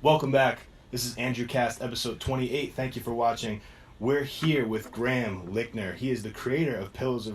Welcome back. This is Andrewcast episode 28. Thank you for watching. We're here with Graham Lichtner. He is the creator of Pillars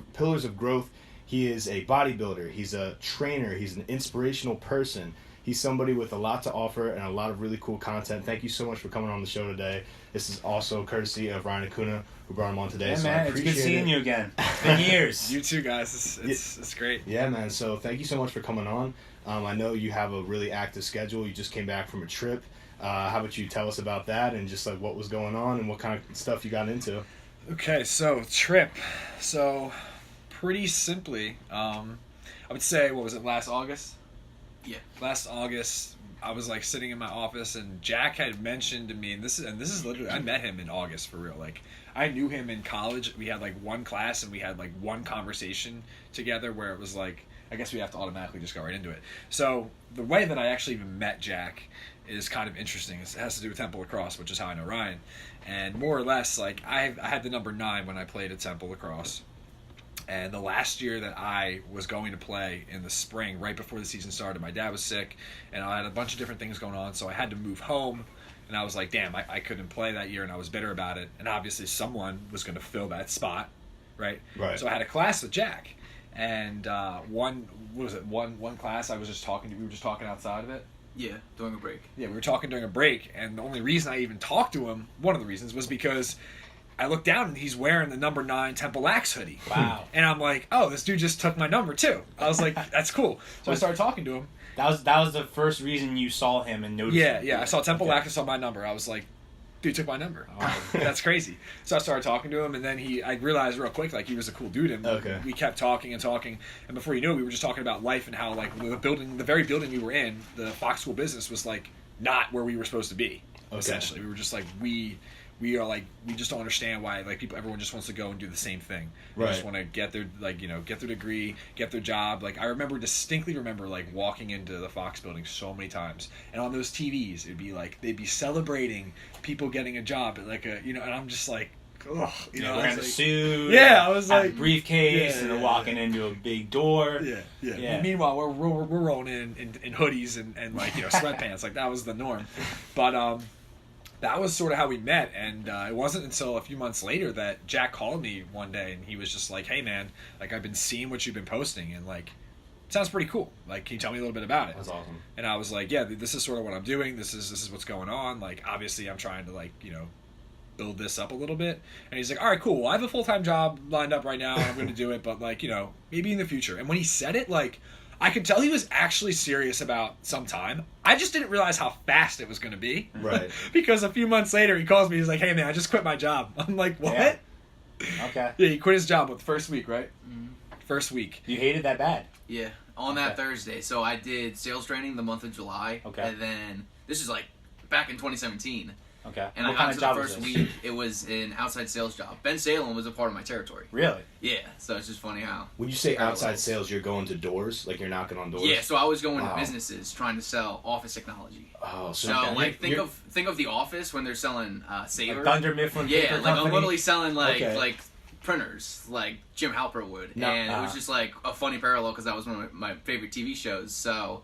of Growth. He is a bodybuilder. He's a trainer. He's an inspirational person. He's somebody with a lot to offer and a lot of really cool content. Thank you so much for coming on the show today. This is also courtesy of Ryan Acuna, who brought him on today. Yeah, so man, I appreciate it's good seeing you again. It's been years. You too, guys. It's great. Yeah, man. So thank you so much for coming on. I know you have a really active schedule. You just came back from a trip. How about you tell us about that and just like what was going on and what kind of stuff you got into? Okay, so trip. So pretty simply, I would say, what was it, last August? Yeah. Last August, I was like sitting in my office and Jack had mentioned to me, and this is literally, I met him in August for real. Like, I knew him in college. We had like one class and we had like one conversation together where it was like, I guess we have to automatically just go right into it. So the way that I actually even met Jack is kind of interesting. It has to do with Temple Lacrosse, which is how I know Ryan. And more or less, like, I had the number 9 when I played at Temple Lacrosse. And the last year that I was going to play in the spring, right before the season started, my dad was sick, and I had a bunch of different things going on, so I had to move home. And I was like, damn, I couldn't play that year, and I was bitter about it. And obviously someone was going to fill that spot, right? Right. So I had a class with Jack. And one class we were just talking outside of it. Yeah, during a break. Yeah, we were talking during a break, and the only reason I even talked to him, one of the reasons, was because I looked down and he's wearing the number 9 Temple Lax hoodie. Wow. And I'm like, oh, this dude just took my number too. I was like, that's cool. So I started talking to him. That was the first reason you saw him and noticed him. Yeah, I saw Temple Lax, I saw my number. I was like, dude took my number. That's crazy. So I started talking to him, and then I realized real quick, like, he was a cool dude, and we kept talking, and before you knew it, we were just talking about life and how, like, the very building we were in, the Fox School business, was, like, not where we were supposed to be, essentially. We were just like, we are like, we just don't understand why, like, everyone just wants to go and do the same thing. They just want to get their, like, get their degree, get their job. Like, I distinctly remember, like, walking into the Fox building so many times, and on those TVs, it'd be like, they'd be celebrating people getting a job, like and I'm just like, ugh, wearing a suit. Yeah, I was like, a briefcase, and walking into a big door. Yeah. Meanwhile, we're rolling in hoodies and like, sweatpants. Like, that was the norm. But that was sort of how we met, and it wasn't until a few months later that Jack called me one day, and he was just like, hey man, like, I've been seeing what you've been posting, and like, it sounds pretty cool. Like, can you tell me a little bit about it? That's awesome. And I was like, yeah, this is sort of what I'm doing. This is what's going on. Like, obviously I'm trying to, like, build this up a little bit. And he's like, all right, cool. Well, I have a full-time job lined up right now, and I'm going to do it, but, like, maybe in the future. And when he said it, like, I could tell he was actually serious about some time. I just didn't realize how fast it was going to be. Right. Because a few months later, he calls me. He's like, hey, man, I just quit my job. I'm like, what? Yeah. Okay. Yeah, he quit his job with the first week, right? Mm-hmm. First week. You hated that bad? Yeah, on that Thursday. So I did sales training the month of July. Okay. And then, this is like back in 2017. Okay. And what I kind got of to job the was first this? week, it was an outside sales job. Ben Salem was a part of my territory. Really? Yeah, so it's just funny how... when you say outside sales, you're going to doors? Like, you're knocking on doors? Yeah, so I was going to businesses trying to sell office technology. Oh, So, like, think of The Office when they're selling Saver. Like Thunder Mifflin Paper Yeah, like, Company? I'm literally selling, like, Okay. like printers, like Jim Halper would. No, and it was just, like, a funny parallel because that was one of my favorite TV shows. So,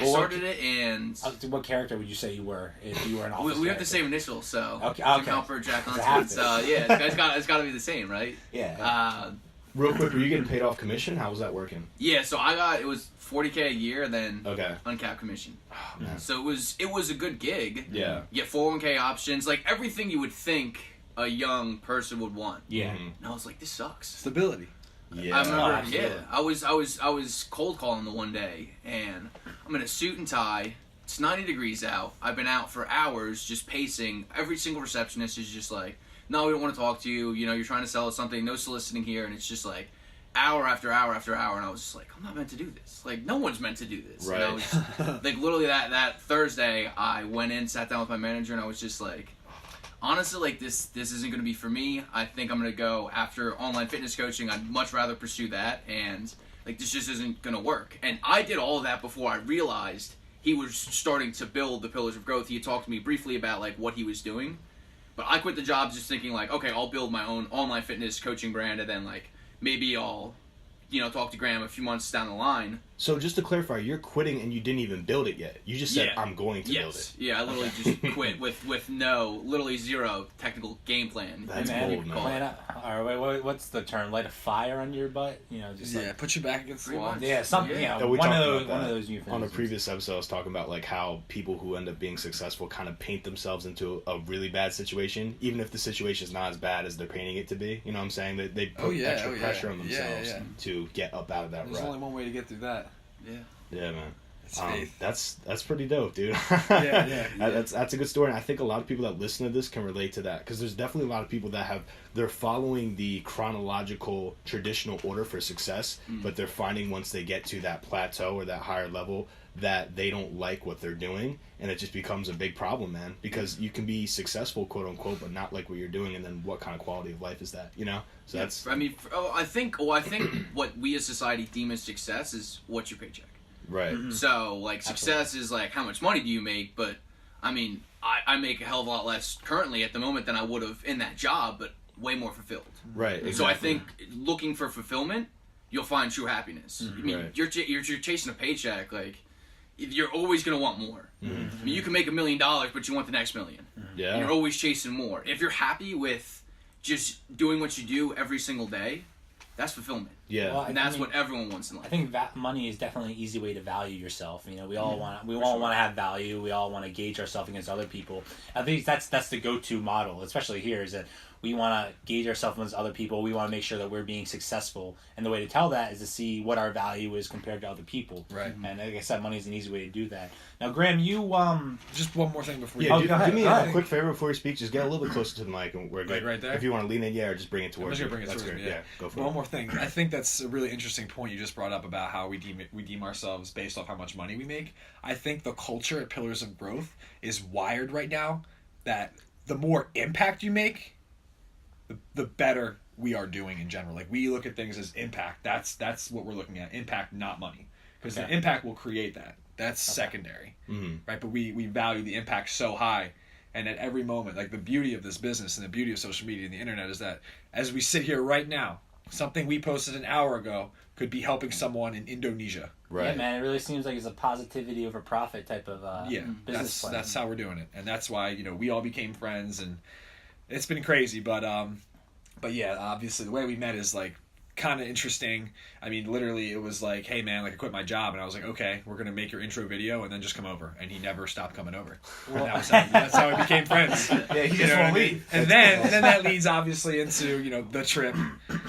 I started it, and... What character would you say you were if you were an office we have character? the same initials, so Okay. Jim Halper, Jack Huntsman. So yeah, it's got to be the same, right? Yeah. Real quick, were you getting paid off commission? How was that working? Yeah, so it was $40K a year, and then uncapped commission. Oh, man. So it was a good gig. Yeah. You get 401k options, like everything you would think a young person would want. Yeah. Mm-hmm. And I was like, this sucks. Stability. Yeah. I remember, absolutely. I was cold calling the one day, and I'm in a suit and tie. It's 90 degrees out. I've been out for hours just pacing. Every single receptionist is just like, no, we don't want to talk to you. You're trying to sell us something. No soliciting here. And it's just like hour after hour after hour. And I was just like, I'm not meant to do this. Like, no one's meant to do this. Right. And I was, like, literally that Thursday, I went in, sat down with my manager, and I was just like, honestly, like, this isn't going to be for me. I think I'm going to go after online fitness coaching. I'd much rather pursue that. And, like, this just isn't going to work. And I did all of that before I realized he was starting to build the Pillars of Growth. He had talked to me briefly about, like, what he was doing. But I quit the job just thinking, like, okay, I'll build my own online fitness coaching brand, and then, like, maybe I'll, talk to Graham a few months down the line. So just to clarify, you're quitting and you didn't even build it yet. You just said, I'm going to build it. Yeah, I literally just quit with literally zero technical game plan. That's bold, man. What's the term? Light a fire under your butt? just put you back against the wall. Yeah, something. Yeah, one of those euphemisms. On a previous episode, I was talking about like how people who end up being successful kind of paint themselves into a really bad situation, even if the situation is not as bad as they're painting it to be. You know what I'm saying? They put extra pressure on themselves to get up out of that rut. There's only one way to get through that. Yeah, man. It's faith. That's pretty dope, dude. That's a good story, and I think a lot of people that listen to this can relate to that, because there's definitely a lot of people that they're following the chronological traditional order for success, but they're finding once they get to that plateau or that higher level that they don't like what they're doing, and it just becomes a big problem, man, because you can be successful, quote unquote, but not like what you're doing, and then what kind of quality of life is that, So that's... I mean, I think what we as society deem as success is what's your paycheck. Right. Mm-hmm. So, like, success is, like, how much money do you make? But, I mean, I make a hell of a lot less currently at the moment than I would have in that job, but way more fulfilled. Right, exactly. So I think looking for fulfillment, you'll find true happiness. I mean, you're chasing a paycheck, like, you're always going to want more. I mean, you can make $1 million, but you want the next million. Yeah. And you're always chasing more. If you're happy with just doing what you do every single day, that's fulfillment. Yeah, well, and that's what everyone wants in life. I think money is definitely an easy way to value yourself. We all want to have value. We all want to gauge ourselves against other people. I think that's the go-to model, especially here, is that we want to gauge ourselves against other people. We want to make sure that we're being successful, and the way to tell that is to see what our value is compared to other people. Right. And like I said, money is an easy way to do that. Now, Graham, you just one more thing before you. Yeah, do me a quick favor before you speak. Just get a little bit closer to the mic, and we're good. Right there. If you want to lean in, or just bring it towards you. I'm just gonna bring it towards me. Yeah, go for it. One more thing. I think that's a really interesting point you just brought up about how we deem ourselves based off how much money we make. I think the culture at Pillars of Growth is wired right now that the more impact you make, the better we are doing in general. Like, we look at things as impact. That's what we're looking at. Impact, not money. Because the impact will create that. That's secondary. Right? But we value the impact so high. And at every moment, like, the beauty of this business and the beauty of social media and the internet is that as we sit here right now, something we posted an hour ago could be helping someone in Indonesia. Right. Yeah, man, it really seems like it's a positivity over profit type of business plan. That's how we're doing it. And that's why, we all became friends, and it's been crazy, but yeah, obviously the way we met is like kind of interesting. I mean, literally it was like, hey man, like, I quit my job, and I was like, okay, we're gonna make your intro video and then just come over, and he never stopped coming over. Well, that's how we became friends. Yeah, he just won't leave. And then that leads obviously into the trip.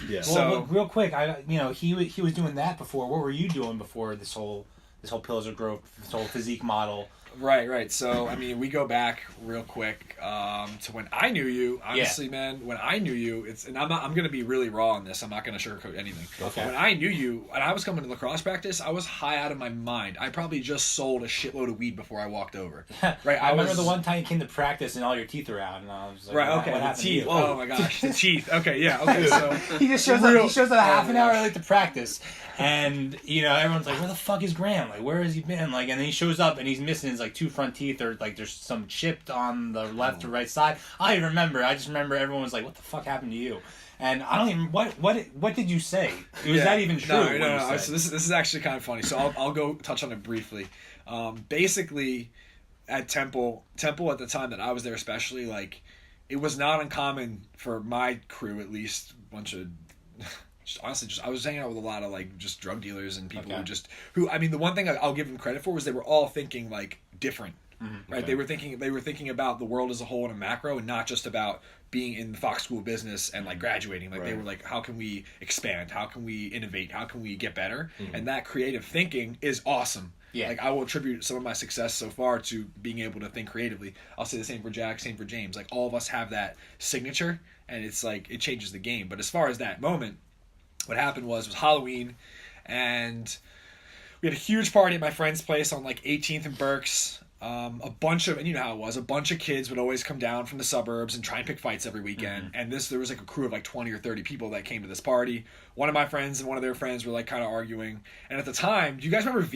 Yeah. So real quick, he was doing that before. What were you doing before this whole Pillars of Growth, this whole physique model? Right. So, I mean, we go back real quick to when I knew you. Honestly, man, when I knew you, I'm going to be really raw on this. I'm not going to sugarcoat anything. Okay. When I knew you, and I was coming to lacrosse practice, I was high out of my mind. I probably just sold a shitload of weed before I walked over. Right. I remember the one time you came to practice and all your teeth were out, and I was like, right. Okay. What The teeth. Oh my gosh, the teeth. Okay. Yeah. Okay. So he just shows up. He shows up half an hour late to practice, and everyone's like, "Where the fuck is Graham? Like, where has he been?" Like, and then he shows up and he's missing his like 2 front teeth, or like there's some chipped on the left or right side. I don't even remember. I just remember everyone was like, "What the fuck happened to you?" And I don't even what did you say? Was that even true? No. So this is actually kind of funny. So I'll go touch on it briefly. Basically, at Temple at the time that I was there, especially, like, it was not uncommon for my crew, at least, a bunch of honestly, I was hanging out with a lot of like just drug dealers and people who I mean, the one thing I'll give them credit for was they were all thinking like different. Right, they were thinking about the world as a whole in a macro, and not just about being in the Fox School of Business and like graduating. Like, they were like, how can we expand? How can we innovate? How can we get better? And that creative thinking is awesome. Yeah. Like, I will attribute some of my success so far to being able to think creatively. I'll say the same for Jack, same for James. Like, all of us have that signature, and it's like, it changes the game. But as far as that moment, what happened was Halloween, and we had a huge party at my friend's place on like 18th and Berks. A bunch of, and you know how it was, a bunch of kids would always come down from the suburbs and try and pick fights every weekend. And there was like a crew of like 20 or 30 people that came to this party. One of my friends and one of their friends were like kind of arguing. And at the time, do you guys remember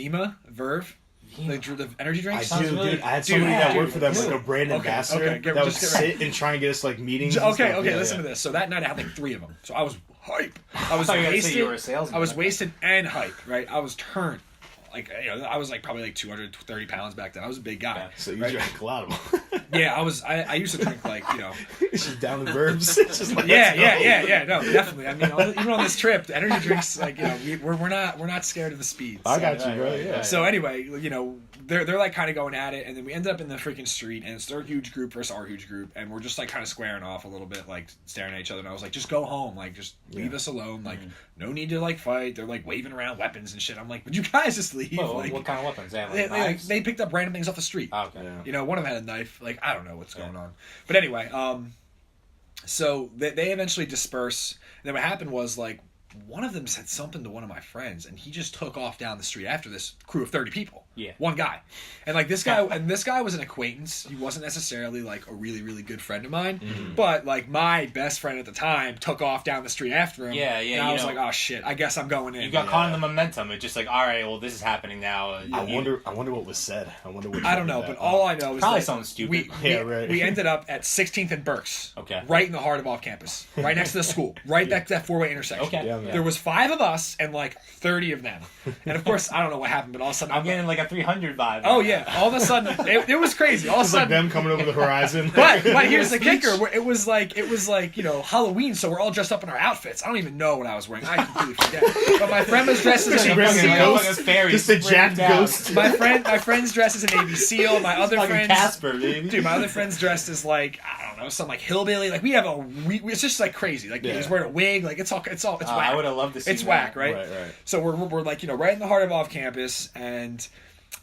Verve? The energy drinks? I do, dude. I had somebody that worked for them, like a brand ambassador, that would sit and try and get us like meetings. Okay, listen to this. So that night I had like 3 of them. So I was hype. I was wasted. You were a salesman. I was wasted and hype, right? I was turned. like, I was like probably like 230 pounds back then. I was a big guy. So you right? drank a lot of them. Yeah, I used to drink like, It's just down the verbs. It's just like, yeah, no, definitely. I mean, even on this trip, the energy drinks, like, we're not scared of the speed. I got you, bro. Yeah. So anyway, they're like kind of going at it, and then we ended up in the freaking street, and it's their huge group versus our huge group, and we're just like kind of squaring off a little bit, like staring at each other. And I was like, just go home, like just leave us alone, like no need to like fight. They're like waving around weapons and shit. I'm like, would you guys just leave? Well, like, what kind of weapons? They picked up random things off the street. Oh, okay. Yeah. One of them had a knife. Like, I don't know what's going on, but anyway, so they eventually disperse. And then what happened was like, one of them said something to one of my friends, and he just took off down the street after this crew of 30 people. Yeah. One guy. And like this guy was an acquaintance. He wasn't necessarily like a really, really good friend of mine. Mm-hmm. But like my best friend at the time took off down the street after him. Yeah. And I was like, oh shit, I guess I'm going in. You got caught in the momentum. It's just like, all right, well, this is happening now. I wonder what was said. I don't know, but all I know is probably that something stupid. We ended up at 16th and Berks. Okay. Right in the heart of off campus. Right next to the school. Right that 4-way intersection. Okay. Yeah, there was 5 of us and like 30 of them. And of course, I don't know what happened, but all of a sudden I'm getting like a 300 vibe. Oh yeah! All of a sudden, it was crazy. All of a It's like sudden, them coming over the horizon. but here's the kicker: it was like Halloween, so we're all dressed up in our outfits. I don't even know what I was wearing. I completely forget. But my friend was dressed as a Navy SEAL. Just a jacked ghost. My friend's dressed as a Navy SEAL. My other friend's Casper, baby. Dude, my other friend's dressed as like, I don't know, some like hillbilly. Like we it's just like crazy. Like he's wearing a wig. Like it's whack. I would have loved to see. It's whack, right? Right. So we're like right in the heart of off campus, and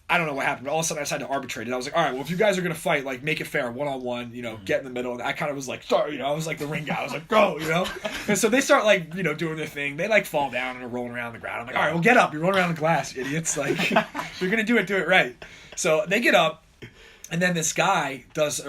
I don't know what happened, but all of a sudden I decided to arbitrate it. I was like, all right, well, if you guys are going to fight, like, make it fair, one-on-one, get in the middle. And I kind of was like, sorry, I was like the ring guy. I was like, go, And so they start, like, doing their thing. They, like, fall down and are rolling around on the ground. I'm like, all right, well, get up. You're rolling around the glass, idiots. Like, if you're going to do it right. So they get up, and then this guy does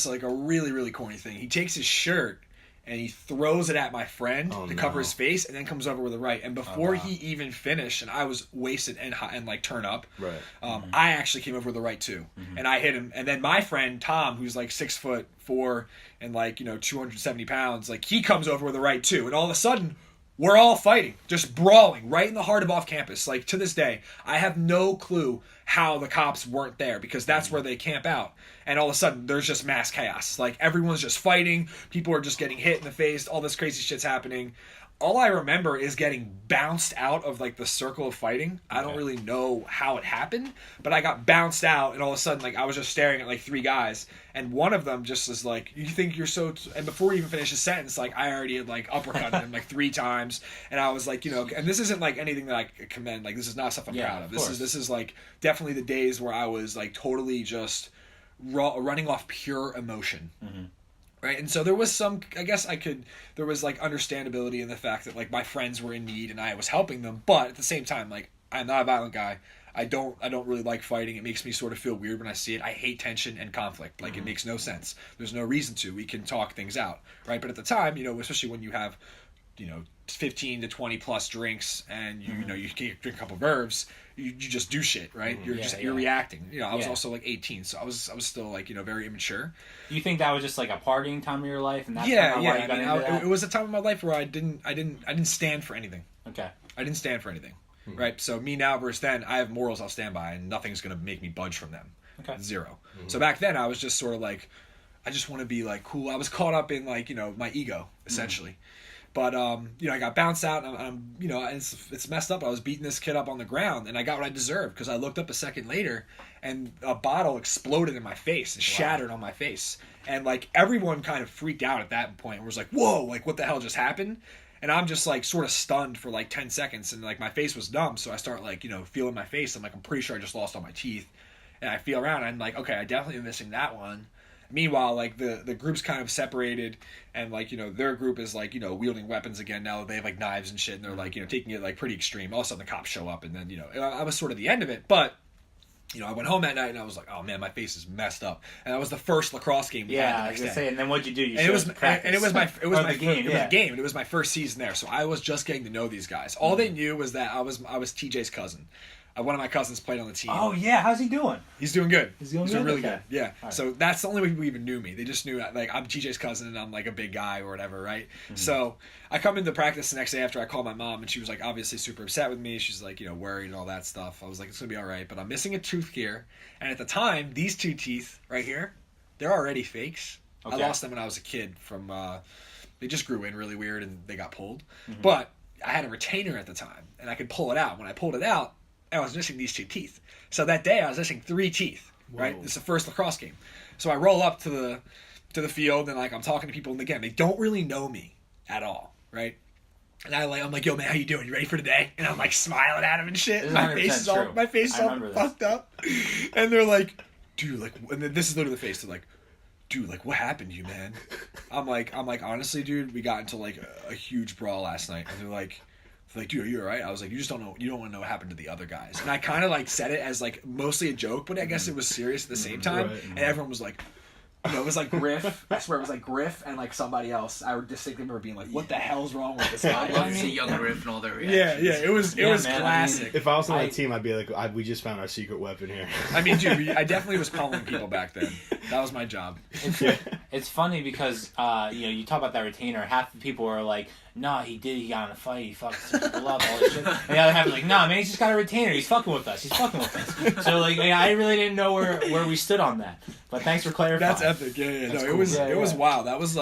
like, a really, really corny thing. He takes his shirt, and he throws it at my friend to cover his face, and then comes over with a right. And before he even finished, and I was wasted and like turn up, right. I actually came over with a right too, and I hit him. And then my friend Tom, who's like 6'4" and like 270 pounds, like he comes over with a right too. And all of a sudden, we're all fighting, just brawling right in the heart of off campus. Like to this day, I have no clue how the cops weren't there, because that's where they camp out. And all of a sudden, there's just mass chaos. Like, everyone's just fighting. People are just getting hit in the face. All this crazy shit's happening. All I remember is getting bounced out of, like, the circle of fighting. I don't really know how it happened, but I got bounced out, and all of a sudden, like, I was just staring at, like, 3 guys. And one of them just is like, you think you're so... And before he even finished his sentence, like, I already had, like, uppercutted him, like, 3 times. And I was like, and this isn't, like, anything that I commend. Like, this is not stuff I'm proud of. This is, like, definitely the days where I was, like, totally just running off pure emotion. Mm-hmm. Right, and so there was some, there was like understandability in the fact that like my friends were in need and I was helping them, but at the same time, like, I'm not a violent guy. I don't really like fighting. It makes me sort of feel weird when I see it. I hate tension and conflict. Like, it makes no sense. There's no reason to. We can talk things out, right? But at the time, especially when you have, 15 to 20 plus drinks and you drink a couple of verbs, you just do shit, right? You're reacting. I was also like 18, so I was still like very immature. You think that was just like a partying time of your life, and that's why you got into that? It was a time of my life where I didn't stand for anything. Okay. I didn't stand for anything. Mm-hmm. Right? So me now versus then, I have morals I'll stand by, and nothing's gonna make me budge from them. Okay. 0. Mm-hmm. So back then I was just sort of like, I just want to be like cool. I was caught up in like my ego essentially. Mm-hmm. But I got bounced out, and it's messed up. I was beating this kid up on the ground, and I got what I deserved, because I looked up a second later, and a bottle exploded in my face and shattered on my face, and like everyone kind of freaked out at that point and was like, "Whoa! Like what the hell just happened?" And I'm just like sort of stunned for like 10 seconds, and like my face was numb, so I start like feeling my face. I'm like, I'm pretty sure I just lost all my teeth, and I feel around, and I'm like, okay, I definitely am missing that one. Meanwhile, like the group's kind of separated, and like their group is like wielding weapons again now that they have like knives and shit, and they're like taking it like pretty extreme. All of a sudden the cops show up, and then I was sort of the end of it. But I went home that night and I was like, oh man, my face is messed up. And that was the first lacrosse game we had the next day. Say, and then what'd you do? It was a game, and it was my first season there, so I was just getting to know these guys. All they knew was that I was TJ's cousin. One of my cousins played on the team. Oh yeah, how's he doing? He's doing good. He's doing really Okay. good. Yeah. Right. So that's the only way people even knew me. They just knew like I'm TJ's cousin and I'm like a big guy or whatever, right? Mm-hmm. So I come into practice the next day after I call my mom and she was like obviously super upset with me. She's like, worried and all that stuff. I was like, it's gonna be all right, but I'm missing a tooth here. And at the time, these 2 teeth right here, they're already fakes. Okay. I lost them when I was a kid from they just grew in really weird and they got pulled. Mm-hmm. But I had a retainer at the time and I could pull it out. When I pulled it out, I was missing these 2 teeth. So that day I was missing 3 teeth, right? It's the first lacrosse game. So I roll up to the field and like I'm talking to people and again, they don't really know me at all, right? And I'm like, yo man, how you doing? You ready for today? And I'm like smiling at them and shit. My face is all fucked up. And they're like, dude, like, and then this is literally the face. They're like, dude, like, what happened to you, man? I'm like, honestly, dude, we got into like a huge brawl last night. And they're like, dude, are you all right? I was like, you don't want to know what happened to the other guys. And I kind of like said it as like mostly a joke, but I guess it was serious at the same time. Right. And everyone was like, it was like Griff. I swear it was like Griff and like somebody else. I distinctly remember being like, what the hell's wrong with this guy? I love to see young Griff and all their reactions. Yeah, it was classic. I mean, if I was on the team, I'd be like, we just found our secret weapon here. I mean, dude, I definitely was pummeling people back then. That was my job. It's funny because you talk about that retainer. Half the people are like, "Nah, he got in a fight. He fucked some people up, all this shit." And the other half is like, "Nah, man, he's just got a retainer. He's fucking with us. So like, I really didn't know where we stood on that. But thanks for clarifying. That's epic. Yeah. No, cool. It was wild. That was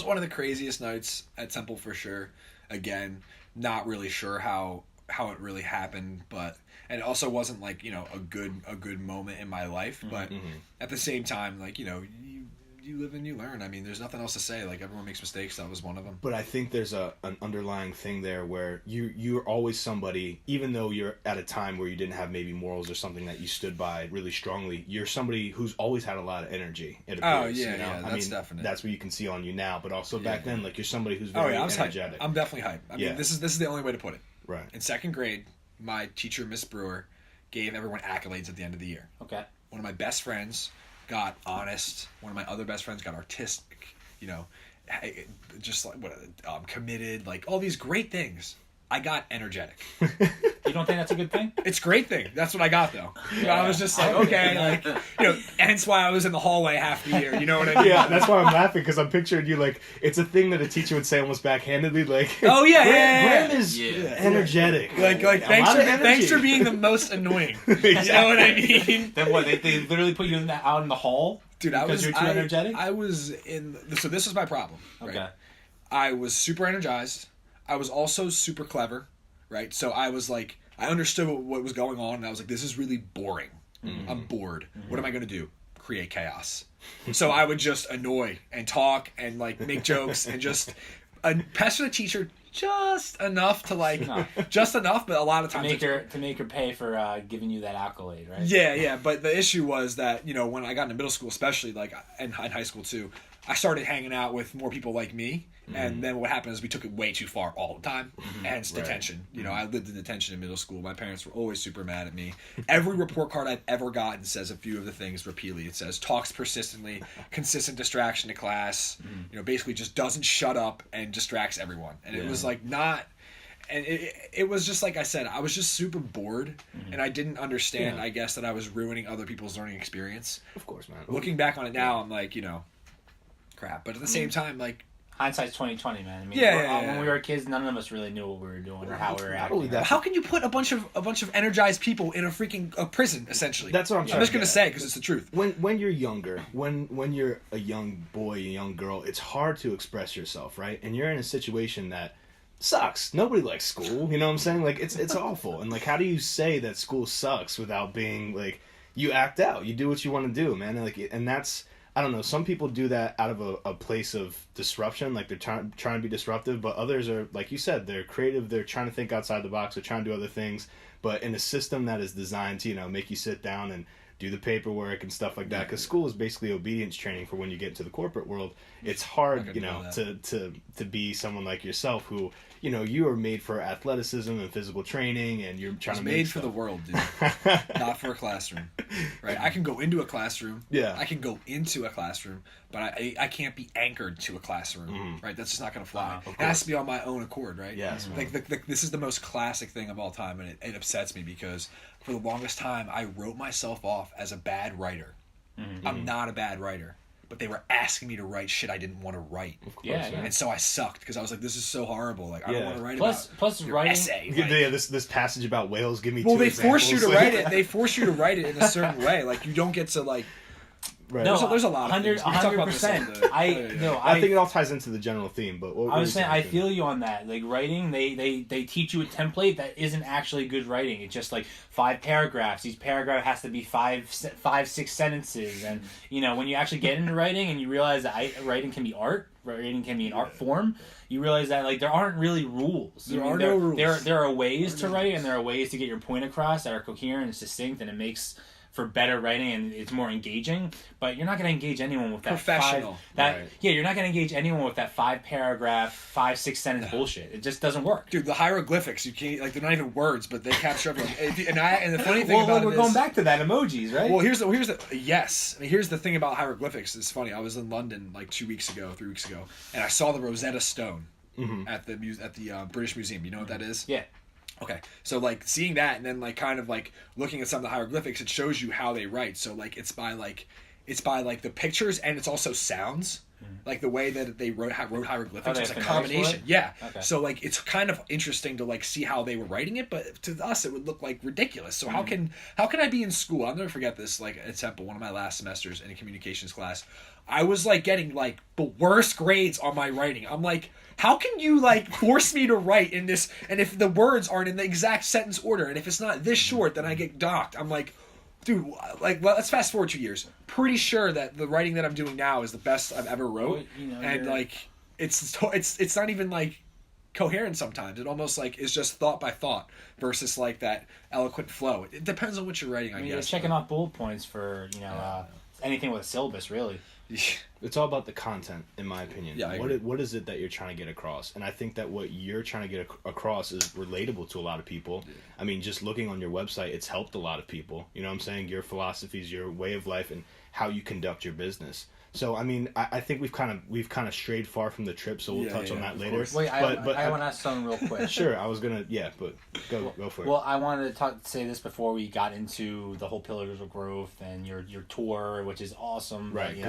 one of the craziest nights at Temple for sure. Again, not really sure how it really happened, but. And it also wasn't like, a good moment in my life, but at the same time, like, you live and you learn. I mean, there's nothing else to say. Like, everyone makes mistakes. That was one of them. But I think there's an underlying thing there where you're always somebody, even though you're at a time where you didn't have maybe morals or something that you stood by really strongly, you're somebody who's always had a lot of energy. It appears, that's definite. That's what you can see on you now, but also back then, like, you're somebody who's very energetic. Hyped. I'm definitely hyped. I mean, this is the only way to put it. Right. In second grade, my teacher, Miss Brewer, gave everyone accolades at the end of the year. Okay. One of my best friends got honest. One of my other best friends got artistic. Just like committed. Like all these great things. I got energetic. You don't think that's a good thing? It's a great thing. That's what I got though. I was just like, okay, like, hence why I was in the hallway half the year. You know what I mean? Yeah, that's why I'm laughing because I'm picturing you like it's a thing that a teacher would say almost backhandedly, like, oh yeah, Graham is energetic. Like thanks for being the most annoying. You know what I mean? Then what? They literally put you out in the hall, dude. Because you're too energetic. I was in. So this was my problem. Right? Okay. I was super energized. I was also super clever, right? So I was like, I understood what was going on, and I was like, this is really boring. Mm-hmm. I'm bored. Mm-hmm. What am I going to do? Create chaos. So I would just annoy and talk and like make jokes and just pester the teacher just enough to just enough, but a lot of times to make her pay for giving you that accolade, right? Yeah. But the issue was that when I got into middle school, especially like in high school too, I started hanging out with more people like me. And then what happened is we took it way too far all the time. Hence detention. I lived in detention in middle school. My parents were always super mad at me. Every report card I've ever gotten says a few of the things repeatedly. It says talks persistently, consistent distraction to class. Basically just doesn't shut up and distracts everyone. And it was like not. And it was just like I said, I was just super bored, and I didn't understand, I guess, that I was ruining other people's learning experience. Of course, man. Looking back on it now, I'm like, crap. But at the same time, like. Hindsight's 20/20, man. I mean, when we were kids, none of us really knew what we were doing or how we were acting. How can you put a bunch of energized people in a prison? Essentially, that's what I'm just gonna say because it's the truth. When you're younger, when you're a young boy, a young girl, it's hard to express yourself, right? And you're in a situation that sucks. Nobody likes school. You know what I'm saying? Like it's awful. And like, how do you say that school sucks without being like you act out? You do what you want to do, man. And that's. I don't know. Some people do that out of a place of disruption, like they're trying to be disruptive, but others are, like you said, they're creative, they're trying to think outside the box, they're trying to do other things, but in a system that is designed to, make you sit down and do the paperwork and stuff like that. Because school is basically obedience training for when you get into the corporate world. It's hard, to be someone like yourself who, you are made for athleticism and physical training, and you're trying to make made for the world, dude. Not for a classroom, right? I can go into a classroom. Yeah. I can go into a classroom, but I can't be anchored to a classroom, right? That's just not going to fly. It has to be on my own accord, right? Yes. Like this is the most classic thing of all time, and it upsets me because for the longest time I wrote myself off as a bad writer. I'm not a bad writer. But they were asking me to write shit I didn't want to write. Of course, yeah. And so I sucked because I was like, "This is so horrible. Like, I don't want to write plus your writing essay." Yeah, this passage about whales. Give me well, two they examples. force you to write it. They force you to write it in a certain way. Like, you don't get to like. Right. No, there's a lot of things. We can talk about this 100%. I think it all ties into the general theme. But what I were was you saying, I thinking? feel you on that. Like writing, they teach you a template that isn't actually good writing. It's just like 5 paragraphs. Each paragraph has to be 5-6 sentences. And when you actually get into writing and you realize that writing can be art, writing can be an art form, you realize that like there aren't really rules. There are no rules. There are ways to write, and there are ways to get your point across that are coherent and succinct, and it makes for better writing and it's more engaging. But you're not going to engage anyone with that professional. You're not going to engage anyone with that 5 paragraph, 5-6 sentence bullshit. It just doesn't work. Dude, the hieroglyphics, you can't, like, they're not even words, but they capture everyone. And the funny thing about it we're going back to that emojis, right? Well, here's the thing about hieroglyphics. It's funny. I was in London like 3 weeks ago, and I saw the Rosetta Stone at the British Museum. You know what that is? Yeah. Okay, so like seeing that and then like kind of like looking at some of the hieroglyphics, it shows you how they write. So like it's by the pictures, and it's also sounds. Like the way that they wrote hieroglyphics was a combination. Yeah. Okay. So like it's kind of interesting to like see how they were writing it, but to us it would look like ridiculous. So how can I be in school? I'll never forget this. Like at Temple, one of my last semesters in a communications class, I was like getting like the worst grades on my writing. I'm like, how can you like force me to write in this? And if the words aren't in the exact sentence order, and if it's not this short, then I get docked. I'm like, dude, like, let's fast forward 2 years. Pretty sure that the writing that I'm doing now is the best I've ever wrote, and like, it's not even like coherent sometimes. It almost like is just thought by thought versus like that eloquent flow. It depends on what you're writing, I guess. You're checking off bullet points for anything with a syllabus, really. It's all about the content, in my opinion. Yeah, what is it that you're trying to get across? And I think that what you're trying to get across is relatable to a lot of people. Yeah. I mean, just looking on your website, it's helped a lot of people. You know what I'm saying? Your philosophies, your way of life, and how you conduct your business. So, I mean, I think we've kind of strayed far from the trip, so we'll touch on that later. Wait, I want to ask something real quick. Sure, I was going to, but go for it. Well, I wanted to say this before we got into the whole Pillars of Growth and your tour, which is awesome. Right.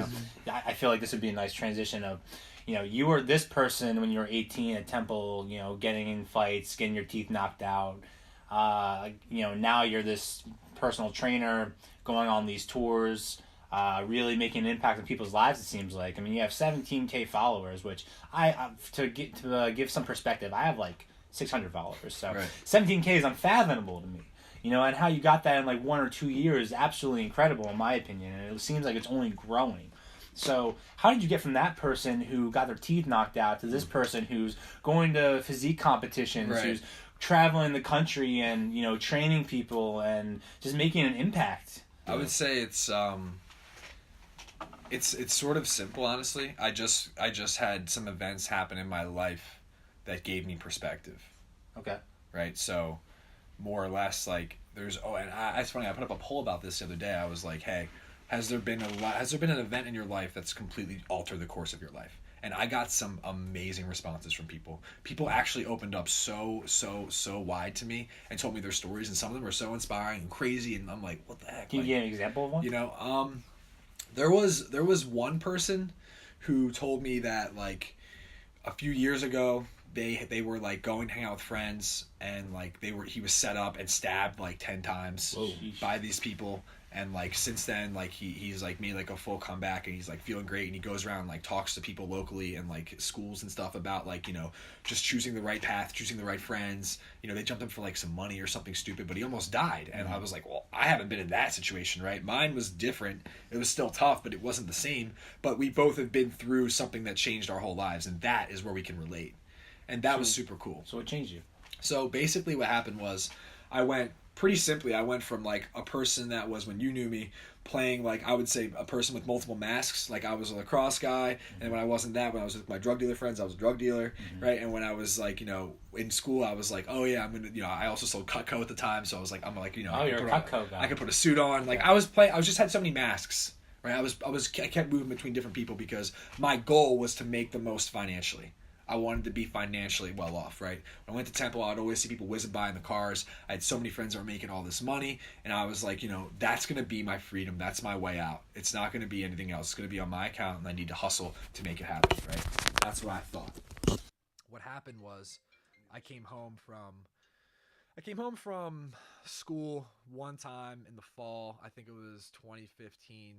I feel like this would be a nice transition of, you were this person when you were 18 at Temple, getting in fights, getting your teeth knocked out. Now you're this personal trainer going on these tours. Really making an impact on people's lives. It seems like. I mean, you have 17K followers, which to give some perspective, I have like 600 followers. So 17K is unfathomable to me. And how you got that in like 1 or 2 years is absolutely incredible in my opinion, and it seems like it's only growing. So how did you get from that person who got their teeth knocked out to this person who's going to physique competitions, who's traveling the country and training people and just making an impact? I would say it's sort of simple, honestly. I just had some events happen in my life that gave me perspective. Okay. Right. So, more or less, like it's funny. I put up a poll about this the other day. I was like, hey, has there been an event in your life that's completely altered the course of your life? And I got some amazing responses from people. People actually opened up so wide to me and told me their stories, and some of them were so inspiring and crazy. And I'm like, what the heck? Can you give an example of one? There was one person who told me that like a few years ago they were like going to hang out with friends, and like he was set up and stabbed like 10 times by these people. And like since then, like he's like made like a full comeback, and he's like feeling great, and he goes around and, like talks to people locally and like schools and stuff about like just choosing the right path, choosing the right friends. They jumped him for like some money or something stupid, but he almost died. And I was like, well, I haven't been in that situation, right? Mine was different. It was still tough, but it wasn't the same. But we both have been through something that changed our whole lives, and that is where we can relate. And that was super cool. So what changed you? So basically what happened was I went pretty simply, I went from like a person that was, when you knew me, playing like, I would say, a person with multiple masks. Like I was a lacrosse guy, and when I wasn't that, when I was with my drug dealer friends, I was a drug dealer, right? And when I was like, in school, I was like, oh yeah, I'm gonna, I also sold Cutco at the time, so I was like, I'm like, oh, you're a Cutco guy. I could put a suit on. Like I just had so many masks, right? I kept moving between different people because my goal was to make the most financially. I wanted to be financially well off, right? When I went to Temple, I'd always see people whizzing by in the cars. I had so many friends that were making all this money, and I was like, that's going to be my freedom. That's my way out. It's not going to be anything else. It's going to be on my account, and I need to hustle to make it happen, right? That's what I thought. What happened was I came home from school one time in the fall. I think it was 2015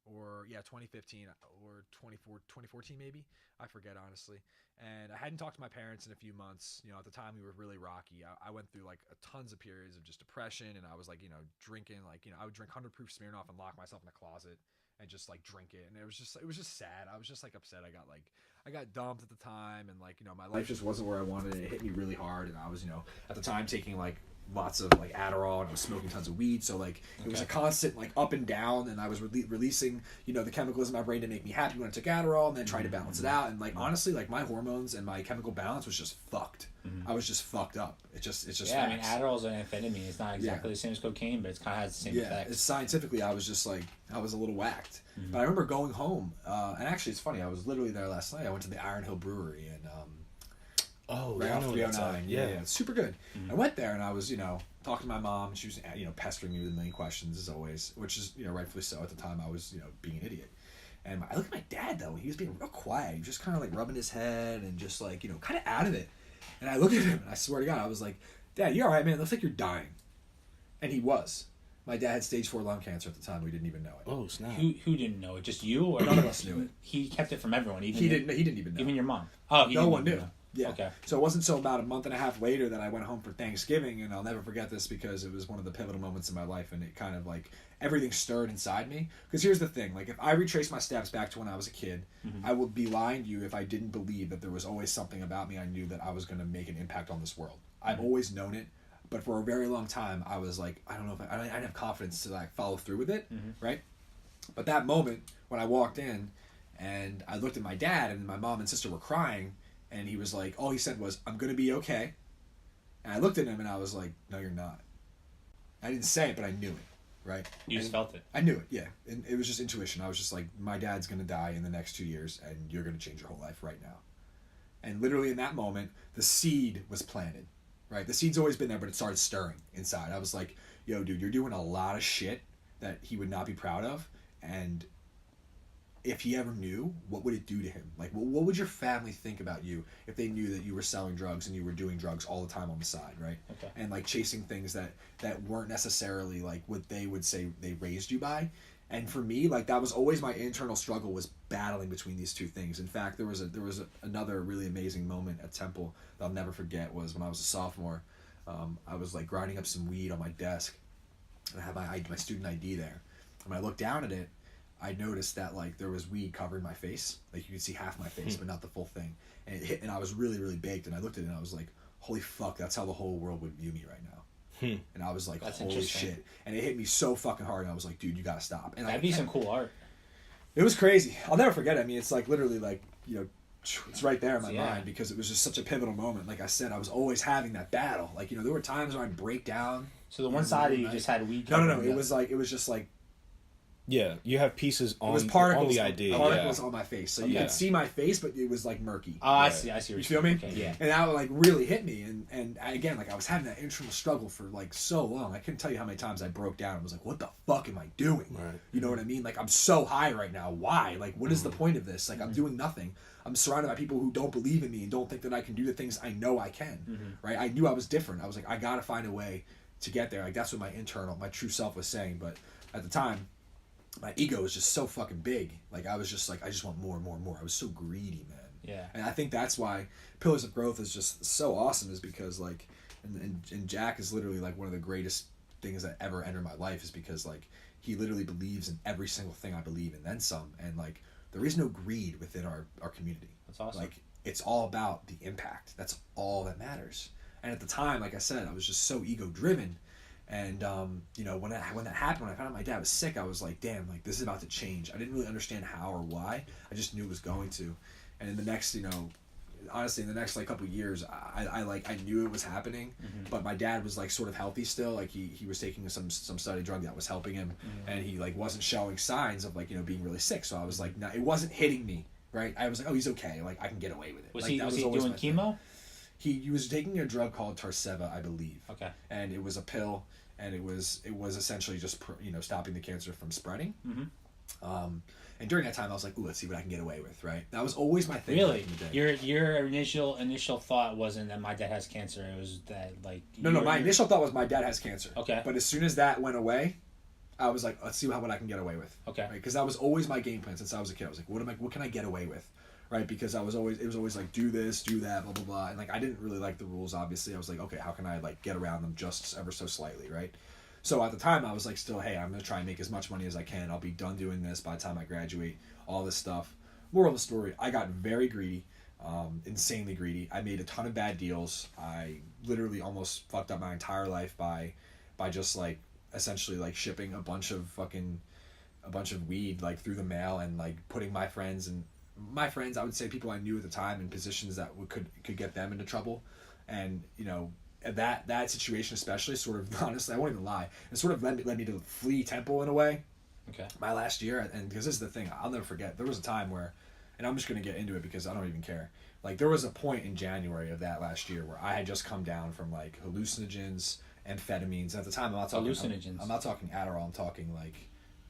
or 2014 maybe. I forget, honestly. And I hadn't talked to my parents in a few months. At the time we were really rocky. I went through like tons of periods of just depression, and I was like, drinking, I would drink 100 proof Smirnoff and lock myself in a closet and just like drink it. And it was just sad. I was just like upset. I got dumped at the time, and my life just wasn't where I wanted it. It hit me really hard, and I was, at the time taking like lots of like Adderall, and I was smoking tons of weed, so like it was a constant like up and down, and I was releasing the chemicals in my brain to make me happy when I took Adderall, and then trying to balance it out, and like honestly, like my hormones and my chemical balance was just fucked. I was just fucked up. It's just yeah. Facts. I mean, Adderall's an amphetamine. It's not exactly the same as cocaine, but it kind of has the same effects. It's scientifically, I was just like, I was a little whacked. But I remember going home, and actually it's funny, I was literally there last night. I went to the Iron Hill Brewery, and right off 309. Yeah, it's super good. I went there, and I was, talking to my mom. She was, pestering me with a million questions as always, which is, rightfully so. At the time, I was, being an idiot. And I look at my dad though. He was being real quiet. He was just kind of like rubbing his head and just like, kind of out of it. And I looked at him, and I swear to God, I was like, Dad, you all right, man? It looks like you're dying. And he was. My dad had stage 4 lung cancer at the time. We didn't even know it. Oh, snap. Who didn't know it? Just you, or none of us knew it? He kept it from everyone. Even he didn't even know. Even your mom. Oh, no one knew. Yeah. Okay. So it wasn't so about a month and a half later that I went home for Thanksgiving, and I'll never forget this because it was one of the pivotal moments in my life, and it kind of like everything stirred inside me. Because here's the thing, like if I retrace my steps back to when I was a kid, I would be lying to you if I didn't believe that there was always something about me I knew that I was going to make an impact on this world. I've always known it, but for a very long time I was like, I don't know if I didn't have confidence to like follow through with it, right? But that moment when I walked in and I looked at my dad and my mom and sister were crying, and he was like, all he said was, I'm going to be okay. And I looked at him and I was like, no, you're not. I didn't say it, but I knew it, right? You just felt it. I knew it, yeah. And it was just intuition. I was just like, my dad's going to die in the next 2 years, and you're going to change your whole life right now. And literally in that moment, the seed was planted, right? The seed's always been there, but it started stirring inside. I was like, yo, dude, you're doing a lot of shit that he would not be proud of, and if he ever knew, what would it do to him? Like, what would your family think about you if they knew that you were selling drugs and you were doing drugs all the time on the side, right? Okay. And like chasing things that weren't necessarily like what they would say they raised you by. And for me, like that was always my internal struggle, was battling between these two things. In fact, there was another really amazing moment at Temple that I'll never forget. Was when I was a sophomore. I was like grinding up some weed on my desk, and I had my student ID there. And when I looked down at it, I noticed that like there was weed covering my face. Like you could see half my face, but not the full thing. And it hit, and I was really, really baked. And I looked at it and I was like, holy fuck, that's how the whole world would view me right now. And I was like, that's holy shit. And it hit me so fucking hard. And I was like, dude, you gotta stop. And that'd be some cool art. It was crazy. I'll never forget it. I mean, it's like literally like, it's right there in my mind, because it was just such a pivotal moment. Like I said, I was always having that battle. Like, there were times where I'd break down. So the one side of you just had weed. No. It was just like, yeah, you have pieces on, it was particles, on the idea. Particles on my face. So you could see my face, but it was like murky. Oh, I see. You feel me? Okay, yeah. And that like really hit me. And again, like I was having that internal struggle for like so long. I couldn't tell you how many times I broke down and was like, what the fuck am I doing? Right. You know what I mean? Like I'm so high right now. Why? Like what is the point of this? Like I'm doing nothing. I'm surrounded by people who don't believe in me and don't think that I can do the things I know I can. Right? I knew I was different. I was like, I gotta find a way to get there. Like that's what my true self was saying. But at the time, my ego was just so fucking big. Like I was just like, I just want more and more and more. I was so greedy, man. Yeah. And I think that's why Pillars of Growth is just so awesome, is because like, and Jack is literally like one of the greatest things that ever entered my life, is because like he literally believes in every single thing I believe in, then some. And like there is no greed within our community. That's awesome. Like it's all about the impact. That's all that matters. And at the time, like I said, I was just so ego driven. And you know, when that happened, when I found out my dad was sick, I was like, damn, like this is about to change. I didn't really understand how or why. I just knew it was going to. And in the next, you know, honestly, in the next like couple of years, I knew it was happening, but my dad was like sort of healthy still. Like he was taking some study drug that was helping him, and he like wasn't showing signs of like, you know, being really sick. So I was like, it wasn't hitting me, right? I was like, oh, he's okay. Like I can get away with it. Was like, he doing chemo? He was taking a drug called Tarseva, I believe. Okay. And it was a pill, and it was essentially just you know, stopping the cancer from spreading. And during that time, I was like, ooh, let's see what I can get away with, right? That was always my thing. Really? Back in the day. Your initial thought wasn't that my dad has cancer. It was that like No, my initial thought was my dad has cancer. Okay. But as soon as that went away, I was like, let's see what I can get away with. Okay. Right? Because that was always my game plan since I was a kid. I was like, what can I get away with? Right? Because it was always like, do this, do that, blah blah blah. And like I didn't really like the rules. Obviously, I was like, okay, how can I like get around them just ever so slightly, right? So at the time, I was like, still, hey, I'm gonna try and make as much money as I can. I'll be done doing this by the time I graduate. All this stuff. Moral of the story: I got very greedy, insanely greedy. I made a ton of bad deals. I literally almost fucked up my entire life by just like essentially like shipping a bunch of weed like through the mail and like putting my friends, I would say people I knew at the time, in positions that could get them into trouble. And you know, that situation especially sort of, honestly, I won't even lie, it sort of led me to flee Temple in a way. Okay. My last year, and because this is the thing, I'll never forget, there was a time where, and I'm just going to get into it because I don't even care, like there was a point in January of that last year where I had just come down from like hallucinogens, amphetamines. At the time, I'm not talking hallucinogens. I'm not talking Adderall, I'm talking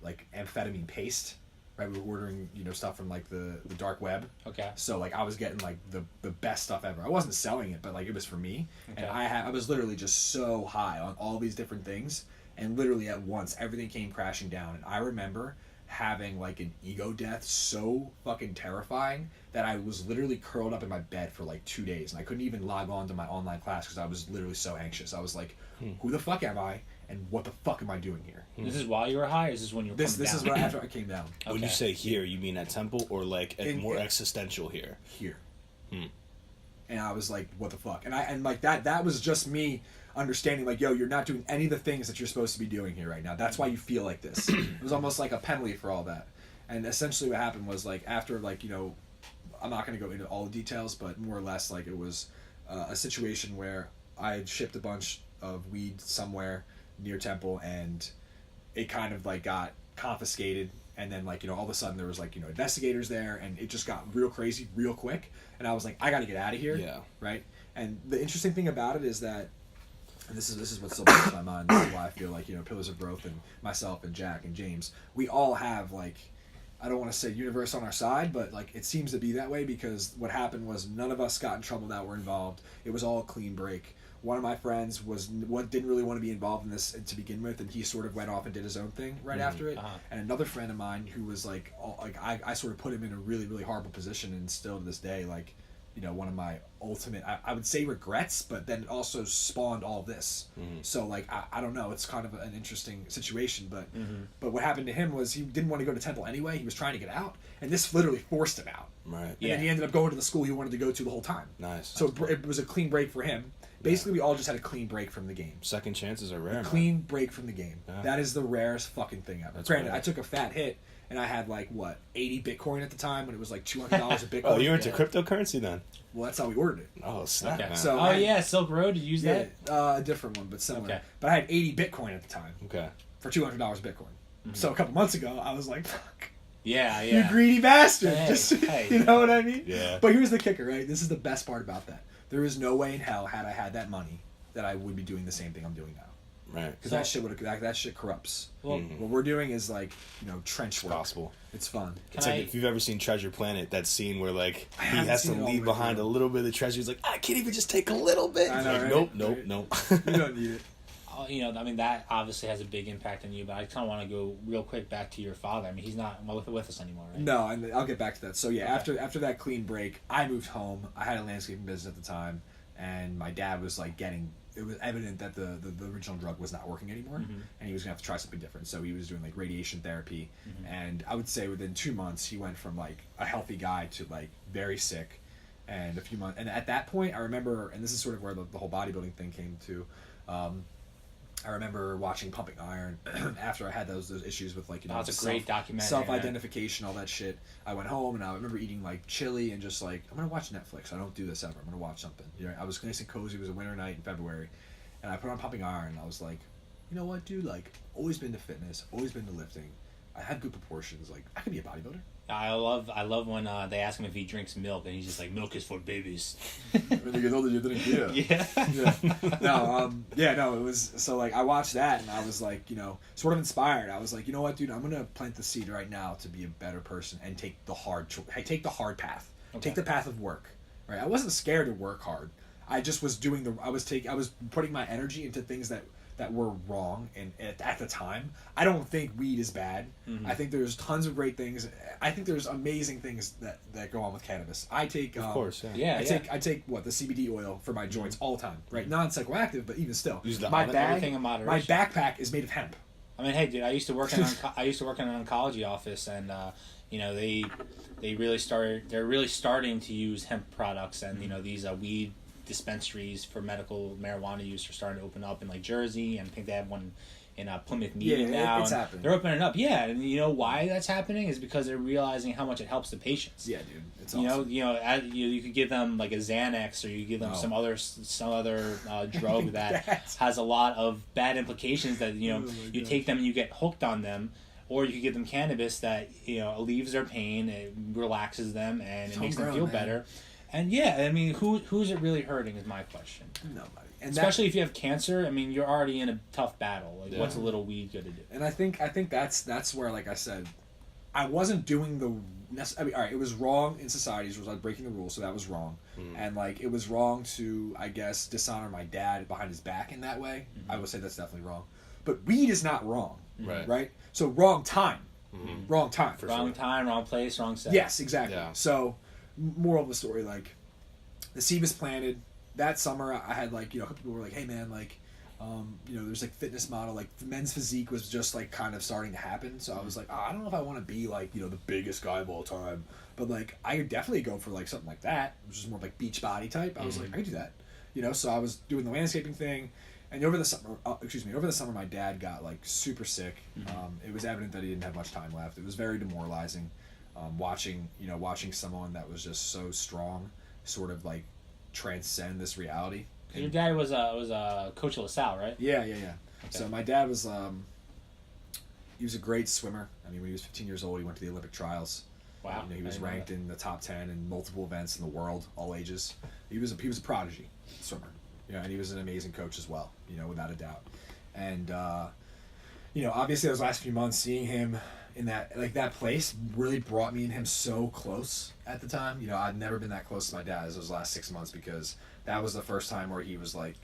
like amphetamine paste, right? We were ordering, you know, stuff from like the dark web. Okay. So like I was getting like the best stuff ever. I wasn't selling it, but like it was for me. Okay. And I was literally just so high on all these different things, and literally at once everything came crashing down. And I remember having like an ego death so fucking terrifying that I was literally curled up in my bed for like 2 days, and I couldn't even log on to my online class because I was literally so anxious. I was like, who the fuck am I, and what the fuck am I doing here? This is while you were high, or is this when you were This coming is down? when after I came down. When Okay. you say here, you mean at Temple or like more existential here? Here. And I was like, what the fuck? And like that was just me understanding, like, yo, you're not doing any of the things that you're supposed to be doing here right now. That's why you feel like this. It was almost like a penalty for all that. And essentially what happened was, like, after, like, you know, I'm not going to go into all the details, but more or less, like, it was a situation where I had shipped a bunch of weed somewhere near Temple, and it kind of, like, got confiscated. And then, like, you know, all of a sudden there was, like, you know, investigators there, and it just got real crazy real quick. And I was like, I got to get out of here. Yeah. Right? And the interesting thing about it is that, and this is what still blows my mind. This is why I feel like, you know, Pillars of Growth and myself and Jack and James, we all have, like, I don't want to say universe on our side, but like it seems to be that way, because what happened was none of us got in trouble that were involved. It was all a clean break. One of my friends didn't really want to be involved in this to begin with, and he sort of went off and did his own thing right after it. And another friend of mine who was like, I sort of put him in a really, really horrible position, and still to this day, like, you know, one of my ultimate, I would say regrets, but then it also spawned all this. So like, I don't know, it's kind of an interesting situation, but what happened to him was he didn't want to go to Temple anyway. He was trying to get out, and this literally forced him out. Right. And then he ended up going to the school he wanted to go to the whole time. Nice. So it was a clean break for him. Basically, we all just had a clean break from the game. Second chances are rare. Clean break from the game. Yeah. That is the rarest fucking thing ever. That's Granted, right. I took a fat hit, and I had like, what, 80 Bitcoin at the time, when it was like $200 a Bitcoin. Oh, you're into cryptocurrency then? Well, that's how we ordered it. Oh, snap. Okay. Man. So Oh yeah, Silk Road. Did you use that? A different one, but similar. Okay. But I had 80 Bitcoin at the time Okay. for $200 Bitcoin. So a couple months ago, I was like, fuck. Yeah, You yeah. greedy bastard. Hey, Just, hey. you know what I mean? Yeah. But here's the kicker, right? This is the best part about that. There is no way in hell, had I had that money, that I would be doing the same thing I'm doing now. Right. Because that shit corrupts. Well, What we're doing is like, you know, trench work. Gospel. It's fun. It's like if you've ever seen Treasure Planet, that scene where like I he haven't has to seen it all leave the way behind through. a little bit of the treasure. He's like, I can't even just take a little bit. I He's know, like, right? nope. You don't need it. you know, I mean, that obviously has a big impact on you. But I kind of want to go real quick back to your father. I mean, he's not with us anymore, right? No, and I'll get back to that. So yeah, Okay. after that clean break, I moved home. I had a landscaping business at the time, and my dad was like it was evident that the original drug was not working anymore, and he was gonna have to try something different. So he was doing like radiation therapy, and I would say within 2 months he went from like a healthy guy to like very sick. And a few months, and at that point I remember, and this is sort of where the whole bodybuilding thing came to, I remember watching Pumping Iron after I had those issues with like, you know, That's a great documentary. Self-identification, all that shit. I went home and I remember eating like chili and just like, I'm gonna watch Netflix. I don't do this ever. I'm gonna watch something. You know, I was nice and cozy. It was a winter night in February, and I put on Pumping Iron. And I was like, you know what, dude? Like, always been to fitness, always been to lifting. I have good proportions. Like, I could be a bodybuilder. I love when they ask him if he drinks milk, and he's just like, milk is for babies. When you get older, you didn't get Yeah. No, it was, so like, I watched that and I was like, you know, sort of inspired. I was like, you know what, dude, I'm gonna plant the seed right now to be a better person and take the hard path. Okay. Take the path of work. Right? I wasn't scared to work hard. I just was doing I was putting my energy into things that were wrong, and at the time, I don't think weed is bad. Mm-hmm. I think there's tons of great things. I think there's amazing things that go on with cannabis. I take, Of course, yeah. I take the CBD oil for my joints all the time, right? Non-psychoactive, but even still, Use the my almond- bag, everything in moderation. my backpack is made of hemp. I mean, hey, dude, I used to work in an oncology office, and you know, they're really starting to use hemp products, and you know, these weed dispensaries for medical marijuana use are starting to open up in like Jersey, and I think they have one in Plymouth Meeting now. It's happening. They're opening up, yeah, and you know why that's happening is because they're realizing how much it helps the patients. Yeah, dude, it's You awesome. you could give them like a Xanax, or you give them some other drug that has a lot of bad implications. That you gosh. take them and you get hooked on them, or you could give them cannabis that alleviates their pain, it relaxes them, and it makes them feel better. And yeah, I mean, who's it really hurting is my question. Nobody. And especially if you have cancer. I mean, you're already in a tough battle. Like, what's a little weed going to do? And I think that's where, like I said, I wasn't doing all right, it was wrong in societies. It was like breaking the rules, so that was wrong. And like, it was wrong to, I guess, dishonor my dad behind his back in that way. I would say that's definitely wrong. But weed is not wrong, right? So wrong time, wrong time, Wrong time, wrong place, wrong setting. Yes, exactly. Yeah. So, moral of the story, like, the seed was planted. That summer, I had, like, a couple people were like, hey, man, like, there's, like, fitness model. Like, men's physique was just, like, kind of starting to happen. So I was like, I don't know if I want to be, like, the biggest guy of all time. But, like, I could definitely go for, like, something like that, which is more, like, beach body type. I was like, I could do that. So I was doing the landscaping thing. And over the summer, my dad got, like, super sick. It was evident that he didn't have much time left. It was very demoralizing. Watching someone that was just so strong sort of, like, transcend this reality. Your dad was a coach of LaSalle, right? Yeah. Okay. So my dad was he was a great swimmer. I mean, when he was 15 years old, he went to the Olympic trials. Wow. He was ranked in the top 10 in multiple events in the world, all ages. He was a prodigy swimmer. And he was an amazing coach as well, without a doubt. And obviously those last few months, seeing him in that place really brought me and him so close at the time. I'd never been that close to my dad as those last 6 months, because that was the first time where he was like,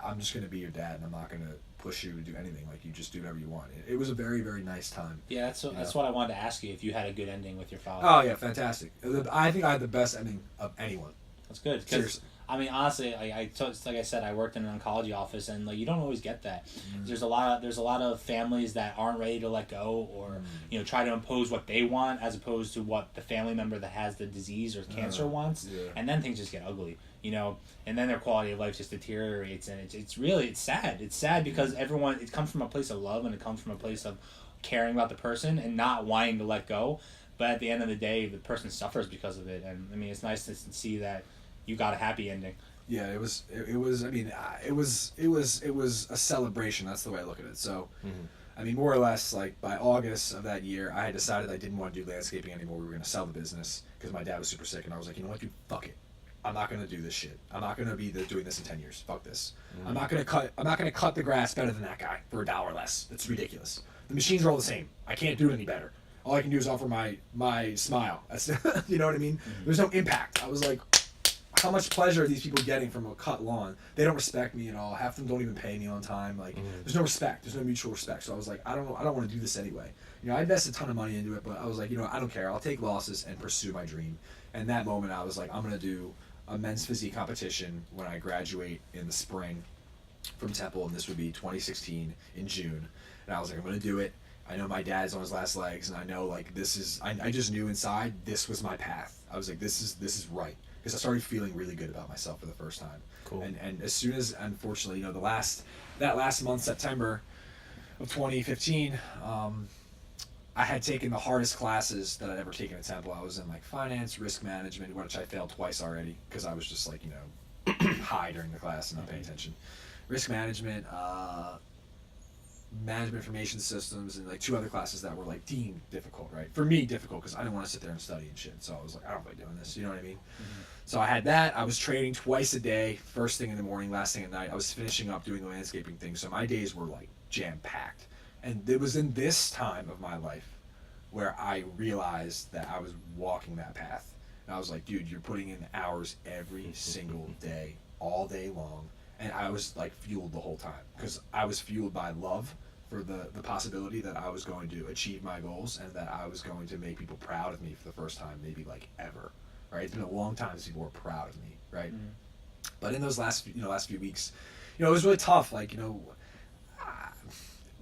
I'm just going to be your dad, and I'm not going to push you to do anything. Like, you just do whatever you want. It was a very, very nice time. Yeah, that's what I wanted to ask you, if you had a good ending with your father. Oh, yeah, fantastic. I think I had the best ending of anyone. That's good. Seriously. I mean, honestly, like I said, I worked in an oncology office, and like, you don't always get that. There's a lot of families that aren't ready to let go, or try to impose what they want as opposed to what the family member that has the disease or cancer wants, and then things just get ugly. And then their quality of life just deteriorates, and it's sad. It's sad because it comes from a place of love, and it comes from a place of caring about the person and not wanting to let go. But at the end of the day, the person suffers because of it, and I mean, it's nice to see that you got a happy ending. Yeah, it was. I mean, it was a celebration. That's the way I look at it. So, I mean, more or less, like, by August of that year, I had decided I didn't want to do landscaping anymore. We were going to sell the business because my dad was super sick, and I was like, you know what, dude, fuck it. I'm not going to do this shit. I'm not going to be doing this in 10 years. Fuck this. I'm not going to cut the grass better than that guy for $1 less. That's ridiculous. The machines are all the same. I can't do it any better. All I can do is offer my smile. That's you know what I mean? There's no impact. I was like, how much pleasure are these people getting from a cut lawn? They don't respect me at all. Half of them don't even pay me on time. Like, there's no respect. There's no mutual respect. So I was like, I don't want to do this anyway. I invested a ton of money into it, but I was like, I don't care. I'll take losses and pursue my dream. And that moment, I was like, I'm gonna do a men's physique competition when I graduate in the spring from Temple, and this would be 2016 in June. And I was like, I'm gonna do it. I know my dad's on his last legs, and I know, like, this is. I just knew inside this was my path. I was like, this is right. because I started feeling really good about myself for the first time. Cool. And as soon as, unfortunately, you know, that last month, September of 2015, I had taken the hardest classes that I'd ever taken at Temple. I was in like finance, risk management, which I failed twice already because I was just like, you know, high during the class and not paying attention. Risk management, management information systems, and like 2 other classes that were like deemed difficult, right? For me, difficult because I didn't want to sit there and study and shit. So I was like, I don't feel like doing this. You know what I mean? Mm-hmm. So I had that. I was training twice a day, first thing in the morning, last thing at night. I was finishing up doing the landscaping thing. So my days were like jam-packed. And it was in this time of my life where I realized that I was walking that path. And I was like, dude, you're putting in hours every single day, all day long. And I was like fueled the whole time because I was fueled by love for the possibility that I was going to achieve my goals and that I was going to make people proud of me for the first time, maybe like ever, right? It's been a long time since people were proud of me, right? Mm-hmm. But in those last few weeks, you know, it was really tough. Like, you know,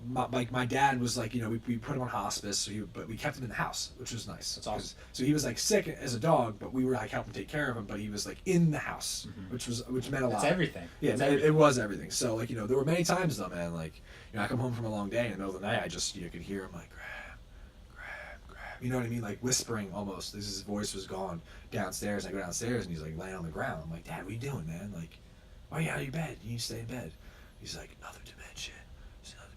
my dad was like, you know, we put him on hospice, but we kept him in the house, which was nice. That's awesome. So he was like sick as a dog, but we were like helping take care of him. But he was like in the house, which meant a lot. That's everything. Yeah, it was everything. So like, you know, there were many times though, man. Like, you know, I come home from a long day in the middle of the night, I just, you know, could hear him like grab. You know what I mean? Like whispering almost. His voice was gone downstairs. I go downstairs and he's like laying on the ground. I'm like, Dad, what are you doing, man? Like, why are you out of your bed? You need to stay in bed. He's like, another dimension.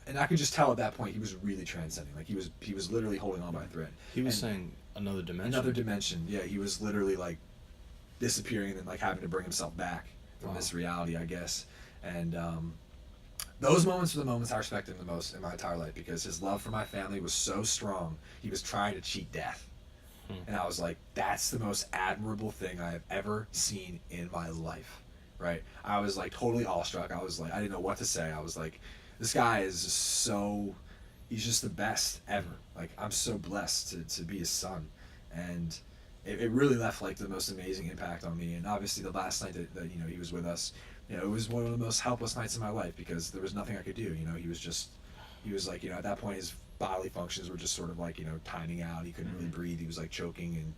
And I could just tell at that point he was really transcending. Like he was literally holding on by a thread. He was saying another dimension. Another dimension. Yeah, he was literally like disappearing and then like having to bring himself back from this reality, I guess. And those moments were the moments I respected him the most in my entire life because his love for my family was so strong. He was trying to cheat death. And I was like, that's the most admirable thing I have ever seen in my life. Right? I was like totally awestruck. I was like, I didn't know what to say. I was like, this guy is just so, he's just the best ever. Like, I'm so blessed to be his son. And it really left, like, the most amazing impact on me. And obviously the last night that you know, he was with us, you know, it was one of the most helpless nights of my life because there was nothing I could do. You know, he was like, you know, at that point his bodily functions were just sort of like, you know, timing out. He couldn't really breathe. He was, like, choking.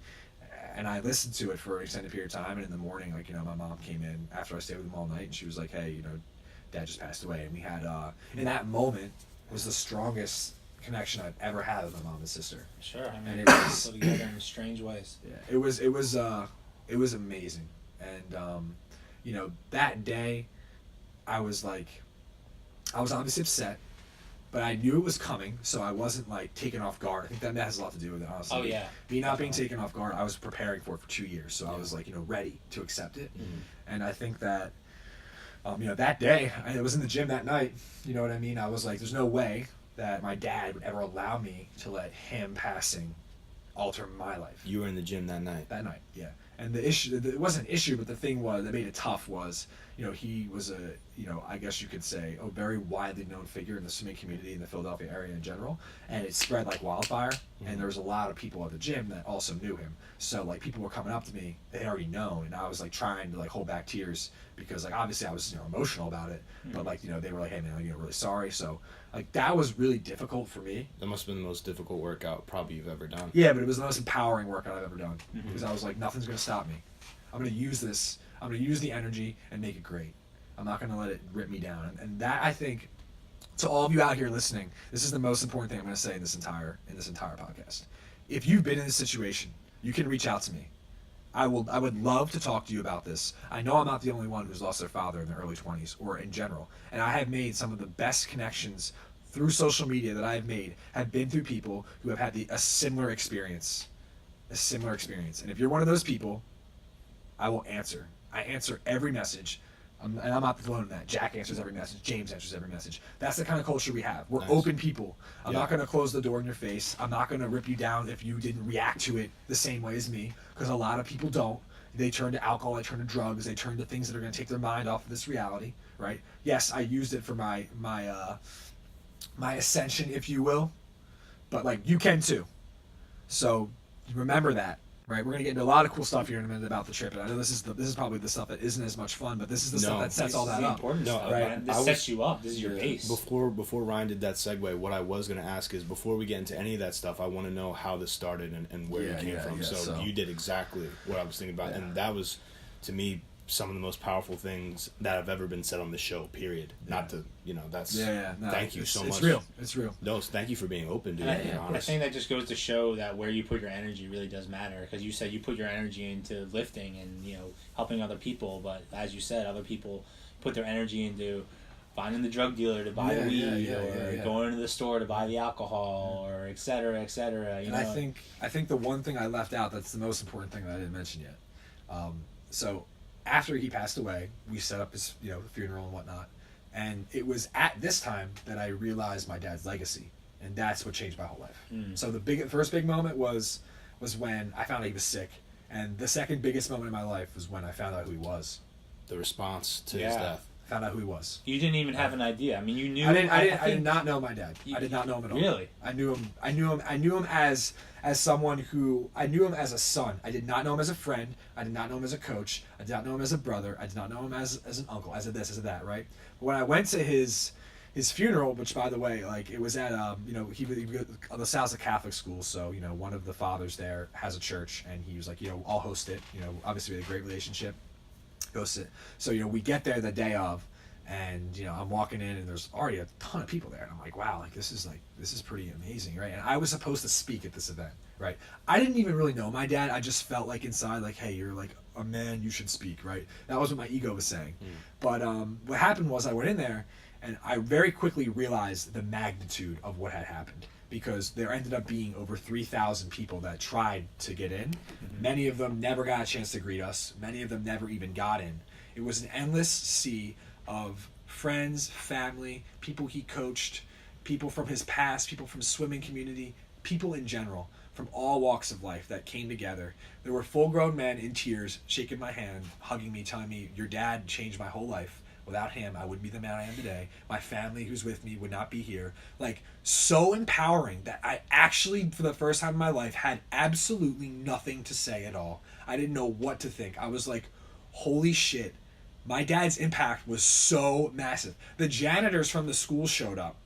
And I listened to it for an extended period of time. And in the morning, like, you know, my mom came in after I stayed with him all night and she was like, hey, you know, Dad just passed away, and we had in that moment was the strongest connection I've ever had with my mom and sister. Sure, I mean, and it was still together in strange ways. Yeah, it was amazing, and you know, that day, I was obviously upset, but I knew it was coming, so I wasn't like taken off guard. I think that has a lot to do with it, honestly. Oh yeah. Me not being taken off guard, I was preparing for it for 2 years, so I was like, you know, ready to accept it, and I think that. You know, that day, I was in the gym that night, you know what I mean? I was like, there's no way that my dad would ever allow me to let him passing alter my life. You were in the gym that night? That night, yeah. And the issue, it wasn't an issue, but the thing was, that made it tough was, you know, he was you know, I guess you could say, a very widely known figure in the swimming community in the Philadelphia area in general. And it spread like wildfire. And there was a lot of people at the gym that also knew him. So, like, people were coming up to me, they already know. And I was, like, trying to, like, hold back tears because, like, obviously I was, you know, emotional about it. But, like, you know, they were like, hey, man, you know, really sorry. So, like, that was really difficult for me. That must have been the most difficult workout probably you've ever done. Yeah, but it was the most empowering workout I've ever done. Because I was like, nothing's going to stop me. I'm going to use this. I'm going to use the energy and make it great. I'm not going to let it rip me down. And that, I think, to all of you out here listening, this is the most important thing I'm going to say in this entire podcast. If you've been in this situation, you can reach out to me. I would love to talk to you about this. I know I'm not the only one who's lost their father in their early 20s or in general. And I have made some of the best connections through social media that I have made have been through people who have had a similar experience. A similar experience. And if you're one of those people, I will answer. I answer every message. And I'm not alone in that. Jack answers every message. James answers every message. That's the kind of culture we have. We're open people. I'm not going to close the door in your face. I'm not going to rip you down if you didn't react to it the same way as me, because a lot of people don't. They turn to alcohol, they turn to drugs, they turn to things that are going to take their mind off of this reality, right? Yes, I used it for my ascension, if you will, but like you can too. So remember that. Right, we're gonna get into a lot of cool stuff here in a minute about the trip, and I know this is probably the stuff that isn't as much fun, but this is the stuff that sets all that up. Important stuff, right? Man. This sets you up. This is your base. Before Ryan did that segue, what I was gonna ask is, before we get into any of that stuff, I want to know how this started and where it came from. So you did exactly what I was thinking about, and that was to me, some of the most powerful things that have ever been said on the show, period. Not to, that's... No, thank you so much. It's real. No, thank you for being open, dude. I think that just goes to show that where you put your energy really does matter. Because you said you put your energy into lifting and, helping other people. But as you said, other people put their energy into finding the drug dealer to buy the weed, or going to the store to buy the alcohol, or et cetera, et cetera. And I think the one thing I left out that's the most important thing that I didn't mention yet. So after he passed away, we set up his funeral and whatnot, and it was at this time that I realized my dad's legacy, and that's what changed my whole life. So the first big moment was when I found out he was sick, and the second biggest moment in my life was when I found out who he was. The response to his death. Found out who he was. You didn't even have an idea. I mean, you knew. I did not know my dad. I did not know him at all. Really? I knew him as someone who I knew him as a son. I did not know him as a friend. I did not know him as a coach. I did not know him as a brother. I did not know him as an uncle, as a this, as a that, right? But when I went to his funeral, which by the way, like it was at he the Sal's a Catholic school, so one of the fathers there has a church, and he was like, I'll host it. Obviously we had a great relationship. Host it. So we get there the day of, and I'm walking in, and there's already a ton of people there, and I'm like, wow, like this is pretty amazing, right? And I was supposed to speak at this event, right? I didn't even really know my dad. I just felt like inside, like, hey, you're like a man, you should speak, right? That was what my ego was saying. But what happened was I went in there, and I very quickly realized the magnitude of what had happened, because there ended up being over 3,000 people that tried to get in. Many of them never got a chance to greet us. Many of them never even got in. It was an endless sea of friends, family, people he coached, people from his past, people from swimming community, people in general, from all walks of life that came together. There were full-grown men in tears, shaking my hand, hugging me, telling me, your dad changed my whole life. Without him, I wouldn't be the man I am today. My family who's with me would not be here. Like, so empowering that I actually, for the first time in my life, had absolutely nothing to say at all. I didn't know what to think. I was like, holy shit. My dad's impact was so massive. The janitors from the school showed up,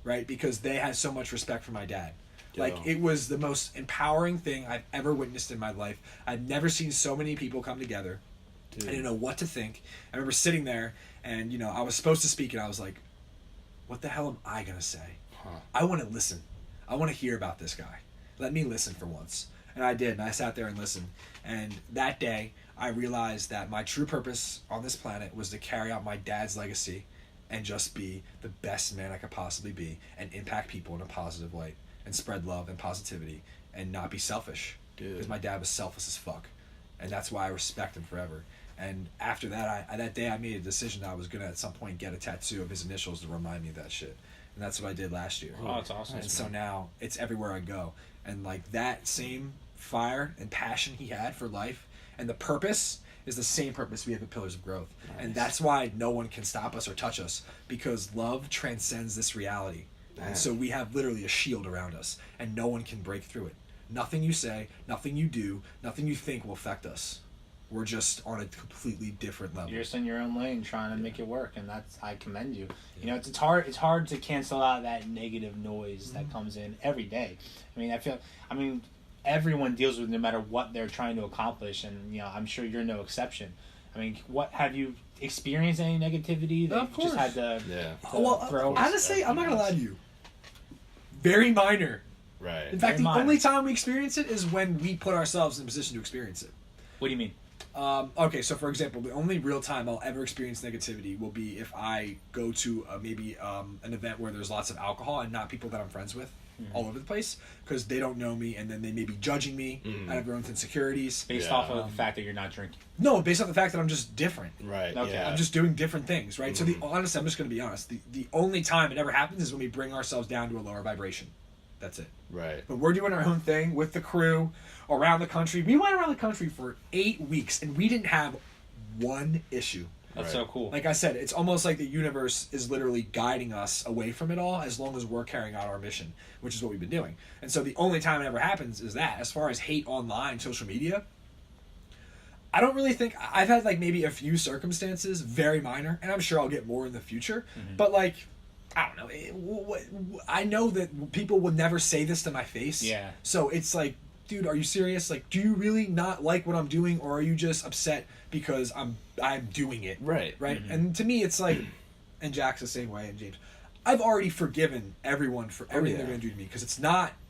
right? Because they had so much respect for my dad. Like, it was the most empowering thing I've ever witnessed in my life. I've never seen so many people come together. Dude. I didn't know what to think. I remember sitting there, and I was supposed to speak, and I was like, what the hell am I gonna say? I want to listen. I want to hear about this guy. Let me listen for once. And I did, and I sat there and listened. And that day, I realized that my true purpose on this planet was to carry out my dad's legacy and just be the best man I could possibly be, and impact people in a positive way, and spread love and positivity, and not be selfish. Because my dad was selfless as fuck. And that's why I respect him forever. And after that, that day I made a decision that I was going to at some point get a tattoo of his initials to remind me of that shit. And that's what I did last year. Oh, that's awesome. And so now it's everywhere I go. And like that same fire and passion he had for life, and the purpose is the same purpose we have at Pillars of Growth. Nice. And that's why no one can stop us or touch us, because love transcends this reality. And so we have literally a shield around us, and no one can break through it. Nothing you say, nothing you do, nothing you think will affect us. We're just on a completely different level. You're just in your own lane trying to make it work, and I commend you. It's hard to cancel out that negative noise that comes in every day. I mean, everyone deals with it no matter what they're trying to accomplish, and I'm sure you're no exception. I mean, what have you experienced any negativity that of course. You just had to throw? Honestly, I'm not gonna lie to you. Very minor. Right. In fact, the only time we experience it is when we put ourselves in a position to experience it. What do you mean? Okay, so for example, the only real time I'll ever experience negativity will be if I go to maybe an event where there's lots of alcohol and not people that I'm friends with all over the place, because they don't know me, and then they may be judging me out of their own insecurities. Based off of the fact that you're not drinking? No, based off the fact that I'm just different. Right, okay. yeah. I'm just doing different things, right? So honestly, I'm just going to be honest. The only time it ever happens is when we bring ourselves down to a lower vibration. That's it. Right. But we're doing our own thing with the crew around the country. We went around the country for 8 weeks, and we didn't have one issue. That's so cool. Like I said, it's almost like the universe is literally guiding us away from it all, as long as we're carrying out our mission, which is what we've been doing. And so the only time it ever happens is that. As far as hate online, social media, I don't really think... I've had like maybe a few circumstances, very minor, and I'm sure I'll get more in the future. But like... I don't know. I know that people will never say this to my face. Yeah. So it's like, dude, are you serious? Like, do you really not like what I'm doing, or are you just upset because I'm doing it? Right. Mm-hmm. And to me, it's like, and Jack's the same way, and James, I've already forgiven everyone for everything they're going to do to me, because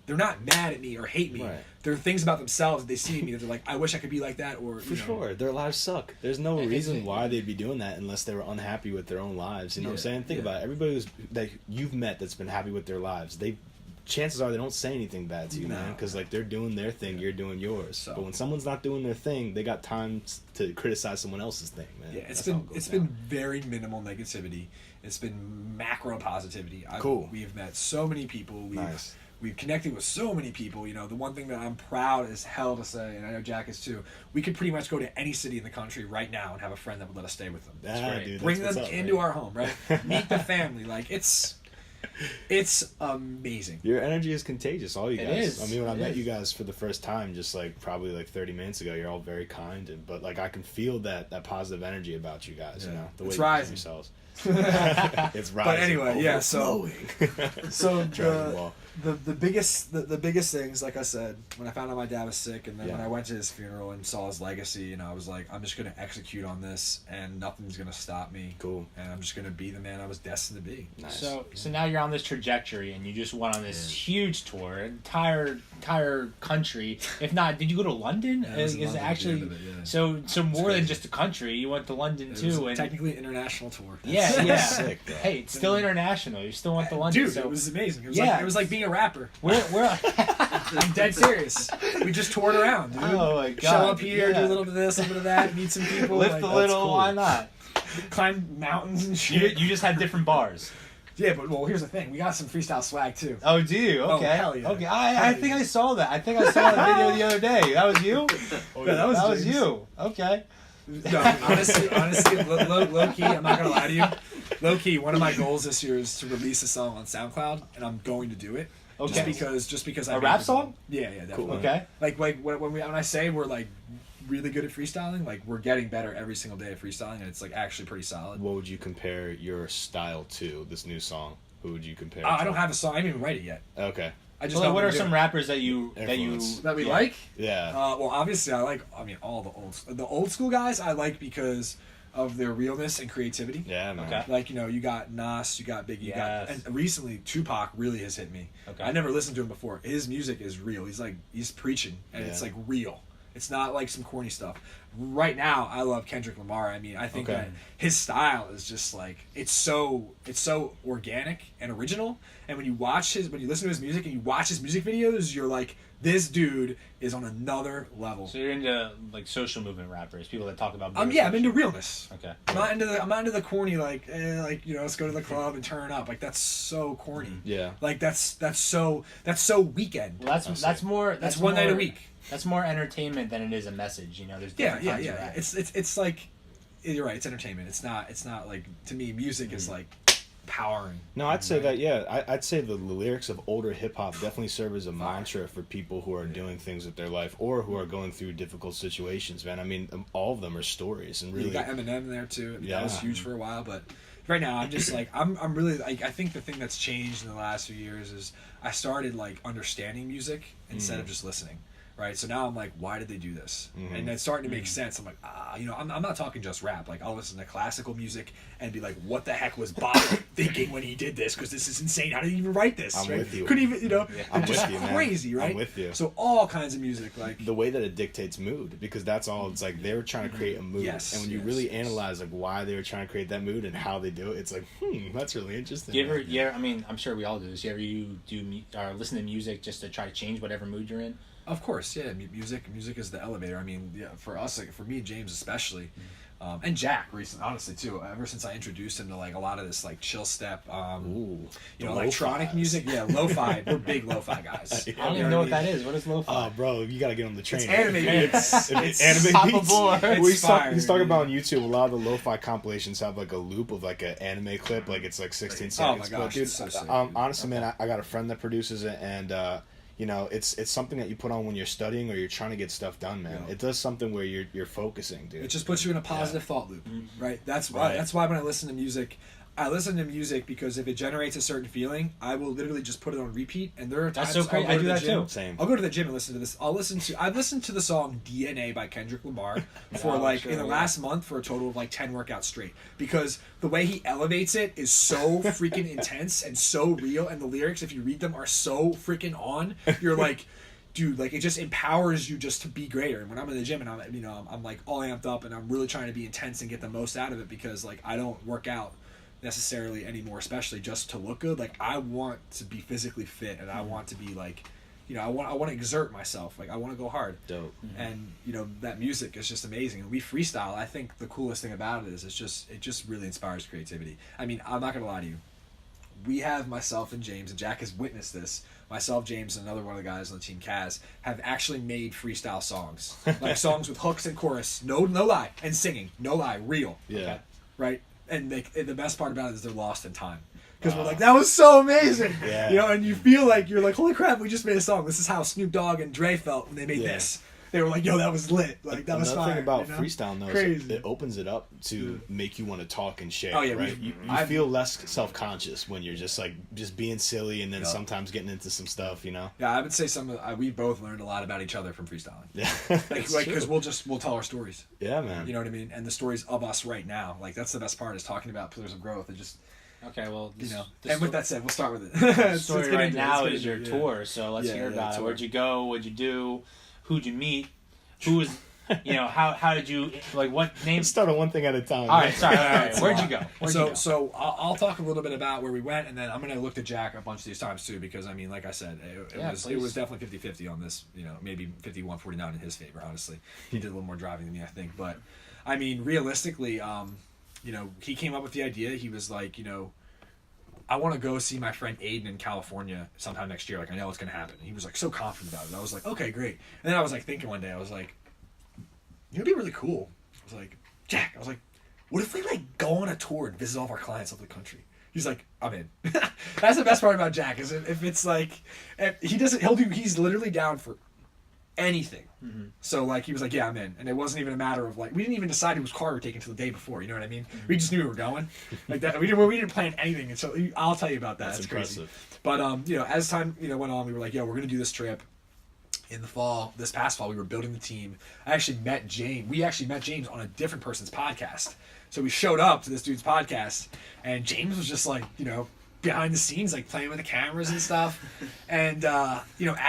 they're not mad at me or hate me. Right. There are things about themselves that they see in me that they're like, I wish I could be like that, or For sure, their lives suck. There's no reason why they'd be doing that unless they were unhappy with their own lives. You know what I'm saying? Think about it. Everybody who's that you've met that's been happy with their lives, chances are they don't say anything bad to you, man, because like they're doing their thing, you're doing yours. So. But when someone's not doing their thing, they got time to criticize someone else's thing, man. Yeah, it's been very minimal negativity. It's been macro positivity. Cool. We've met so many people. We've connected with so many people. You know, the one thing that I'm proud as hell to say, and I know Jack is too, we could pretty much go to any city in the country right now and have a friend that would let us stay with them. Dude, bring them into our home, right? Meet the family. Like, it's amazing. Your energy is contagious, all you guys. It is. I mean, when I met you guys for the first time, just like probably like 30 minutes ago, you're all very kind, but like I can feel that positive energy about you guys. You know, the way you carry yourselves. It's rising. But anyway, yeah. So the biggest things, like I said, when I found out my dad was sick, and then when I went to his funeral and saw his legacy, you know, I was like, I'm just gonna execute on this, and nothing's gonna stop me. Cool. And I'm just gonna be the man I was destined to be. Nice. So now you're on this trajectory, and you just went on this huge tour, entire country. If not, did you go to London? Yeah, is London actually so more than just a country? You went to London too, and technically an international tour. Yeah. Sick, bro. Hey, it's still international. You still went to London. Dude, so. it was amazing. It was like being a rapper. We're I'm dead serious. We just toured around, dude. Oh my god. Show up here, do a little bit of this, a little bit of that, meet some people. Lift a little, cool. why not? Climb mountains and shit. You just had different bars. Yeah, but here's the thing. We got some freestyle swag too. Oh, do you? Okay. Oh, hell yeah. Okay. I think I saw that. I think I saw that video the other day. That was you? Yeah, that was you. Okay. No, honestly, low key, I'm not gonna lie to you. Low key, one of my goals this year is to release a song on SoundCloud, and I'm going to do it. Okay. Just because I a rap song? Yeah, definitely. Cool. Okay. Like when I say we're like really good at freestyling, like we're getting better every single day at freestyling, and it's like actually pretty solid. What would you compare your style to this new song? Who would you compare? I don't have a song. I didn't even write it yet. Okay. I just what are some rappers that we like? Yeah. Well, obviously I like. I mean, all the old school guys I like because of their realness and creativity. Yeah, man. Okay. Like, you know, you got Nas, you got Biggie, you got, and recently Tupac really has hit me. Okay. I never listened to him before. His music is real. He's preaching, and it's like real. It's not like some corny stuff. Right now, I love Kendrick Lamar. I mean, I think that his style is just like it's so organic and original. And when you listen to his music and you watch his music videos, you're like, this dude is on another level. So you're into like social movement rappers, people that talk about. Yeah, I'm into realness. Okay. I'm not into the corny like you know, let's go to the club and turn up. Like that's so corny. Yeah. Like that's so weekend. Well, that's one night a week. That's more entertainment than it is a message. You know, there's different kinds of rap. It's like you're right. It's entertainment. It's not like, to me, music is like powering. No, I'd say that. Yeah, I'd say the lyrics of older hip hop definitely serve as a mantra for people who are doing things with their life or who are going through difficult situations. Man, I mean, all of them are stories, and really, you got Eminem there too. I mean, yeah, that was huge for a while, but right now I'm just like I'm really like, I think the thing that's changed in the last few years is I started like understanding music instead of just listening. Right, so now I'm like, why did they do this? And it's starting to make sense. I'm like, you know, I'm not talking just rap. Like, I'll listen to classical music and be like, what the heck was Bob thinking when he did this? Because this is insane. How did he even write this? I'm with you. Couldn't even, you know, I'm just with you, man. crazy, right? I'm with you. So all kinds of music, like the way that it dictates mood, because that's all. It's like they were trying to create a mood, and when you really analyze like why they were trying to create that mood and how they do it, it's like, that's really interesting. I mean, I'm sure we all do this. You ever listen to music just to try to change whatever mood you're in? Of course, yeah. Music is the elevator. I mean, yeah, for us, like for me, James especially, and Jack recently, honestly too. Ever since I introduced him to like a lot of this like chill step, you know, electronic music. Yeah, lo-fi. We're big lo-fi guys. I don't even know what that is. What is lo-fi? Oh, bro, you gotta get on the train. It's anime beats. It's anime beats. He's talking about on YouTube. A lot of the lo-fi compilations have like a loop of like an anime clip, like it's like 16 seconds. Oh my gosh, dude, it's so sick. Honestly, man, I got a friend that produces it, and you know, it's something that you put on when you're studying or you're trying to get stuff done, man. Yeah. It does something where you're focusing, dude. It just puts you in a positive thought loop, right? That's why when I listen to music, I listen to music because if it generates a certain feeling, I will literally just put it on repeat. And there are times That's so crazy. I'll go I to do the that gym. too. Same. I'll go to the gym and listen to this. I've listened to the song DNA by Kendrick Lamar for in the last month for a total of like 10 workouts straight, because the way he elevates it is so freaking intense and so real, and the lyrics, if you read them, are so freaking on. You're like, dude, like it just empowers you just to be greater. And when I'm in the gym and I'm like all amped up and I'm really trying to be intense and get the most out of it, because like I don't work out necessarily anymore, especially just to look good. Like I want to be physically fit, and I want to be like, I want to exert myself. Like I want to go hard. Dope. And that music is just amazing. And we freestyle. I think the coolest thing about it is it just really inspires creativity. I mean, I'm not gonna lie to you. We have myself and James, and Jack has witnessed this. Myself, James, and another one of the guys on the team, Kaz, have actually made freestyle songs, like songs with hooks and chorus, no lie, and singing, no lie, real. Yeah. Okay? Right. And the best part about it is they're lost in time, because we're like, that was so amazing. Yeah. And you feel like you're like, holy crap, we just made a song. This is how Snoop Dogg and Dre felt when they made this. They were like, yo, that was lit. Like that was fire. Another thing about freestyle, though, is Crazy. it opens it up to make you want to talk and share. Oh, yeah, right? You feel less self-conscious when you're just being silly, and then sometimes getting into some stuff. Yeah, I would say we both learned a lot about each other from freestyling. Yeah, because we'll tell our stories. Yeah, man. You know what I mean? And the stories of us right now. Like that's the best part, is talking about pillars of growth. It just Okay, well, and with that said, we'll start with it. The story right now is your tour, so let's hear about it. Tour. Where'd you go? What'd you do? Who'd you meet? Who was, how did you, like, what name? Let's start on one thing at a time. All right, sorry. All right. Where'd you go? So I'll talk a little bit about where we went, and then I'm going to look to Jack a bunch of these times too, because I mean, like I said, it was definitely 50-50 on this. Maybe 51-49 in his favor. Honestly, he did a little more driving than me, I think. But I mean, realistically, he came up with the idea. He was like, I want to go see my friend Aiden in California sometime next year. Like, I know it's going to happen. And he was like so confident about it. I was like, okay, great. And then I was like thinking one day, I was like, it'd be really cool. I was like, Jack, what if we like go on a tour and visit all of our clients over the country? He's like, I'm in. That's the best part about Jack, is if it's like, he's literally down for anything. Mm-hmm. So like he was like, yeah, I'm in. And it wasn't even a matter of like, we didn't even decide whose car we were taking until the day before. You know what I mean? Mm-hmm. We just knew we were going like that. We didn't plan anything. And so I'll tell you about that. That's crazy. But as time went on, we were like, yo, we're gonna do this trip. In the fall, this past fall, we were building the team. I actually met James. We actually met James on a different person's podcast. So we showed up to this dude's podcast, and James was just like, behind the scenes, like playing with the cameras and stuff. And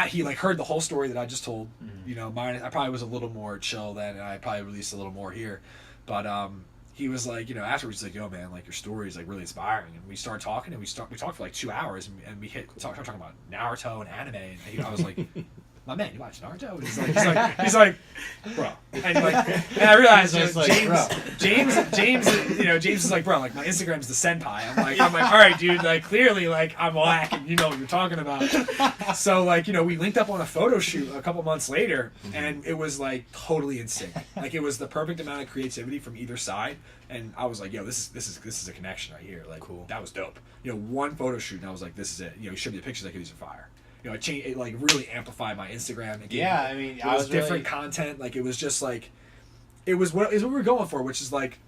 he like heard the whole story that I just told. Mm-hmm. Mine, I probably was a little more chill then, and I probably released a little more here. But he was like, afterwards, he's like, yo, man, like your story is like really inspiring. And we started talking, and we talked for like 2 hours, and we started talking about Naruto and anime. And I was like, my man, you watch Naruto? And he's like, bro. And I realized James is like, bro, like my Instagram's the senpai. I'm like, all right, dude, like clearly, like I'm whack, and you know what you're talking about. So like, we linked up on a photo shoot a couple months later, and it was like totally in sync. Like it was the perfect amount of creativity from either side, and I was like, yo, this is a connection right here. Like, cool. That was dope. One photo shoot, and I was like, this is it. He showed me the pictures, like these are fire. It like really amplified my Instagram. It was different content. Like it was just like, it was what we were going for, which is like,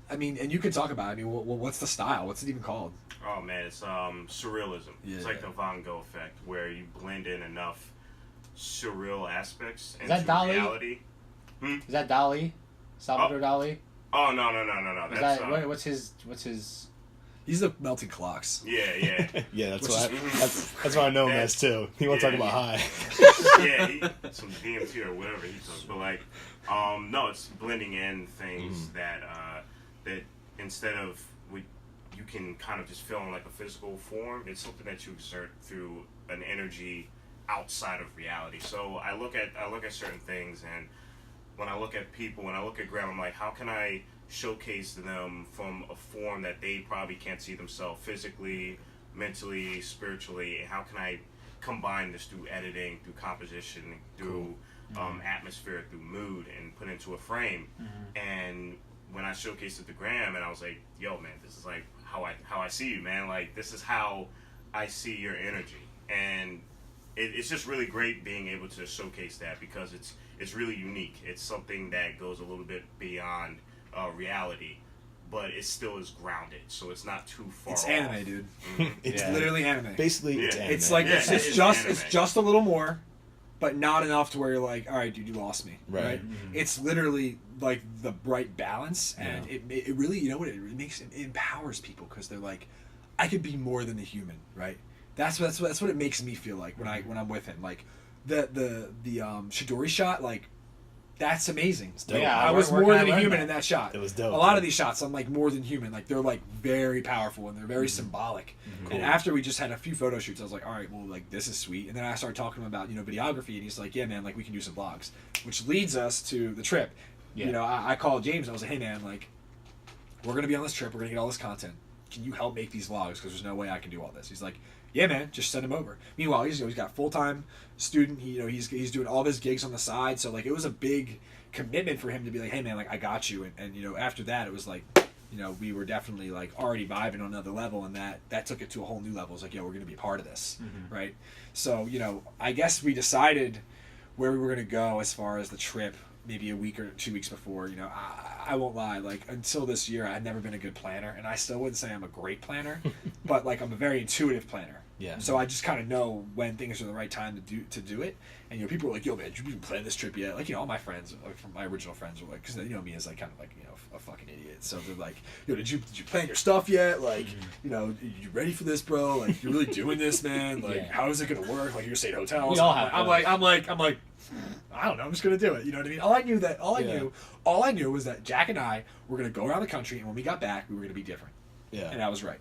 I mean, and you could talk about it. I mean, what's the style? What's it even called? Oh man, it's surrealism. Yeah. It's like the Van Gogh effect, where you blend in enough surreal aspects into reality. Is that Dali? Salvador Dali? Oh no. What's his? He's the melting clocks. Yeah. Yeah, that's why I know him as too. He wants to talk about high. Yeah, some DMT or whatever he talks. But like, no, it's blending in things that instead of you can kind of just feel in like a physical form. It's something that you exert through an energy outside of reality. So I look at certain things, and when I look at people, when I look at Graham, I'm like, how can I showcase them from a form that they probably can't see themselves physically, mentally, spiritually, and how can I combine this through editing, through composition, through atmosphere, through mood, and put into a frame. And when I showcased it to Graham, and I was like, yo man, this is like how I see you, man. Like this is how I see your energy. And it's just really great being able to showcase that, because it's really unique. It's something that goes a little bit beyond reality, but it still is grounded, so it's not too far. It's off. anime, dude. It's Yeah. literally anime. Basically, Yeah. it's anime. It's like Yeah, it's it's just anime. a little more, but not enough to where you're like, all right, dude, you lost me. Right. It's literally like the right balance, and it really, you know what, it empowers people because they're like, I could be more than a human, right? That's what it makes me feel like when I'm with him. Like the Shidori shot, like that's amazing. dope. Yeah, I was where more can I than a learn human that? in that shot. It was dope. A lot dude. of these shots, I'm like more than human. Like they're like very powerful and they're very symbolic. And after we just had a few photo shoots, I was like, all right, well, like this is sweet. And then I started talking to him about videography, and he's like, yeah, man, like we can do some vlogs, which leads us to the trip. Yeah. You know, I called James and I was like, hey, man, like we're gonna be on this trip. We're gonna get all this content. Can you help make these vlogs? Because there's no way I can do all this. He's like, yeah, man, just send him over. Meanwhile, he's got full-time student. He's doing all of his gigs on the side. So like it was a big commitment for him to be like, hey, man, like I got you. And after that, it was like, we were definitely like already vibing on another level, and that took it to a whole new level. It's like, yo, we're gonna be a part of this, right? So I guess we decided where we were gonna go as far as the trip. Maybe a week or 2 weeks before, I won't lie. Like until this year, I had never been a good planner, and I still wouldn't say I'm a great planner, but like I'm a very intuitive planner. Yeah. So I just kind of know when things are the right time to do it. And people are like, "Yo, man, did you even plan this trip yet?" Like all my friends, like from my original friends, were like, because me as like kind of like a fucking idiot. So they're like, "Yo, did you plan your stuff yet? Like, you ready for this, bro? Like, you're really doing this, man? Like, Yeah. how is it gonna work? Like, you're staying at hotels." We all have I'm like, I don't know. I'm just gonna do it. You know what I mean? All I knew was that Jack and I were gonna go around the country, and when we got back, we were gonna be different. Yeah. And I was right.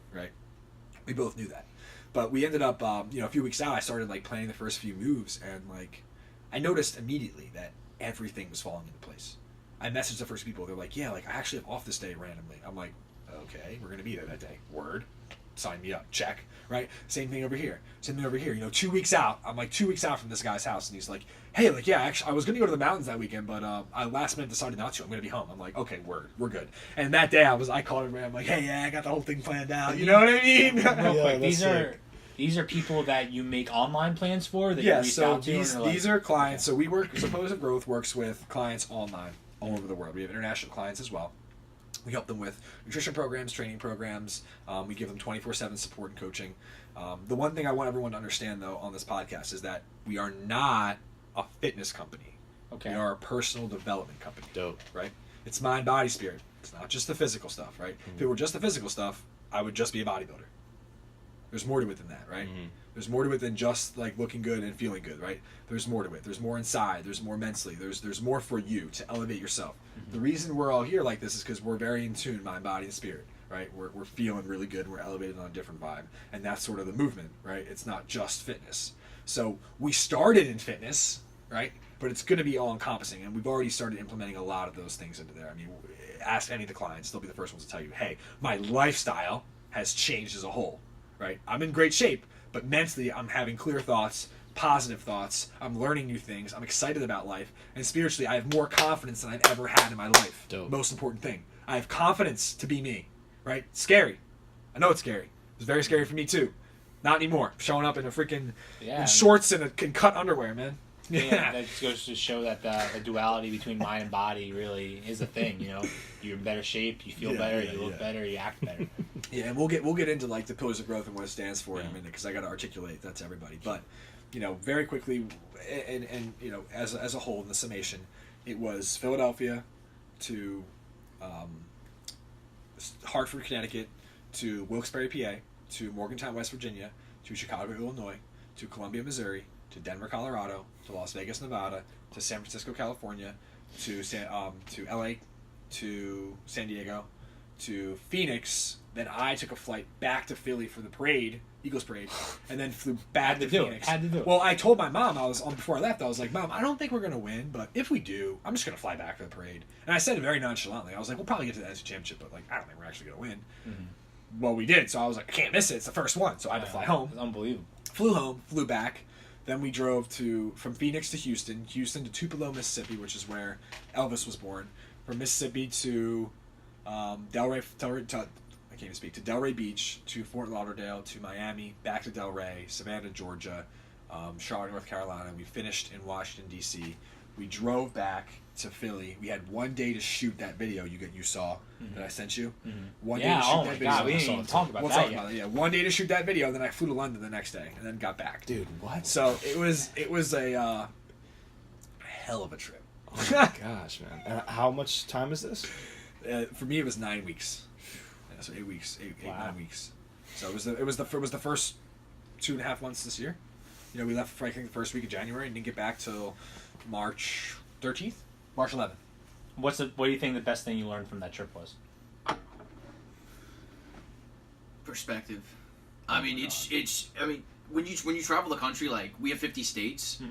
We both knew that. But we ended up, a few weeks out, I started like planning the first few moves, and like I noticed immediately that everything was falling into place. I messaged the first people. They're like, yeah, like I actually have off this day randomly. I'm like, okay, we're gonna be there that day. Word. Sign me up. Check. Right? Same thing over here. 2 weeks out. I'm like 2 weeks out from this guy's house, and he's like, hey, like, yeah, actually, I was going to go to the mountains that weekend, but I last minute decided not to. I'm going to be home. I'm like, okay, word. We're good. And that day, I called him, and I'm like, hey, yeah, I got the whole thing planned out. You know what I mean? Real Yeah, quick, that's these are people that you make online plans for that you Yeah, reach so out to. and they're like, these are clients. So we work, so Pillars of Growth works with clients online all over the world. We have international clients as well. We help them with nutrition programs, training programs. We give them 24/7 support and coaching. The one thing I want everyone to understand, though, on this podcast is that we are not a fitness company. Okay. We are a personal development company. Dope. Right? It's mind, body, spirit. It's not just the physical stuff, right? If it were just the physical stuff, I would just be a bodybuilder. There's more to it than that, right? There's more to it than just like looking good and feeling good, right? There's more to it. There's more inside. There's more mentally. There's more for you to elevate yourself. The reason we're all here like this is because we're very in tune, mind, body, and spirit, right? We're feeling really good. We're elevated on a different vibe, and that's sort of the movement, right? It's not just fitness. So we started in fitness, right? But it's going to be all encompassing, and we've already started implementing a lot of those things into there. I mean, ask any of the clients; they'll be the first ones to tell you, "Hey, my lifestyle has changed as a whole." Right? I'm in great shape, but mentally I'm having clear thoughts, positive thoughts. I'm learning new things. I'm excited about life. And spiritually, I have more confidence than I've ever had in my life. Dope. Most important thing. I have confidence to be me. Right? Scary. I know it's scary. It's very scary for me too. Not anymore. Showing up in a freaking in shorts and cut underwear, man. Yeah, that just goes to show that the duality between mind and body really is a thing. You're in better shape, you feel better, you look better, you act better. Yeah, and we'll get into like the Pillars of Growth and what it stands for in a minute, because I got to articulate that to everybody. But very quickly, and as a whole in the summation, it was Philadelphia to Hartford, Connecticut, to Wilkes-Barre, PA, to Morgantown, West Virginia, to Chicago, Illinois, to Columbia, Missouri, to Denver, Colorado, to Las Vegas, Nevada, to San Francisco, California, to LA, to San Diego, to Phoenix. Then I took a flight back to Philly for the parade, Eagles parade, and then flew back to Phoenix. Had to do it. Well, I told my mom before I left. I was like, "Mom, I don't think we're gonna win, but if we do, I'm just gonna fly back for the parade." And I said it very nonchalantly. I was like, "We'll probably get to the NFC Championship, but like, I don't think we're actually gonna win." Mm-hmm. Well, we did, so I was like, "I can't miss it. It's the first one," so I had to fly home. It's unbelievable. Flew home, flew back. Then we drove from Phoenix to Houston to Tupelo, Mississippi, which is where Elvis was born. From Mississippi to to Delray Beach, to Fort Lauderdale, to Miami, back to Delray, Savannah, Georgia, Charlotte, North Carolina. We finished in Washington, D.C. We drove back to Philly. We had 1 day to shoot that video you saw that I sent you. 1 day to shoot that video. God, we didn't even talk about We'll that talk yet. about it. Yeah, 1 day to shoot that video, and then I flew to London the next day, and then got back. Dude, what? So it was a hell of a trip. Oh my gosh, man. And how much time is this? For me, it was 9 weeks. Yeah, so 8 weeks, 9 weeks. So it was the first 2.5 months this year. You know, we left I think the first week of January and didn't get back till March 13th, March 11th. What do you think the best thing you learned from that trip was? Perspective. I mean, it's. I mean, when you travel the country, like we have 50 states,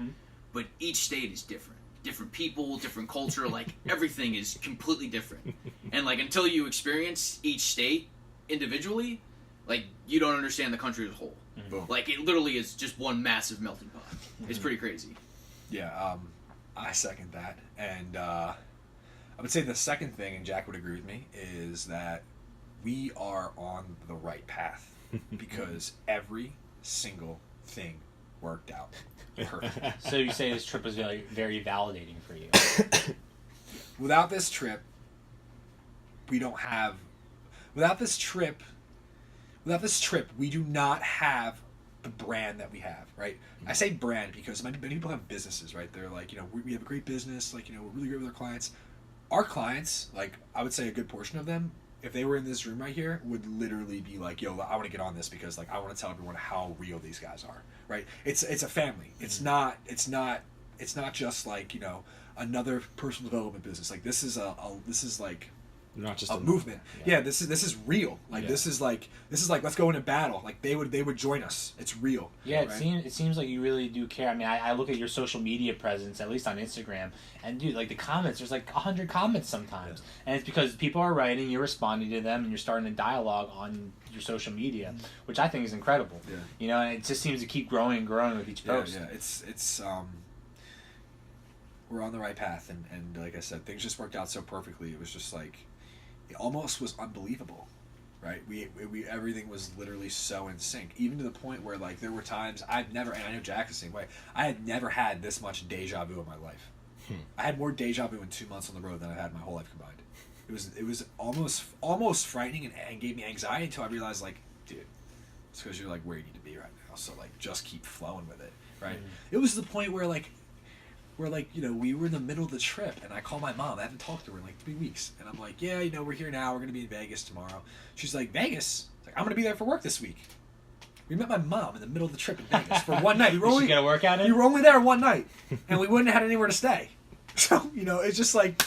but each state is different. Different people, different culture. Like everything is completely different. And like until you experience each state individually, like you don't understand the country as a whole. Like it literally is just one massive melting pot. It's pretty crazy. Yeah, I second that, and I would say the second thing, and Jack would agree with me, is that we are on the right path because every single thing worked out perfect. So you say this trip was very, very validating for you. Without this trip, we don't have. Without this trip, we do not have the brand that we have, right? I say brand because many people have businesses, right? They're like, you know, we have a great business, like, you know, we're really great with our clients. Our clients, like, I would say a good portion of them, if they were in this room right here, would literally be like, yo, I want to get on this because, like, I want to tell everyone how real these guys are, right? It's a family. It's not just like, you know, another personal development business. Like, this is like Not just a movement. Yeah, this is real. Like this is like let's go into battle. Like they would join us. It's real. Yeah, right? it seems like you really do care. I mean, I look at your social media presence, at least on Instagram, and dude, like the comments, there's like 100 comments sometimes, and it's because people are writing, you're responding to them, and you're starting a dialogue on your social media, which I think is incredible. Yeah. You know, and it just seems to keep growing and growing with each post. Yeah, it's we're on the right path, and like I said, things just worked out so perfectly. It was just like it almost was unbelievable, right? We everything was literally so in sync, even to the point where like there were times I've never, and I know Jack the same way, I had never had this much deja vu in my life. I had more deja vu in 2 months on the road than I've had my whole life combined. It was almost frightening and gave me anxiety until I realized, like, dude, it's because you're like where you need to be right now, so like just keep flowing with it, right? It was to the point where you know, we were in the middle of the trip, and I called my mom. I haven't talked to her in like 3 weeks, and I'm like, yeah, you know, we're here now. We're gonna be in Vegas tomorrow. She's like, Vegas? I was like, I'm gonna be there for work this week. We met my mom in the middle of the trip in Vegas for one night. We were only get a workout in? We were only there one night, and we wouldn't have had anywhere to stay. So you know, it's just like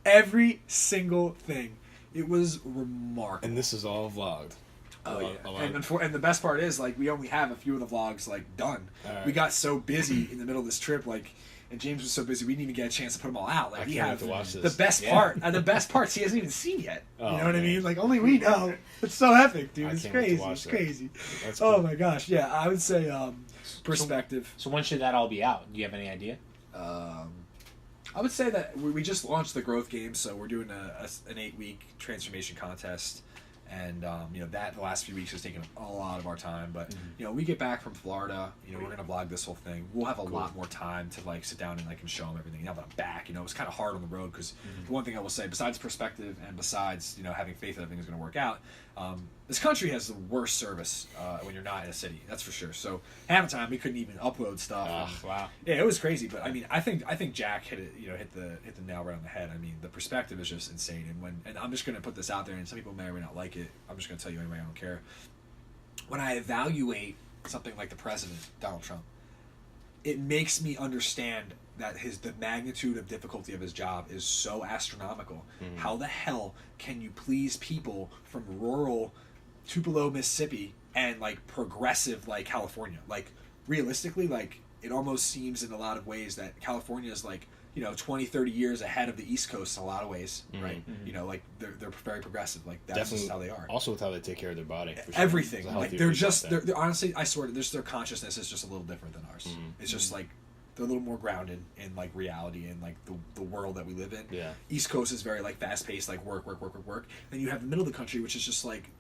every single thing. It was remarkable. And this is all vlogged. Oh yeah, and the best part is like we only have a few of the vlogs like done. Right. We got so busy in the middle of this trip, like, and James was so busy we didn't even get a chance to put them all out. Like I we can't have wait to watch the this. best part, and the best parts he hasn't even seen yet. Oh, you know what I man. mean? Like only we know. It's so epic, dude. I It's can't wait to crazy. watch It's that. crazy. That's cool. Oh my gosh, yeah. I would say perspective. So when should that all be out? Do you have any idea? I would say that we just launched the growth game, so we're doing an 8-week transformation contest. And you know that the last few weeks has taken a lot of our time, but you know we get back from Florida. You know we're gonna vlog this whole thing. We'll have a lot more time to like sit down and like and show them everything. Now that I'm back, you know it's kind of hard on the road because the one thing I will say, besides perspective and besides you know having faith that everything is gonna work out, this country has the worst service when you're not in a city. That's for sure. So half the time we couldn't even upload stuff. Wow. Yeah, it was crazy, but I mean, I think Jack hit it. You know, hit the nail right on the head. I mean, the perspective is just insane. And I'm just gonna put this out there, and some people may or may not like it. I'm just gonna tell you anyway. I don't care. When I evaluate something like the president, Donald Trump, it makes me understand that the magnitude of difficulty of his job is so astronomical. How the hell can you please people from rural Tupelo, Mississippi, and like progressive like California? Like realistically, like it almost seems in a lot of ways that California is like, you know, 20, 30 years ahead of the East Coast in a lot of ways, right? You know, like they're very progressive. Like that's Definitely just how they are. Also with how they take care of their body. For sure. Everything. It's a Like healthier they're people just out there. they're honestly, I swear, just their consciousness is just a little different than ours. It's just like they're a little more grounded in like reality and like the world that we live in. Yeah. East Coast is very like fast paced, like work. Then you have the middle of the country, which is just like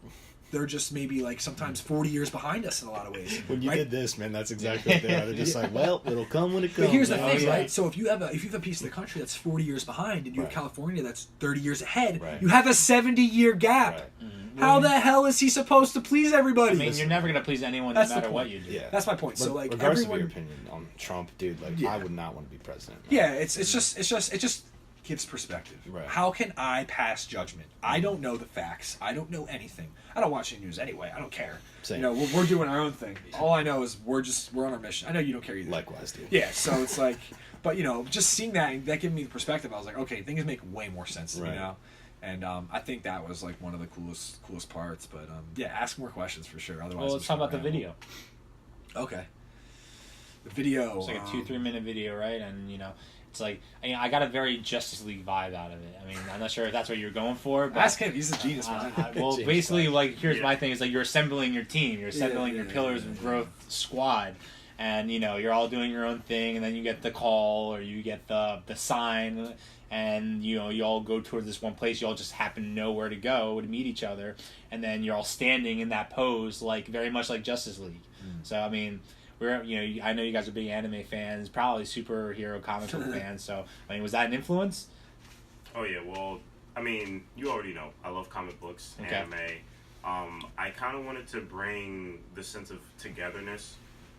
they're just maybe like sometimes 40 years behind us in a lot of ways. When you right? did this, man, that's exactly what they are. They're just like, well, it'll come when it comes. But here's the man. thing, right? So if you have a piece of the country that's 40 years behind, and you have Right. California that's 30 years ahead, Right. you have a 70-year gap. Right. How the hell is he supposed to please everybody? I mean, you're never gonna please anyone no That's the matter point. what you do. Yeah. That's my point. So like regardless everyone, of your opinion on Trump, dude, like Yeah. I would not want to be president. man. yeah, it just gives perspective. Right. How can I pass judgment? I don't know the facts. I don't know anything. I don't watch any news anyway. I don't care. Same. You know, we're doing our own thing. All I know is we're on our mission. I know you don't care either. Likewise, dude. Yeah, so it's like, but you know, just seeing that gave me the perspective. I was like, okay, things make way more sense, Right. you know. And I think that was like one of the coolest parts. But yeah, ask more questions for sure. Otherwise, Well, let's talk about the video. Okay. The video. It's like a 2-3 minute video, right? And you know, it's like I got a very Justice League vibe out of it. I mean, I'm not sure if that's what you're going for, but Ask him. He's a genius, man. well, James basically, Bond. like here's Yeah. my thing: is like you're assembling your team, you're assembling your Pillars of Growth squad, and you know you're all doing your own thing, and then you get the call or you get the sign, and you know you all go towards this one place. You all just happen to know where to go to meet each other, and then you're all standing in that pose, like very much like Justice League. So I mean. I know you guys are big anime fans, probably superhero comic book fans. So, I mean, was that an influence? Oh yeah, well, I mean, you already know I love comic books, Okay. anime. I kind of wanted to bring the sense of togetherness,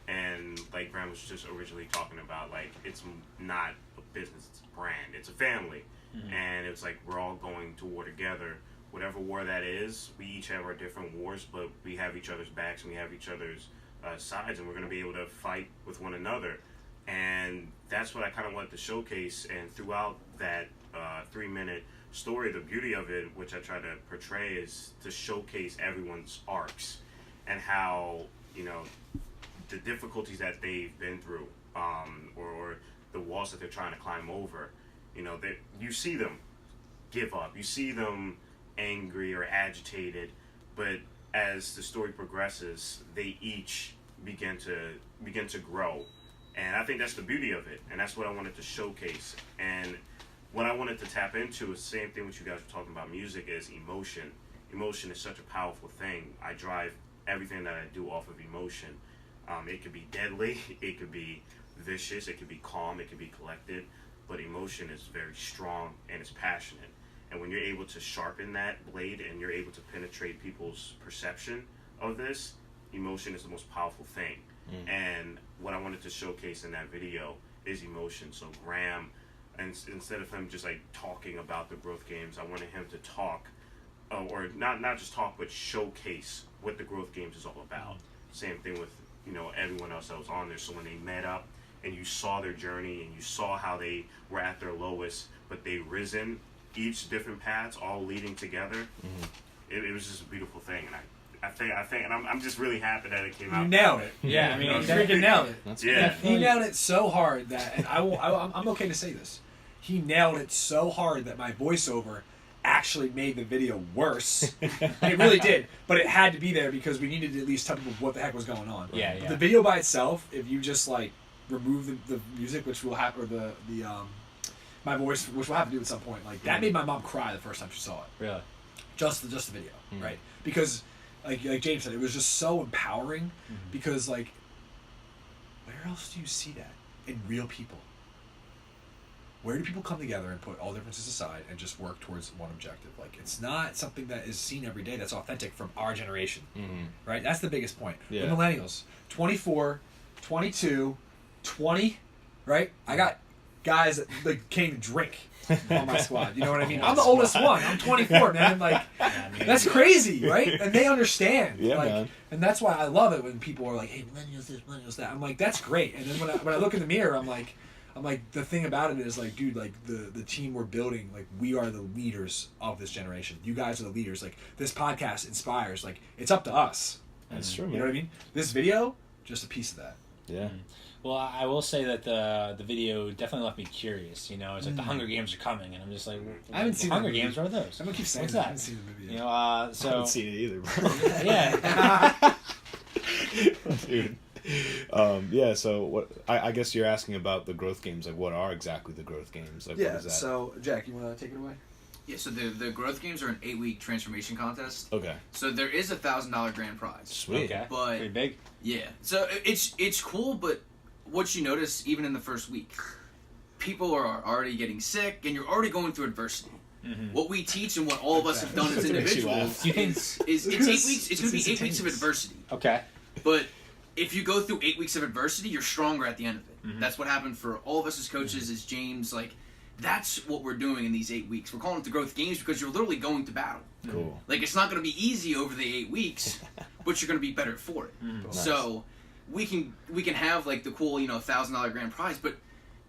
and like Graham was just originally talking about, like it's not a business, it's a brand, it's a family, and it's like we're all going to war together. Whatever war that is, we each have our different wars, but we have each other's backs and we have each other's sides, and we're going to be able to fight with one another. And that's what I kind of wanted to showcase. And throughout that 3-minute story, the beauty of it, which I try to portray, is to showcase everyone's arcs and how, you know, the difficulties that they've been through, or the walls that they're trying to climb over. You know, you see them give up, you see them angry or agitated, but as the story progresses, they each begin to grow, and I think that's the beauty of it, and that's what I wanted to showcase. And what I wanted to tap into is the same thing what you guys were talking about. Music is emotion. Emotion is such a powerful thing. I drive everything that I do off of emotion. It could be deadly, it could be vicious, it could be calm, it could be collected, but emotion is very strong and it's passionate. And when you're able to sharpen that blade and you're able to penetrate people's perception of this, emotion is the most powerful thing. And what I wanted to showcase in that video is emotion. So Graham, and instead of him just like talking about the growth games, I wanted him to talk, or not just talk, but showcase what the growth games is all about. Same thing with, you know, everyone else that was on there. So when they met up and you saw their journey and you saw how they were at their lowest, but they risen, each different paths all leading together. It was just a beautiful thing, and I think, and I'm just really happy that it came out. You nailed it. Yeah, I mean, You exactly. freaking nailed it. That's Yeah. He nailed it so hard that, and I'm okay to say this. He nailed it so hard that my voiceover actually made the video worse. It really did, but it had to be there because we needed to at least tell people what the heck was going on. Yeah, yeah. The video by itself, if you just like remove the music, which will happen, or the my voice, which we'll have to do at some point, like that made my mom cry the first time she saw it. Really? Just the video, right? Because like James said, it was just so empowering. Because like, where else do you see that in real people? Where do people come together and put all differences aside and just work towards one objective? Like, it's not something that is seen every day that's authentic from our generation, right? That's the biggest point. Yeah. The millennials, 24, 22, 20, right? I got guys that like can't even drink on my squad. You know what I mean? I'm the oldest one. I'm 24, man. Like, that's crazy, right? And they understand. Yeah, like, man. And that's why I love it when people are like, "Hey, millennials this, millennials that." I'm like, that's great. And then when I look in the mirror, I'm like, the thing about it is like, dude, like the team we're building, like we are the leaders of this generation. You guys are the leaders. Like this podcast inspires. Like it's up to us. That's true, man. You know what I mean? This video, just a piece of that. Yeah. Well, I will say that the video definitely left me curious. You know, it's like the Hunger Games are coming, and I'm just like, I haven't seen Hunger the movie. Games. What are those? I'm gonna keep saying What's that. I that? haven't seen the movie You yet. know, I so haven't seen it either, bro. yeah. Dude. Yeah, so what I guess you're asking about the growth games, like what are exactly the growth games? Like what is that? So Jack, you wanna take it away? Yeah, so the growth games are an 8-week transformation contest. Okay. So there is $1,000 grand prize. Sweet. Okay. But pretty big. yeah, so it's cool, but what you notice even in the first week, people are already getting sick, and you're already going through adversity. Mm-hmm. What we teach and what all of us have done as individuals Do you think? is it's 8 weeks. It's going to be 8 weeks of adversity. Okay. But if you go through 8 weeks of adversity, you're stronger at the end of it. Mm-hmm. That's what happened for all of us as coaches, as James. Like, that's what we're doing in these 8 weeks. We're calling it the growth games because you're literally going to battle. Cool. Like, it's not going to be easy over the 8 weeks, but you're going to be better for it. Mm-hmm. So we can have like the cool, $1,000 grand prize. But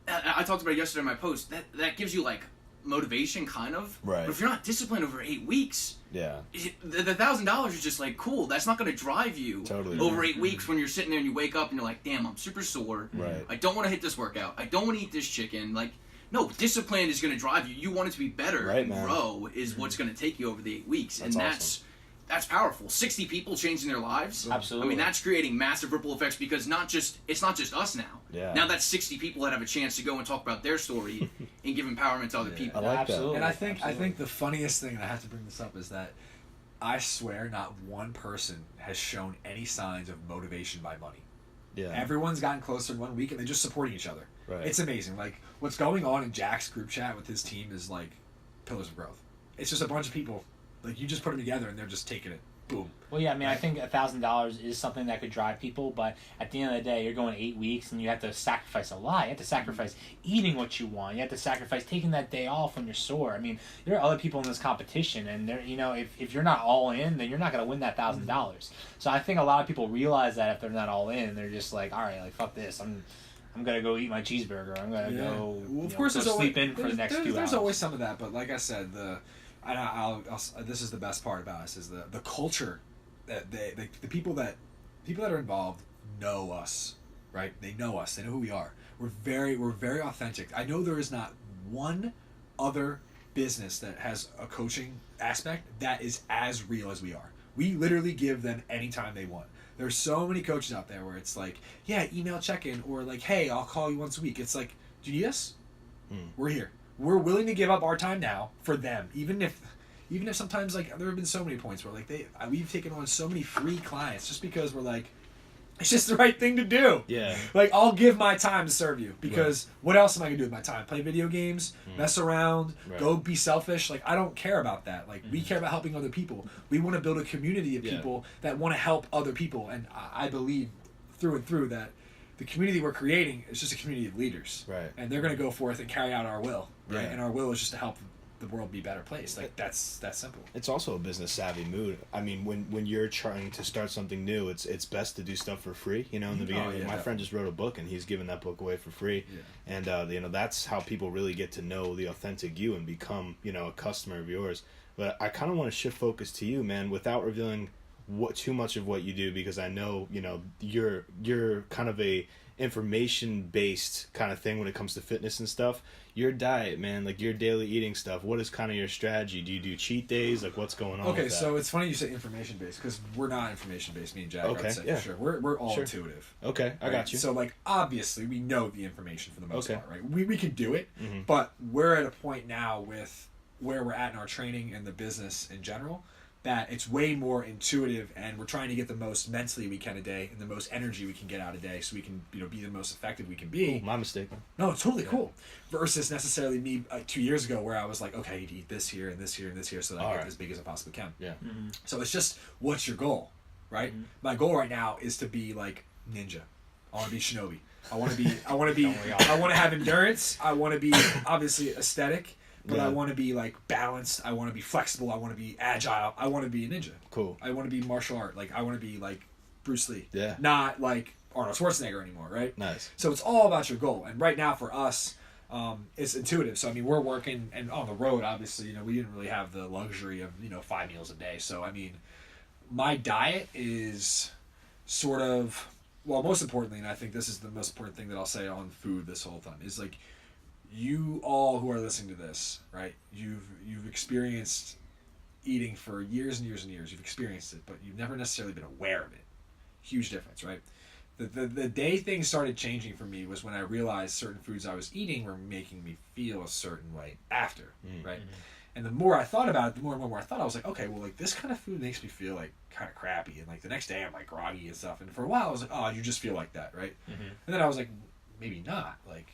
I talked about it yesterday in my post. That gives you like motivation, kind of. Right. But if you're not disciplined over 8 weeks, Yeah. the $1,000 is just like cool. That's not going to drive you Totally. over 8 weeks when you're sitting there and you wake up and you're like, damn, I'm super sore. Right. I don't want to hit this workout. I don't want to eat this chicken. Like, no, discipline is going to drive you. You want it to be better Right, and man. grow is what's going to take you over the 8 weeks. That's and awesome. that's powerful. 60 people changing their lives. Absolutely. I mean, that's creating massive ripple effects because it's not just us now. Yeah. Now that's 60 people that have a chance to go and talk about their story and give empowerment to other people. I like Absolutely. And I think Absolutely. the funniest thing, and I have to bring this up, is that I swear not one person has shown any signs of motivation by money. that. Yeah. Everyone's gotten closer in 1 week, and they're just supporting each other. Right. It's amazing. Like, what's going on in Jack's group chat with his team is like pillars of growth. It's just a bunch of people. Like, you just put them together, and they're just taking it. Boom. Well, yeah, I mean, I think $1,000 is something that could drive people, but at the end of the day, you're going 8 weeks, and you have to sacrifice a lot. You have to sacrifice eating what you want. You have to sacrifice taking that day off when you're sore. I mean, there are other people in this competition, and they're, if you're not all in, then you're not going to win that $1,000. So I think a lot of people realize that if they're not all in, they're just like, all right, like fuck this, I'm gonna go eat my cheeseburger. I'm gonna go. Well, of course, go there's sleep always, in for the next 2 hours. There's always some of that, but like I said, this is the best part about us is the culture that the people that are involved know us, right? They know us. They know who we are. We're very authentic. I know there is not one other business that has a coaching aspect that is as real as we are. We literally give them any time they want. There's so many coaches out there where it's like, yeah, email check-in, or like, hey, I'll call you once a week. It's like, do you need us? We're here. We're willing to give up our time now for them, even if sometimes, like, there have been so many points where like we've taken on so many free clients just because we're like, it's just the right thing to do. Yeah. Like, I'll give my time to serve you because what else am I gonna do with my time? Play video games, mess around, go be selfish. Like, I don't care about that. Like, we care about helping other people. We want to build a community of people that want to help other people, and I believe through and through that the community we're creating is just a community of leaders. Right. And they're gonna go forth and carry out our will. Right. Yeah. And our will is just to help the world be a better place. Like, that's that simple. It's also a business savvy mood. I mean, when you're trying to start something new, it's best to do stuff for free. In the beginning, yeah, my friend just wrote a book, and he's giving that book away for free. Yeah. And that's how people really get to know the authentic you and become a customer of yours. But I kind of want to shift focus to you, man, without revealing too much of what you do, because I know you're kind of a information based kind of thing when it comes to fitness and stuff. Your diet, man, like your daily eating stuff, what is kind of your strategy? Do you do cheat days? Like, what's going on Okay, with that? so it's funny you say information based because we're not information based. Me and Jack, Okay, I'd say yeah. for sure. We're all intuitive. Okay, I right? got you. So, like, obviously we know the information for the most Okay. part, right? We can do it, Mhm. but we're at a point now with where we're at in our training and the business in general that it's way more intuitive, and we're trying to get the most mentally we can a day and the most energy we can get out a day so we can be the most effective we can be. Cool, my mistake. No, it's totally cool. Versus necessarily me 2 years ago where I was like, okay, I need to eat this here and this here and this here so that I All get right. as big as I possibly can. Yeah. So it's just, what's your goal, right? My goal right now is to be like ninja. I want to be shinobi. I want to have endurance. I want to be obviously aesthetic, but Yeah. I want to be like balanced. I want to be flexible. I want to be agile. I want to be a ninja. Cool. I want to be martial art. Like, I want to be like Bruce Lee. Yeah. Not like Arnold Schwarzenegger anymore, right? Nice. So it's all about your goal. And right now for us, it's intuitive. So, I mean, we're working, and on the road, obviously, we didn't really have the luxury of, 5 meals a day. So, I mean, my diet is sort of, well, most importantly, and I think this is the most important thing that I'll say on food this whole time, is like, you all who are listening to this, right? You've experienced eating for years and years and years. You've experienced it, but you've never necessarily been aware of it. Huge difference, right? The day things started changing for me was when I realized certain foods I was eating were making me feel a certain way after, right? And the more I thought about it, the more and more I thought, I was like, okay, well, like this kind of food makes me feel like kind of crappy, and like the next day I'm like groggy and stuff. And for a while I was like, oh, you just feel like that, right? Mm-hmm. And then I was like, maybe not. Like,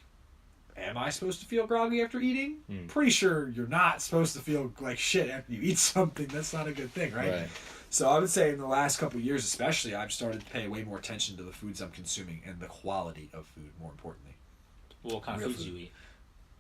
am I supposed to feel groggy after eating? Pretty sure you're not supposed to feel like shit after you eat something. That's not a good thing, right? So I would say in the last couple of years, especially, I've started to pay way more attention to the foods I'm consuming and the quality of food. More importantly, What kind of Real foods food. do you eat?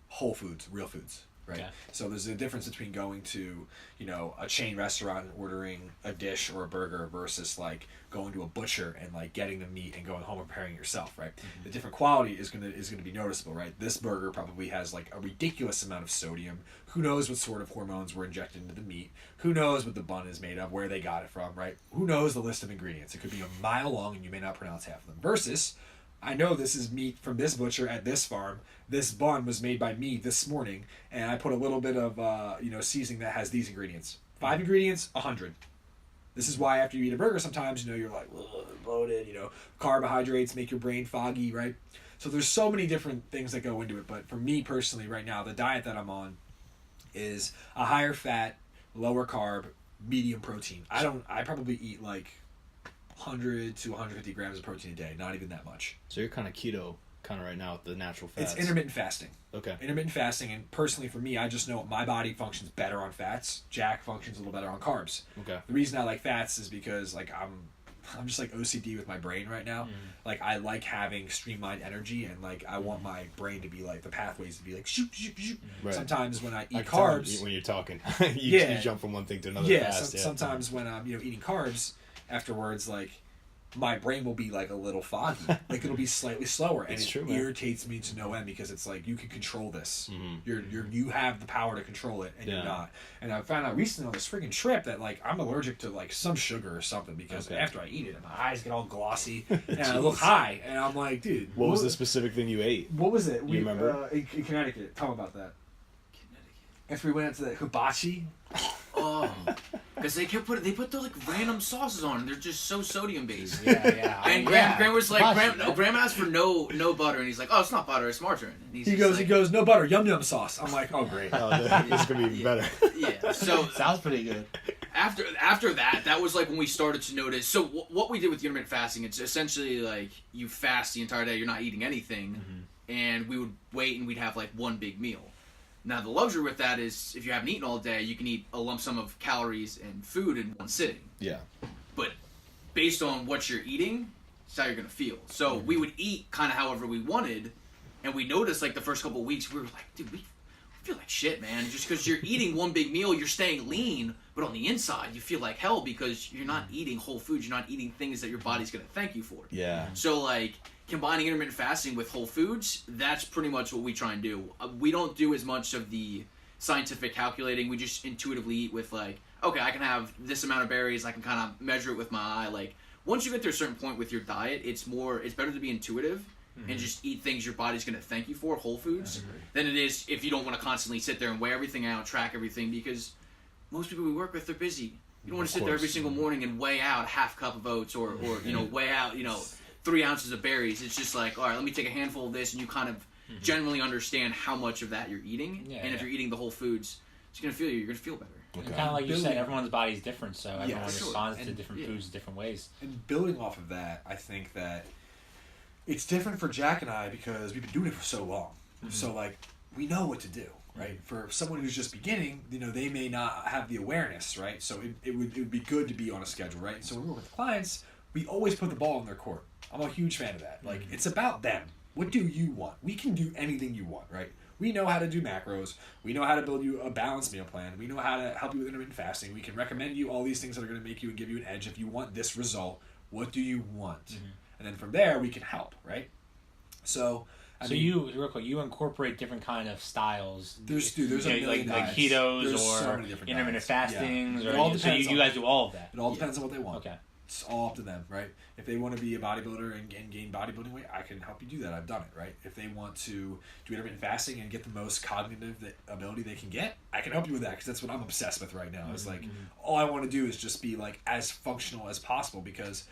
whole foods, real foods. Right. Okay. So there's a difference between going to, you know, a chain restaurant and ordering a dish or a burger versus like going to a butcher and like getting the meat and going home and preparing it yourself, right? Mm-hmm. The different quality is gonna be noticeable, right? This burger probably has like a ridiculous amount of sodium. Who knows what sort of hormones were injected into the meat? Who knows what the bun is made of, where they got it from, right? Who knows the list of ingredients? It could be a mile long and you may not pronounce half of them. Versus, I know this is meat from this butcher at this farm. This bun was made by me this morning, and I put a little bit of seasoning that has these ingredients. 5 ingredients, 100. This is why after you eat a burger, sometimes you're like bloated. Carbohydrates make your brain foggy, right? So there's so many different things that go into it. But for me personally, right now, the diet that I'm on is a higher fat, lower carb, medium protein. I probably eat like 100 to 150 grams of protein a day, not even that much. So you're kind of keto right now with the natural fats. It's intermittent fasting. Okay. Intermittent fasting, and personally for me, I just know my body functions better on fats. Jack functions a little better on carbs. Okay. The reason I like fats is because like I'm just like OCD with my brain right now. Like I like having streamlined energy, and like I want my brain to be like the pathways to be like shoop shoop shoop. Right. Sometimes when I eat I can tell carbs, when you're talking, you jump from one thing to another. yeah, fast, sometimes when I'm eating carbs afterwards, like my brain will be like a little foggy, like it'll be slightly slower, and it irritates me to no end because it's like you can control this. You have the power to control it, and you're not. And I found out recently on this freaking trip that like I'm allergic to like some sugar or something because after I eat it, my eyes get all glossy and I look high, and I'm like, dude, what was the specific thing you ate? What was it? You remember? In Connecticut. Tell me about that. After we went out to the hibachi. Oh, because they put those like random sauces on, and they're just so sodium based. Yeah. And Graham was like, Graham asked for no butter, and he's like, oh, it's not butter, it's margarine. And he goes, no butter, yum yum sauce. I'm like, oh great. Oh, this is gonna be even better. Yeah. So sounds pretty good. After that was like when we started to notice. So what we did with intermittent fasting, it's essentially like you fast the entire day, you're not eating anything, and we would wait and we'd have like one big meal. Now, the luxury with that is if you haven't eaten all day, you can eat a lump sum of calories and food in one sitting. Yeah. But based on what you're eating, it's how you're going to feel. So we would eat kind of however we wanted, and we noticed like the first couple of weeks, we were like, dude, we feel like shit, man. Just because you're eating one big meal, you're staying lean, but on the inside, you feel like hell because you're not eating whole foods. You're not eating things that your body's going to thank you for. Yeah. So, like, combining intermittent fasting with whole foods, that's pretty much what we try and do. We don't do as much of the scientific calculating. We just intuitively eat with, like, okay, I can have this amount of berries. I can kind of measure it with my eye. Like, once you get to a certain point with your diet, it's better to be intuitive and just eat things your body's going to thank you for, whole foods, than it is if you don't want to constantly sit there and weigh everything out, track everything, because most people we work with, they're busy. You don't want to sit there every single morning and weigh out a half cup of oats or weigh out, 3 ounces of berries. It's just like, all right, let me take a handful of this, and you kind of generally understand how much of that you're eating. And if you're eting the whole foods, you're going to feel better. Okay. Kind of like you said, everyone's body's different, so everyone responds to different foods different ways. And building off of that, I think that it's different for Jack and I because we've been doing it for so long. So, like, we know what to do, right? For someone who's just beginning, they may not have the awareness, right? So it would be good to be on a schedule, right? So when we work with clients, we always put the ball in their court. I'm a huge fan of that. Like, it's about them. What do you want? We can do anything you want, right? We know how to do macros. We know how to build you a balanced meal plan. We know how to help you with intermittent fasting. We can recommend you all these things that are going to make you and give you an edge. If you want this result, what do you want? And then from there, we can help, right? So you incorporate different kind of styles. There's a million like diets. ketos There's or so many different intermittent diets. fastings, It all so depends you guys do all of that. It all depends on what they want. Okay. It's all up to them, right? If they want to be a bodybuilder and gain bodybuilding weight, I can help you do that. I've done it, right? If they want to do intermittent fasting and get the most cognitive ability they can get, I can help you with that because that's what I'm obsessed with right now. It's like all I want to do is just be like as functional as possible because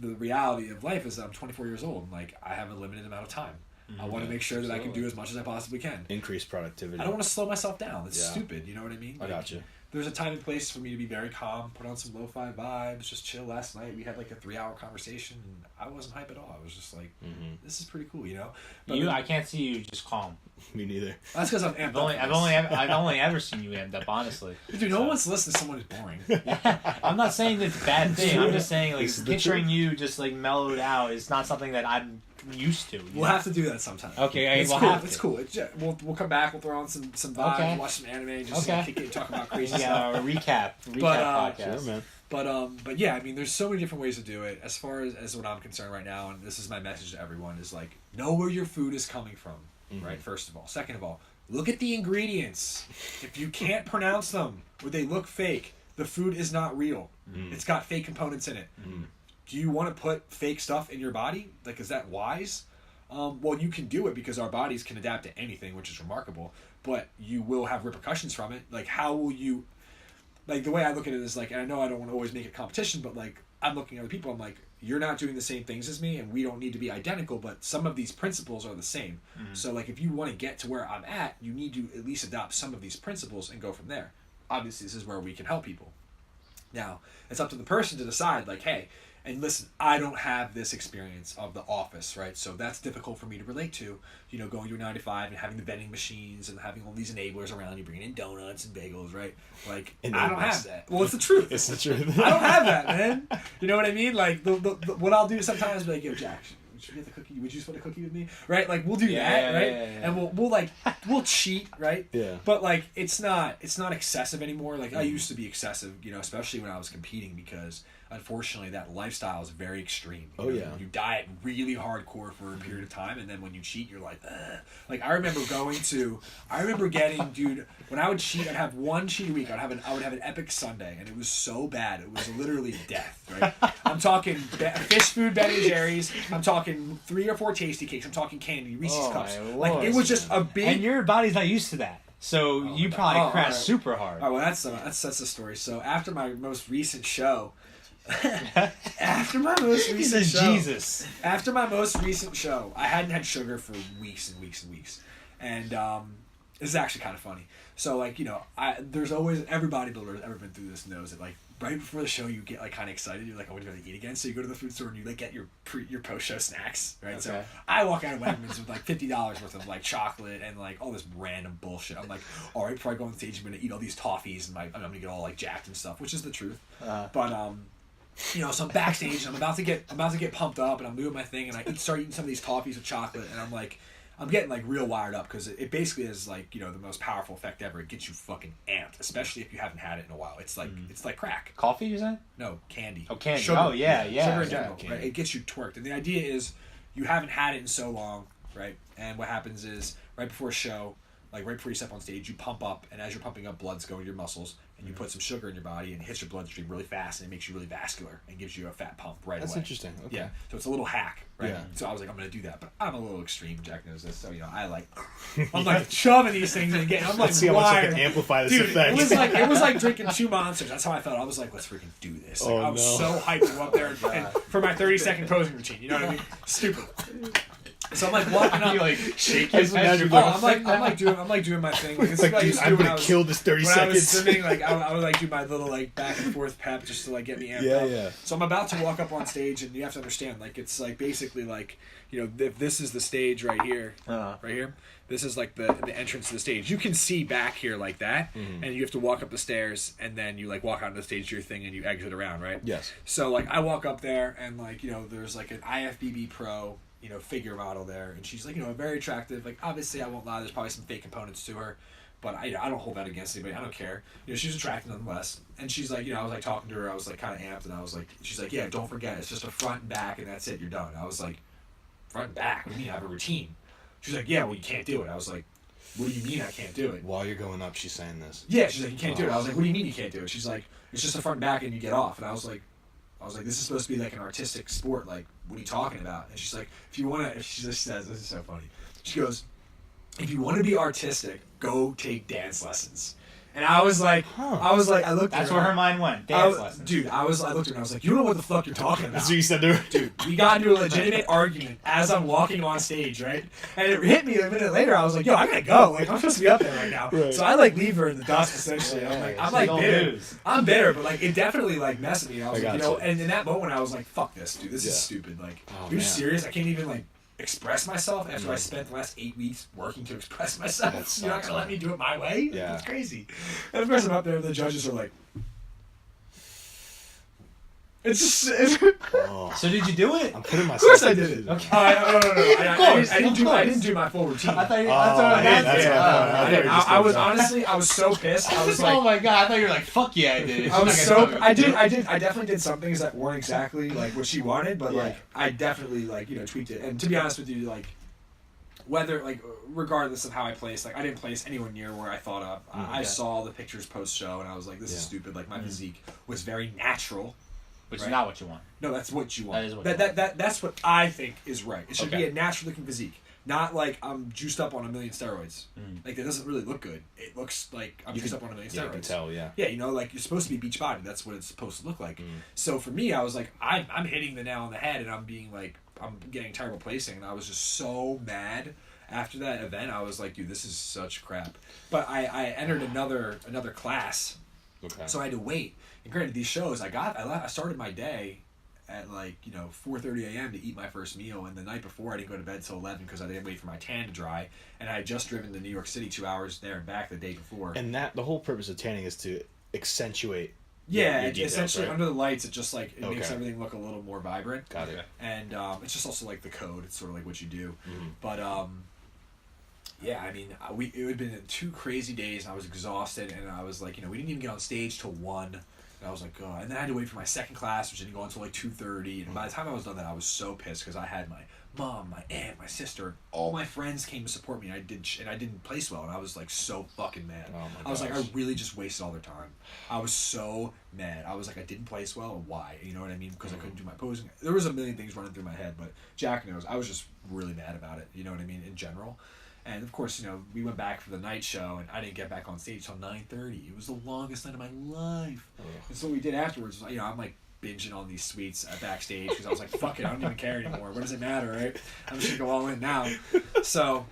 the reality of life is that I'm 24 years old and like I have a limited amount of time. I want to make sure that I can do as much as I possibly can. Increase productivity. I don't want to slow myself down. It's stupid. You know what I mean? I got you. There's a time and place for me to be very calm, put on some lo-fi vibes, just chill. Last night we had like a 3-hour conversation, and I wasn't hype at all. I was just like, this is pretty cool, you know. But I can't see you just calm. Me neither. That's because I'm amped up. I've only ever seen you amped up, honestly. Dude, no one wants to listen to someone who's boring. I'm not saying that's a bad thing. I'm just saying like This is the picturing truth. you just like mellowed out is not something that I'm used to. We'll have to do that sometime. Okay, It's we'll cool. have It's to. cool. We'll come back. We'll throw on some vibes, Okay. watch some anime, just Okay. kick it, and talk about crazy stuff. Yeah, a recap podcast. Sure, man. But yeah, I mean, there's so many different ways to do it. As far as what I'm concerned right now, and this is my message to everyone, is like, know where your food is coming from, right? First of all. Second of all, look at the ingredients. If you can't pronounce them or they look fake, the food is not real. It's got fake components in it. Do you want to put fake stuff in your body? Like, is that wise? Well, you can do it because our bodies can adapt to anything, which is remarkable, but you will have repercussions from it. Like, how will you... Like, the way I look at it is, like, and I know I don't want to always make it competition, but, like, I'm looking at other people, I'm like, you're not doing the same things as me, and we don't need to be identical, but some of these principles are the same. So, like, if you want to get to where I'm at, you need to at least adopt some of these principles and go from there. Obviously, this is where we can help people. Now, it's up to the person to decide, like, hey, and listen, I don't have this experience of the office, right? So that's difficult for me to relate to, you know, going to a 9 to 5 and having the vending machines and having all these enablers around you, bringing in donuts and bagels, right? Like, I don't have that. Well, it's the truth. It's the truth. I don't have that, man. You know what I mean? Like, the what I'll do sometimes is be like, yo, Jack, should we get the cookie? Would you just want a cookie with me? Right? Like, we'll do that, right? And we'll cheat, right? Yeah. But, like, it's not excessive anymore. Like, I used to be excessive, you know, especially when I was competing, because unfortunately that lifestyle is very extreme. You know, you diet really hardcore for a period of time, and then when you cheat, you're like, ugh. Like, I remember getting, dude, when I would cheat, I'd have one cheat a week. I would have an epic Sunday, and it was so bad. It was literally death, right? I'm talking fish food, Ben and Jerry's. I'm talking 3 or 4 tasty cakes. I'm talking candy, Reese's Cups. Like, it was just a big... And your body's not used to that. So you probably crashed super hard. All right, well, that's the story. So after my most recent show... After my most recent show, I hadn't had sugar for weeks and weeks and weeks, and this is actually kind of funny. So, like, you know, there's always, every bodybuilder that's ever been through this knows that, like, right before the show, you get, like, kind of excited. You're like, oh, we're going to eat again. So you go to the food store and you, like, get your post-show snacks, right? Okay. So I walk out of Wegmans with, like, $50 worth of, like, chocolate and, like, all this random bullshit. I'm like, all right, before I go on stage, I'm going to eat all these toffees and I'm going to get all, like, jacked and stuff, which is the truth. But, you know, so I'm backstage and I'm about to get pumped up, and I'm doing my thing, and I start eating some of these toffees with chocolate, and I'm getting, like, real wired up, because it basically is, like, you know, the most powerful effect ever. It gets you fucking amped, especially if you haven't had it in a while. It's like it's like crack. Coffee, you said? No, candy. Oh, candy. Sugar. Oh, yeah. Sugar in general, right? It gets you twerked, and the idea is you haven't had it in so long, right? And what happens is right before a show, like right before you step on stage, you pump up, and as you're pumping up, blood's going to your muscles, and you put some sugar in your body, and it hits your bloodstream really fast, and it makes you really vascular, and gives you a fat pump right away. That's interesting. Okay. Yeah, so it's a little hack, right? Yeah. So I was like, I'm going to do that, but I'm a little extreme. Jack knows this, so, you know, I'm like shoving these things in, I'm like, Let's see how much I can wired. amplify this Dude, effect. it was like drinking 2 Monsters. That's how I felt. I was like, let's freaking do this. Like, I was so hyped to go up there and for my 30-second posing routine. You know what I mean? Stupid. So I'm like walking up, like shaking. I'm like doing my thing. Like, It's like, dude, I'm gonna kill this 30 when seconds. I was swimming, like I would like do my little like back and forth pep just to like get me amped up. Yeah. So I'm about to walk up on stage, and you have to understand, like, it's like basically like, you know, if this is the stage right here, this is like the entrance to the stage. You can see back here like that, and you have to walk up the stairs, and then you like walk out on the stage, do your thing, and you exit around, right? Yes. So like I walk up there, and like, you know, there's like an IFBB Pro, you know, figure model there, and she's like, you know, very attractive. Like, obviously, I won't lie, there's probably some fake components to her, but I don't hold that against anybody. I don't care. You know, she's attractive nonetheless. And she's like, you know, I was like talking to her, I was like kind of amped, and I was like, she's like, yeah, don't forget, it's just a front and back, and that's it, you're done. I was like, front and back? What do you mean I have a routine? She's like, yeah, well, you can't do it. I was like, what do you mean I can't do it? While you're going up, she's saying this. Yeah, she's like, you can't do it. I was like, what do you mean you can't do it? She's like, it's just a front and back, and you get off. And I was like, this is supposed to be like an artistic sport. Like, what are you talking about? And she's like, if you want to, she just says, this is so funny. She goes, if you want to be artistic, go take dance lessons. And I was like, I looked at That's her. where her mind went. Dance lessons. Dude, I looked at her and I was like, you don't know what the fuck you're talking about. That's what you said to her? Dude, we got into a legitimate argument as I'm walking on stage, right? And it hit me a minute later. I was like, yo, I gotta go. Like, I'm supposed to be up there right now. Right. So I, like, leave her in the dust, essentially. I'm bitter. News. I'm bitter, but, like, it definitely, like, messed with me. I was like, gotcha. and in that moment, I was like, fuck this, dude. This is stupid. Like, you're serious? I can't even, like, express myself after I spent the last 8 weeks working to express myself. You're not gonna let me do it my way? Yeah. That's crazy. And of course I'm up there and the judges are like, it's just Oh, So did you do it? I'm putting of myself. course I did it. Okay. No. I didn't do my full routine. I thought you, Oh, that's what I yeah, was that's asking. what I thought you just I was did. honestly, I was so pissed. I was like, Oh my god! I thought you were like, "Fuck yeah, I did it." I was She's so not gonna tell me what to do. I definitely did some things that weren't exactly like what she wanted, but like I definitely like tweaked it. And to be honest with you, like whether like regardless of how I placed, like I didn't place anywhere near where I thought of. I saw the pictures post show and I was like, this is stupid. Like my physique was very natural. Which is not what you want. No, that's what you want. That is what you want. That's what I think is right. It should be Okay. a natural looking physique. Not like I'm juiced up on a million steroids. Like that doesn't really look good. It looks like I'm juiced up on a million steroids. Yeah, you can tell, yeah. Yeah, you know, like you're supposed to be beach body. That's what it's supposed to look like. So for me, I was like, I'm hitting the nail on the head, and I'm being like, I'm getting terrible placing, and I was just so mad after that event. I was like, dude, this is such crap. But I entered another class, Okay. so I had to wait. And granted, these shows, I started my day at like 4:30 a.m. to eat my first meal, and the night before I didn't go to bed till 11 because I didn't wait for my tan to dry, and I had just driven to New York City 2 hours there and back the day before. And that the whole purpose of tanning is to accentuate. Yeah, your details, essentially right? under the lights, it just like it makes Okay. everything look a little more vibrant. Got it. And it's just also like the code. It's sort of like what you do. But yeah, I mean, it had been 2 crazy days, and I was exhausted, and I was like, we didn't even get on stage till 1. And I was like, oh. And then I had to wait for my second class, which didn't go until like 2:30. And by the time I was done that, I was so pissed because I had my mom, my aunt, my sister, all my friends came to support me, and I didn't place well, and I was like so fucking mad. Oh my I was like, I gosh. really just wasted all their time. I was so mad. I was like, I didn't place well. Why? You know what I mean? Because I couldn't do my posing. There was a million things running through my head, but Jack knows. I was just really mad about it. You know what I mean? In general. And of course, we went back for the night show, and I didn't get back on stage till 9:30. It was the longest night of my life. And so what we did afterwards, I'm like binging on these sweets backstage because I was like, fuck it, I don't even care anymore. What does it matter, right? I'm just gonna go all in now. So,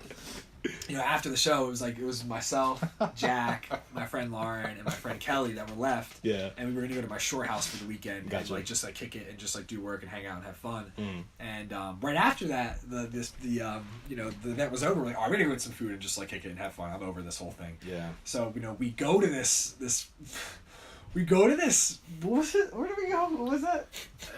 after the show, it was myself, Jack, my friend Lauren, and my friend Kelly that were left. Yeah. And we were gonna go to my shore house for the weekend Gotcha. and just kick it and just do work and hang out and have fun. And right after that, the event was over. We're like, oh, we're gonna go get some food and just kick it and have fun. I'm over this whole thing. Yeah. So we go to this. We go to this. What was it? Where did we go? What was that?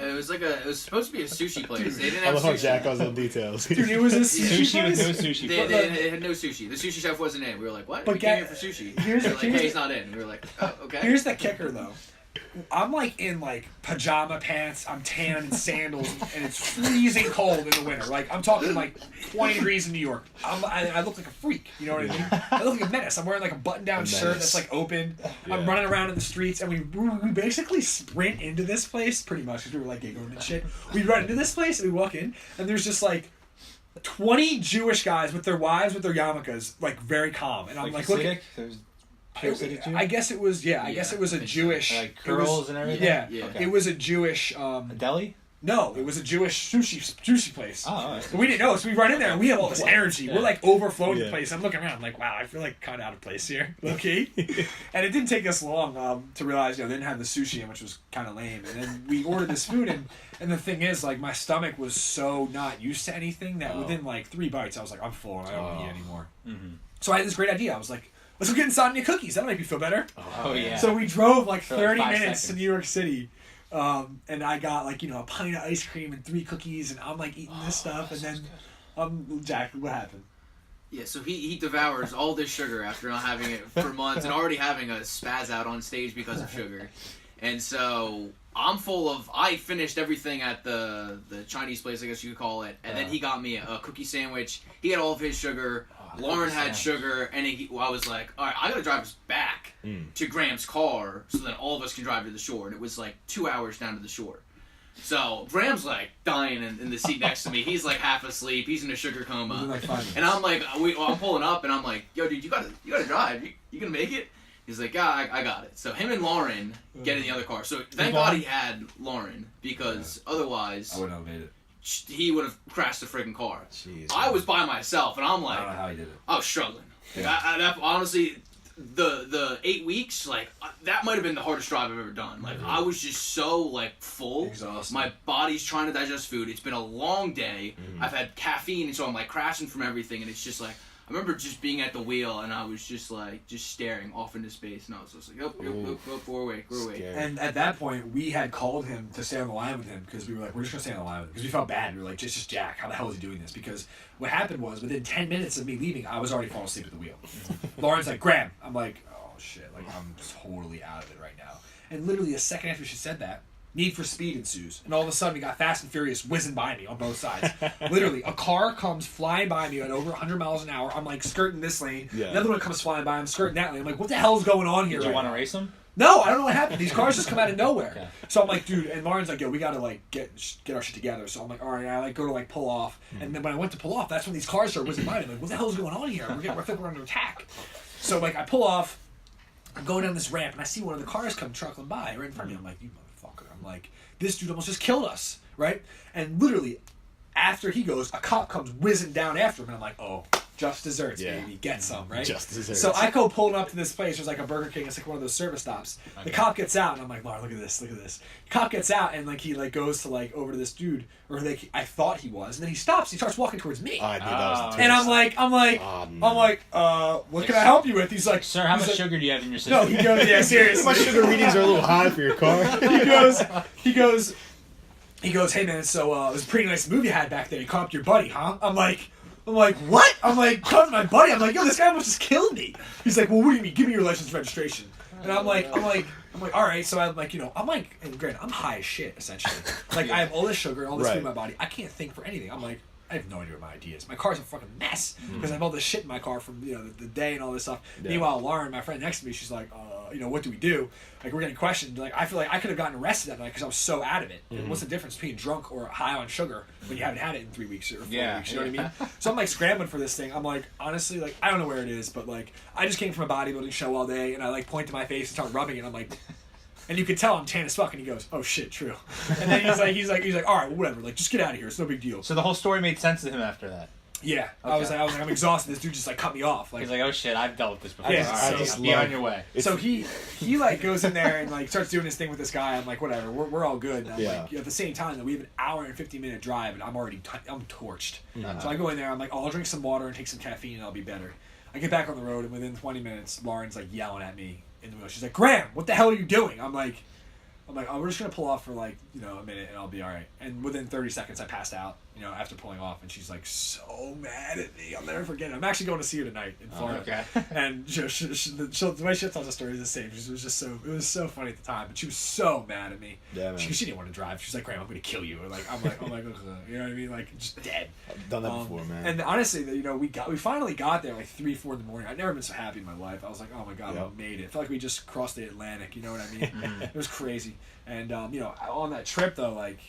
It was supposed to be a sushi place. Dude, They didn't I have love how sushi. Jack goes on details. Dude, it was a sushi Sushi with place. no sushi. They had no sushi. The sushi chef wasn't in. We were like, what? But We came here for sushi. here's- They're like, here's- hey, he's not in. We were like, oh, okay. Here's the kicker, though. I'm in pajama pants. I'm tan and sandals, and it's freezing cold in the winter. I'm talking 20 degrees in New York. I look like a freak. You know what I mean? I look like a menace. I'm wearing a button-down shirt menace. that's open. Yeah. I'm running around in the streets, and we basically sprint into this place pretty much because we were giggling and shit. We run into this place and we walk in, and there's just 20 Jewish guys with their wives with their yarmulkes, very calm, and I'm looking. I guess it was I guess it was a Jewish curls and everything. Yeah, Yeah. Okay. it was a Jewish. A deli? No, it was a Jewish sushi place. Oh, all right. But we didn't know, so we run in there and we have all this energy. Yeah. We're overflowing the Yeah. place. I'm looking around wow, I feel kind of out of place here. Okay, and it didn't take us long to realize they didn't have the sushi in, which was kind of lame. And then we ordered this food, and the thing is, my stomach was so not used to anything that within 3 bites, I was like, I'm full and I don't want to eat anymore. Mm-hmm. So I had this great idea. I was like, let's go get insomnia cookies. That'll make me feel better. Oh yeah. So we drove 30 5 minutes seconds. to New York City. And I got a pint of ice cream and 3 cookies, and I'm eating this stuff, and then Jack, what happened? Yeah, so he devours all this sugar after not having it for months and already having a spaz out on stage because of sugar. And so I finished everything at the Chinese place, I guess you could call it, and then he got me a cookie sandwich. He had all of his sugar. Lauren had sugar, and I was like, all right, I gotta drive us back to Graham's car so that all of us can drive to the shore. And it was 2 hours down to the shore. So Graham's dying in the seat next to me. He's half asleep. He's in a sugar coma. Within 5 minutes. And I'm I'm pulling up, and I'm like, yo, dude, you gotta drive. You gonna make it? He's like, I got it. So him and Lauren get in the other car. So thank God he had Lauren, because otherwise I wouldn't have made it. he would have crashed the freaking car. Jeez, I was by myself, and I'm I like, don't know how he did it. I was struggling. Like, that, honestly, the 8 weeks, like, that might have been the hardest drive I've ever done. Like, I was just so, like, full. Exhausted. My body's trying to digest food. It's been a long day. I've had caffeine, and so I'm, like, crashing from everything, and it's just, like, I remember just being at the wheel, and I was just, like, just staring off into space, and I was just like, oh, we're awake. And at that point, we had called him to stay on the line with him because we were like, we're just going to stay on the line with him because we felt bad. We were like, just Jack, how the hell is he doing this? Because what happened was, within 10 minutes of me leaving, I was already falling asleep at the wheel. Lauren's like, Graham. I'm like, oh, shit. Like, I'm totally out of it right now. And literally a second after she said that, Need for Speed ensues. And all of a sudden, we got Fast and Furious whizzing by me on both sides. Literally, a car comes flying by me at over 100 miles an hour. I'm, like, skirting this lane. Yeah. Another one comes flying by. I'm skirting that lane. I'm like, what the hell is going on here Did you right want to now? race him? No, I don't know what happened. These cars just come out of nowhere. Okay. So I'm like, dude, and Lauren's like, yo, we gotta like get our shit together. So I'm like, all right, I like go to like pull off, and then when I went to pull off, that's when these cars started whizzing by me. I'm like, what the hell is going on here? I feel like we're under attack. So like, I pull off, I'm going down this ramp, and I see one of the cars come truckling by right in front of me. I'm like, you motherfucker! I'm like, this dude almost just killed us, right? And literally, after he goes, a cop comes whizzing down after him, and I'm like, oh. Just desserts, baby. Get some, right? Just desserts. So I go pulling up to this place. There's like a Burger King. It's like one of those service stops. The cop gets out, and I'm like, Lauren, look at this. The cop gets out, and like he like goes to like over to this dude, or like I thought he was, and then he stops. He starts walking towards me, I knew that was the twist. and I'm like, what can I help you with? He's like, Sir, how he's much like, sugar do you have in your system? No, he goes, yeah, seriously. My sugar readings are a little high for your car. he goes, hey man, so it was a pretty nice move you had back there. You caught up your buddy, huh? I'm like, what? I'm like, caught up my buddy. I'm like, yo, this guy almost just killed me. He's like, well, what do you mean? Give me your license and registration. And I'm like, all right. So I'm like, and granted, I'm high as shit, essentially. Like, I have all this sugar, all this food in my body. I can't think for anything. I'm like, I have no idea what my idea is. My car's a fucking mess because I have all this shit in my car from the day and all this stuff. Yeah. Meanwhile, Lauren, my friend next to me, she's like, what do we do? Like, we're getting questioned. Like, I feel like I could have gotten arrested that night because I was so out of it. Mm-hmm. What's the difference between drunk or high on sugar when you haven't had it in 3 weeks or 4 weeks? You know what I mean? So I'm like scrambling for this thing. I'm like, honestly, like, I don't know where it is, but like, I just came from a bodybuilding show all day, and I like point to my face and start rubbing it. I'm like, and you could tell I'm tan as fuck. And he goes, oh shit, true. And then he's like, all right, well, whatever. Like, just get out of here. It's no big deal. So the whole story made sense to him after that. Yeah, okay. I was like, I'm exhausted. This dude just like cut me off. Like, he's like, oh shit, I've dealt with this before. Yeah, All right, just be on your way. So he like goes in there and like starts doing his thing with this guy. I'm like, whatever, we're all good. And I'm like, at the same time, though, we have an hour and 50-minute drive, and I'm already I'm torched. So I go in there. I'm like, oh, I'll drink some water and take some caffeine, and I'll be better. I get back on the road, and within 20 minutes, Lauren's like yelling at me in the middle. She's like, Graham, what the hell are you doing? I'm like, oh, we're just gonna pull off for like a minute, and I'll be all right. And within 30 seconds, I passed out. After pulling off, and she's like so mad at me. I'll never forget it. I'm actually going to see her tonight in Florida. Okay. And the way she tells the story is the same. It was so funny at the time, but she was so mad at me. Yeah, man. She didn't want to drive. She's like, Graham, I'm going to kill you. Or like, I'm like, you know what I mean? Like, just dead. I've done that before, man. And honestly, we finally got there like 3-4 in the morning. I've never been so happy in my life. I was like, oh my god, we made it. I felt like we just crossed the Atlantic. You know what I mean? It was crazy. And on that trip though, like,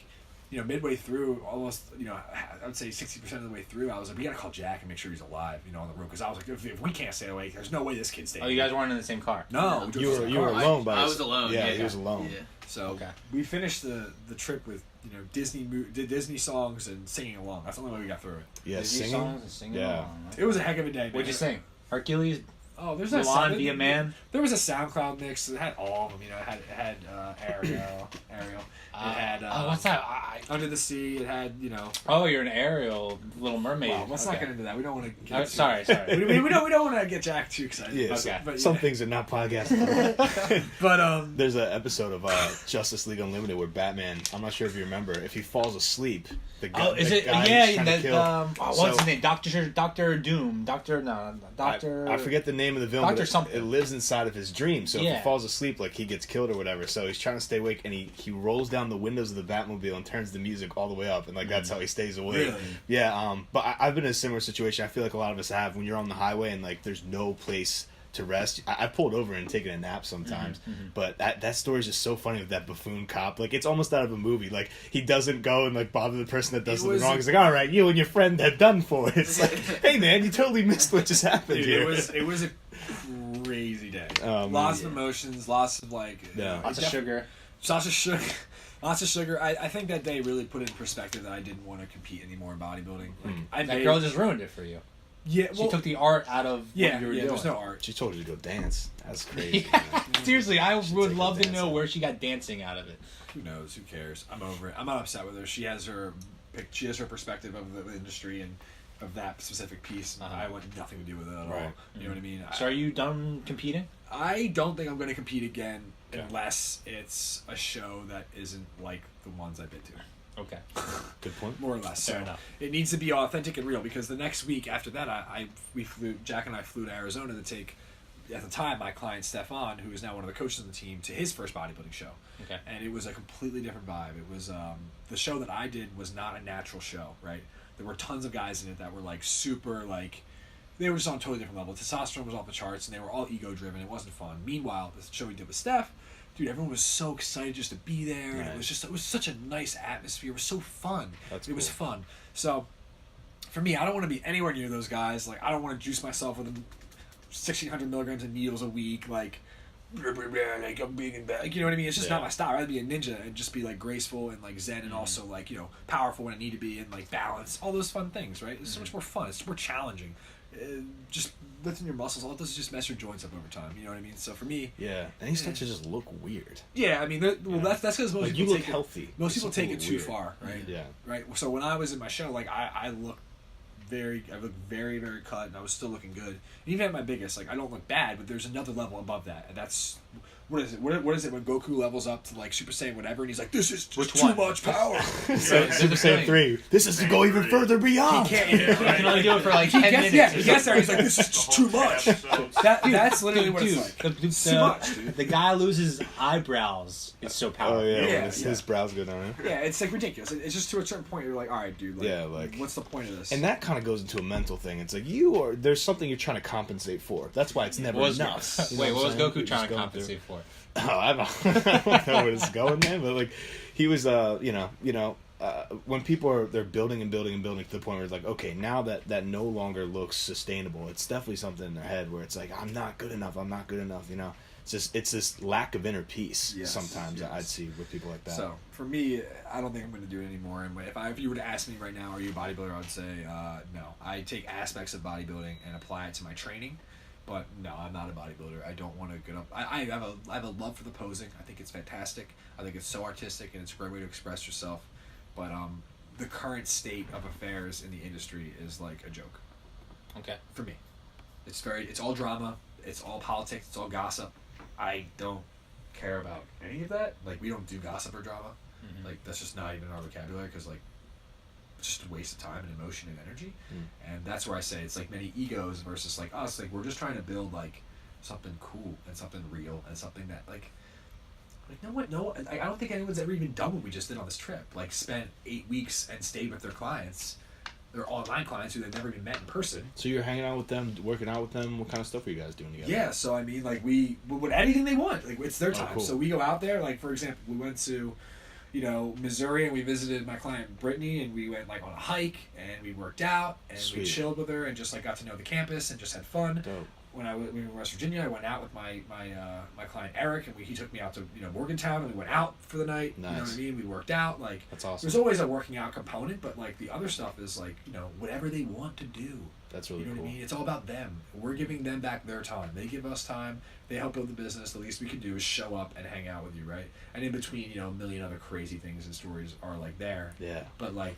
midway through, almost, I would say 60% of the way through, I was like, we gotta call Jack and make sure he's alive, on the road, because I was like, if we can't stay awake, there's no way this kid's staying. Oh, you guys weren't in the same car? No, you were alone. I was alone. Yeah, he was alone. Yeah. So we finished the trip with Disney songs and singing along. That's the only way we got through it. Yeah, Disney singing. songs and singing along. Right? It was a heck of a day. Man. What'd you sing? Hercules. Oh, there's Mulan, Be a Man. There was a SoundCloud mix that had all of them. It had Ariel. It had what's that? Under the Sea. It had Oh, you're an Ariel, Little Mermaid. Well, let's not get into that. We don't want to get. Sorry. we don't want to get Jack too excited. Yeah, okay. But some things are not podcasting. But there's an episode of Justice League Unlimited where Batman. I'm not sure if you remember. If he falls asleep, the guy. Oh, is it? Guy Yeah, that. What's his name? Doctor Doom. Doctor. I forget the name of the villain. Doctor but something. It lives inside of his dream. So if he falls asleep, like he gets killed or whatever. So he's trying to stay awake, and he rolls down the windows of the Batmobile and turns the music all the way up, and like that's how he stays awake. Really? Yeah. But I've been in a similar situation. I feel like a lot of us have when you're on the highway and like there's no place to rest. I pulled over and taken a nap sometimes, but that story is just so funny with that buffoon cop. Like it's almost out of a movie. Like he doesn't go and like bother the person that does something wrong. He's like, all right, you and your friend have done for it. It's like, hey man, you totally missed what just happened here. It was crazy day. Lots of emotions, lots of Lots of sugar. Lots of sugar. Lots of sugar. I think that day really put in perspective that I didn't want to compete anymore in bodybuilding. That girl just ruined it for you. Yeah, She took the art out of what you were doing. There's no art. She told you to go dance. That's crazy. Seriously, I would take love a to know dance where she got dancing out of it. Who knows? Who cares? I'm over it. I'm not upset with her. She has her perspective of the industry and of that specific piece. And I want nothing to do with it at all. You know what I mean? So are you done competing? I don't think I'm going to compete again unless it's a show that isn't like the ones I've been to. Okay. Good point. More or less. Fair So enough. it needs to be authentic and real because the next week after that, Jack and I flew to Arizona to take, at the time, my client Stefan, who is now one of the coaches on the team, to his first bodybuilding show. Okay. And it was a completely different vibe. It was the show that I did was not a natural show, right? There were tons of guys in it that were like super like. They were just on a totally different level. Testosterone was off the charts, and they were all ego driven. It wasn't fun. Meanwhile, the show we did with Steph, dude, everyone was so excited just to be there, and it was such a nice atmosphere. It was so fun. It was fun. So, for me, I don't want to be anywhere near those guys. Like, I don't want to juice myself with 1,600 milligrams of needles a week. Like I'm being in bed. Like, you know what I mean? It's just not my style. I'd rather be a ninja and just be like graceful and like zen and also like powerful when I need to be and like balance. All those fun things, right? It's so much more fun. It's more challenging. Just lifting your muscles, all this just mess your joints up over time. You know what I mean? So for me, and you start to just look weird. Yeah, I mean, that's because most like people you look take healthy. Most people take it too weird. far, right? Yeah. Right. So when I was in my show, like I looked very very cut, and I was still looking good. And even at my biggest, like I don't look bad, but there's another level above that, and that's. What is it? What is it when Goku levels up to like Super Saiyan whatever, and he's like, "This is just too much power." So Super Saiyan 3. This is to go even further beyond. He You can only do it for like 10 minutes. Yeah, he gets there. He's like, "This is just too much." That's literally what it's like. It's too much, dude. The guy loses eyebrows. It's so powerful. Oh yeah, Yeah, when his brows go down. Yeah, it's like ridiculous. It's just to a certain point, you're like, "All right, dude. Like, what's the point of this?" And that kind of goes into a mental thing. It's like there's something you're trying to compensate for. That's why it's never enough. You know Wait, what was I'm saying? Goku You're trying just to going compensate for? Oh, I don't know where it's going, man. But like, he was, when people they're building and building and building to the point where it's like, okay, now that no longer looks sustainable. It's definitely something in their head where it's like, I'm not good enough. You know, it's this lack of inner peace. Sometimes I'd see with people like that. So for me, I don't think I'm going to do it anymore. And if you were to ask me right now, are you a bodybuilder? I would say no. I take aspects of bodybuilding and apply it to my training. But no, I'm not a bodybuilder. I don't want to get up. I have a love for the posing. I think it's fantastic. I think it's so artistic and it's a great way to express yourself. But the current state of affairs in the industry is like a joke. Okay. For me, it's all drama. It's all politics. It's all gossip. I don't care about any of that. Like, we don't do gossip or drama. Mm-hmm. Like, that's just not even in our vocabulary because like. Just a waste of time and emotion and energy, and that's where I say it's like many egos versus like us. Like, we're just trying to build like something cool and something real and something that like I don't think anyone's ever even done what we just did on this trip. Like, spent 8 weeks and stayed with their clients, their online clients who they've never even met in person. So you're hanging out with them, working out with them. What kind of stuff are you guys doing together? Yeah, so I mean, like we would anything they want. Like, it's their time. Cool. So we go out there. Like, for example, we went to. Missouri, and we visited my client Brittany, and we went like on a hike, and we worked out, and we chilled with her, and just like got to know the campus, and just had fun. Dope. When we were in West Virginia, I went out with my client Eric, and he took me out to Morgantown, and we went out for the night. Nice. You know what I mean? We worked out. Like, that's awesome. There's always a working out component, but like the other stuff is like whatever they want to do. That's really cool. What I mean? It's all about them. We're giving them back their time. They give us time. They help build the business. The least we can do is show up and hang out with you, right? And in between, a million other crazy things and stories are like there. Yeah. But like,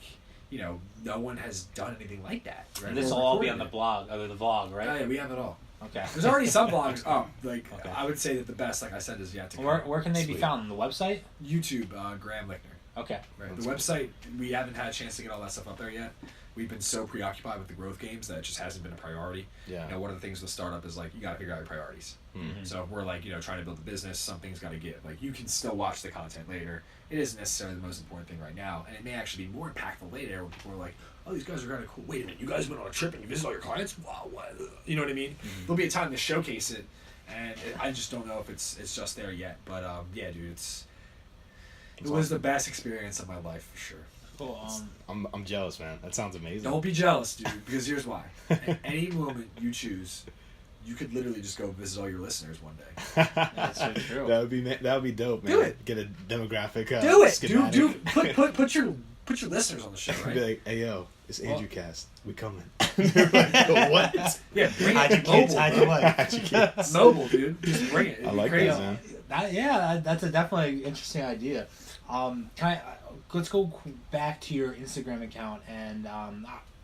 no one has done anything like that. Right? And this will all be on the blog, or the vlog, right? Oh, yeah, we have it all. Okay. There's already some vlogs up. Like, okay. I would say that the best, like I said, is yet to come. Where can they be found? On the website? YouTube, Graham Lichtner. Okay. Right. The website, we haven't had a chance to get all that stuff up there yet. We've been so preoccupied with the growth games that it just hasn't been a priority. Yeah. One of the things with startup is like you got to figure out your priorities. Mm-hmm. So we're like trying to build a business. Something's got to give. Like, you can still watch the content later. It isn't necessarily the most important thing right now, and it may actually be more impactful later when people are like, "Oh, these guys are kind of cool. Wait a minute, you guys went on a trip and you visited all your clients? Wow, what?" You know what I mean? Mm-hmm. There'll be a time to showcase it, and I just don't know if it's just there yet. But yeah, dude, it was the best experience of my life for sure. Cool. I'm jealous, man. That sounds amazing. Don't be jealous, dude, because here's why. At any moment you choose, you could literally just go visit all your listeners one day. That's so true. That would be dope, man. Do it. Get a demographic. Do it. Schematic. Put your listeners on the show, right? Be like, hey yo, it's Andrewcast. We coming. They're like, what? Yeah, bring Hide it. your kids, Mobile, hide bro. your wife. How'd you get- Mobile, dude. Just bring it. It'd I be like crazy. that, man. That's a definitely interesting idea. Let's go back to your Instagram account, and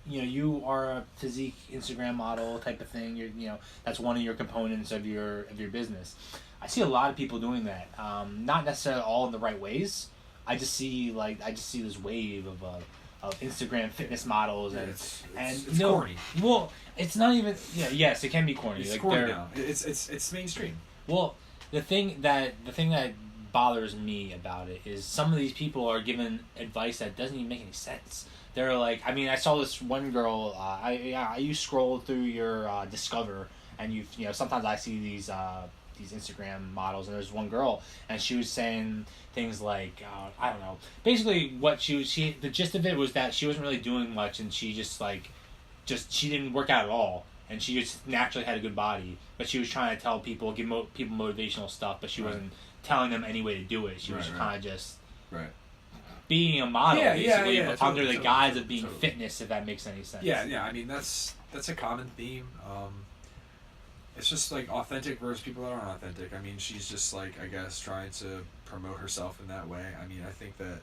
you are a physique Instagram model type of thing. That's one of your components of your business. I see a lot of people doing that. Not necessarily all in the right ways. I just see this wave of Instagram fitness models, and it's corny. Well, it's not even. Yeah, yes, it can be corny. It's like corny they're- now. It's mainstream. Well, the thing that bothers me about it is some of these people are given advice that doesn't even make any sense. They're like, I mean, I saw this one girl. You scroll through your Discover, and sometimes I see these Instagram models, and there's one girl, and she was saying things like, I don't know. Basically, what the gist of it was that she wasn't really doing much, and she she didn't work out at all, and she just naturally had a good body, but she was trying to tell people, give people motivational stuff, but she wasn't telling them any way to do it. She was kind of just being a model, basically, but under the guise of being fitness, if that makes any sense. Yeah. I mean, that's a common theme. It's just like authentic versus people that aren't authentic. I mean, she's just like, I guess, trying to promote herself in that way. I mean, I think that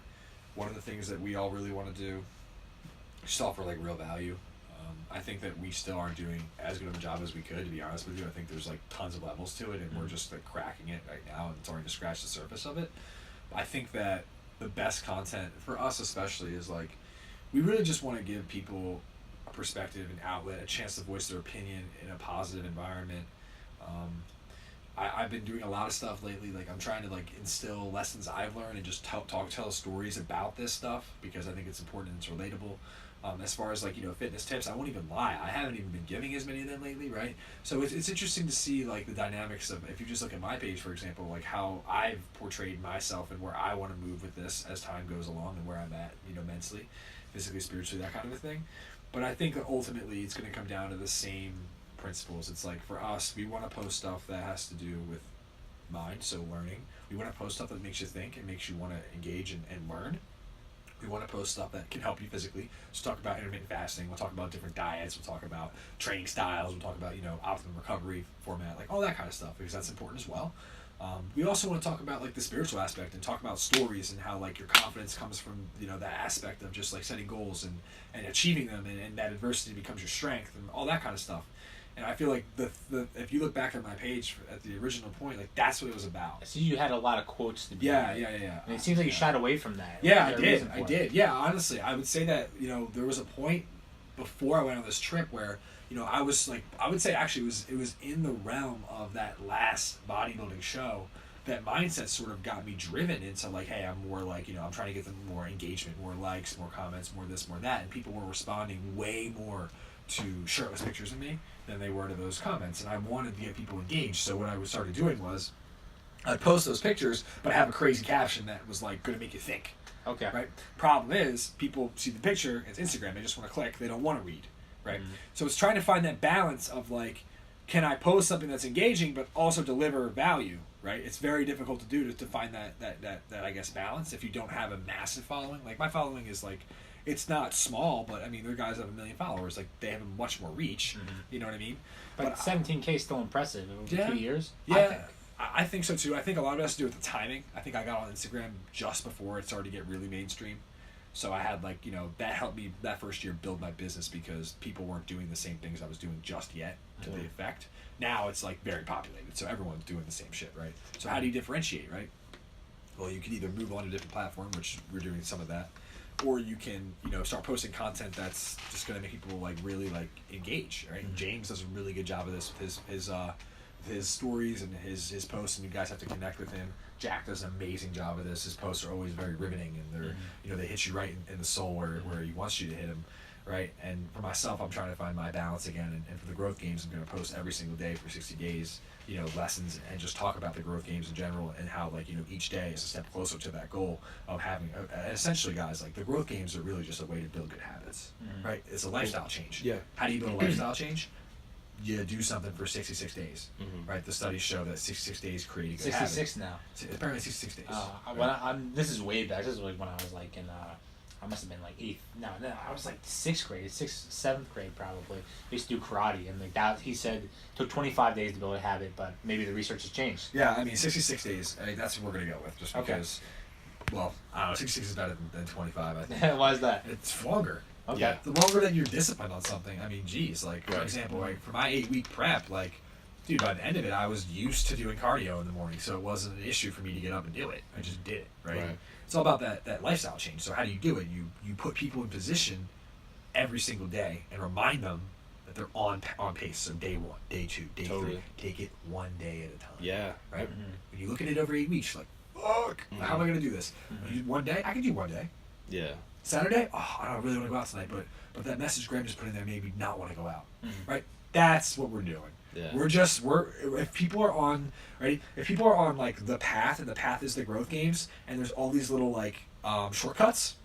one of the things that we all really want to do is just offer like real value. I think that we still aren't doing as good of a job as we could, to be honest with you. I think there's like tons of levels to it, and we're just like cracking it right now and starting to scratch the surface of it. I think that the best content for us especially is like, we really just want to give people a perspective, an outlet, a chance to voice their opinion in a positive environment. I've been doing a lot of stuff lately. Like, I'm trying to like instill lessons I've learned and just tell stories about this stuff, because I think it's important and it's relatable. As far as like, fitness tips, I won't even lie, I haven't even been giving as many of them lately, right? So it's interesting to see like the dynamics of, if you just look at my page, for example, like how I've portrayed myself and where I want to move with this as time goes along, and where I'm at, mentally, physically, spiritually, that kind of a thing. But I think that ultimately it's going to come down to the same principles. It's like, for us, we want to post stuff that has to do with mind, so learning. We want to post stuff that makes you think and makes you want to engage and learn. We want to post stuff that can help you physically. So talk about intermittent fasting. We'll talk about different diets. We'll talk about training styles. We'll talk about, optimum recovery format, like all that kind of stuff, because that's important as well. We also want to talk about like the spiritual aspect, and talk about stories, and how like your confidence comes from, that aspect of just like setting goals and achieving them, and that adversity becomes your strength, and all that kind of stuff. And I feel like the if you look back at my page at the original point, like that's what it was about. So you had a lot of quotes to be. Yeah. And it seems like you shied away from that. Yeah, I did. Yeah, honestly, I would say that there was a point before I went on this trip where I was like, I would say actually it was in the realm of that last bodybuilding show that mindset sort of got me driven into like, hey, I'm more like, I'm trying to get them more engagement, more likes, more comments, more this, more that, and people were responding way more to shirtless pictures of me than they were to those comments, and I wanted to get people engaged. So what I started doing was I'd post those pictures, but have a crazy caption that was like going to make you think. Okay. Right. Problem is, people see the picture, it's Instagram, they just want to click, they don't want to read. Right. Mm-hmm. So it's trying to find that balance of like, can I post something that's engaging but also deliver value? Right. It's very difficult to do to find that I guess balance if you don't have a massive following. Like my following is like, it's not small, but I mean, there are guys that have 1 million followers. Like, they have much more reach. Mm-hmm. You know what I mean? But 17K is still impressive over 2 years. Yeah, I think so too. I think a lot of it has to do with the timing. I think I got on Instagram just before it started to get really mainstream. So I had like, that helped me that first year build my business, because people weren't doing the same things I was doing just yet to the effect. Now it's like very populated, so everyone's doing the same shit, right? So how do you differentiate, right? Well, you can either move on to a different platform, which we're doing some of that, or you can, start posting content that's just going to make people like really like engage, right? Mm-hmm. James does a really good job of this with his stories and his posts, and you guys have to connect with him. Jack does an amazing job of this. His posts are always very riveting, and they're they hit you right in the soul where he wants you to hit him, right? And for myself, I'm trying to find my balance again, and for the growth games, I'm going to post every single day for 60 days, lessons, and just talk about the growth games in general, and how like, each day is a step closer to that goal of having essentially, guys, like the growth games are really just a way to build good habits, right? It's a lifestyle change. Yeah. How do you build a lifestyle change? you do something for 66 days, right? The studies show that 66 days create a good 66 habit. now. Apparently 66 days. This is way back. This is like when I was like in, I must have been like 8th. No, I was like 6th grade, 7th grade probably. I used to do karate, and like that, he said it took 25 days to build a habit, but maybe the research has changed. Yeah, I mean 66 days. I mean, that's what we're gonna go with, just Okay. because. Well, I don't know. 66 is better than 25. I think Why is that? it's longer. Okay. Yeah. The longer that you're disciplined on something, I mean, geez, like for Right. example, like for my 8-week prep, like, dude, by the end of it, I was used to doing cardio in the morning, so it wasn't an issue for me to get up and do it. I just did it, right? It's all about that lifestyle change. So how do you do it? You put people in position every single day and remind them that they're on pace. So day 1, day 2, day 3, take it one day at a time. Yeah. Right. When you look at it over 8 weeks, you're like, fuck, how am I gonna do this? You do one day, I can do one day. Yeah. Saturday, I don't really want to go out tonight, but that message Graham just put in there made me not want to go out. Right? That's what we're doing. Yeah. If people are on, right? If people are on like the path, and the path is the growth games, and there's all these little like shortcuts,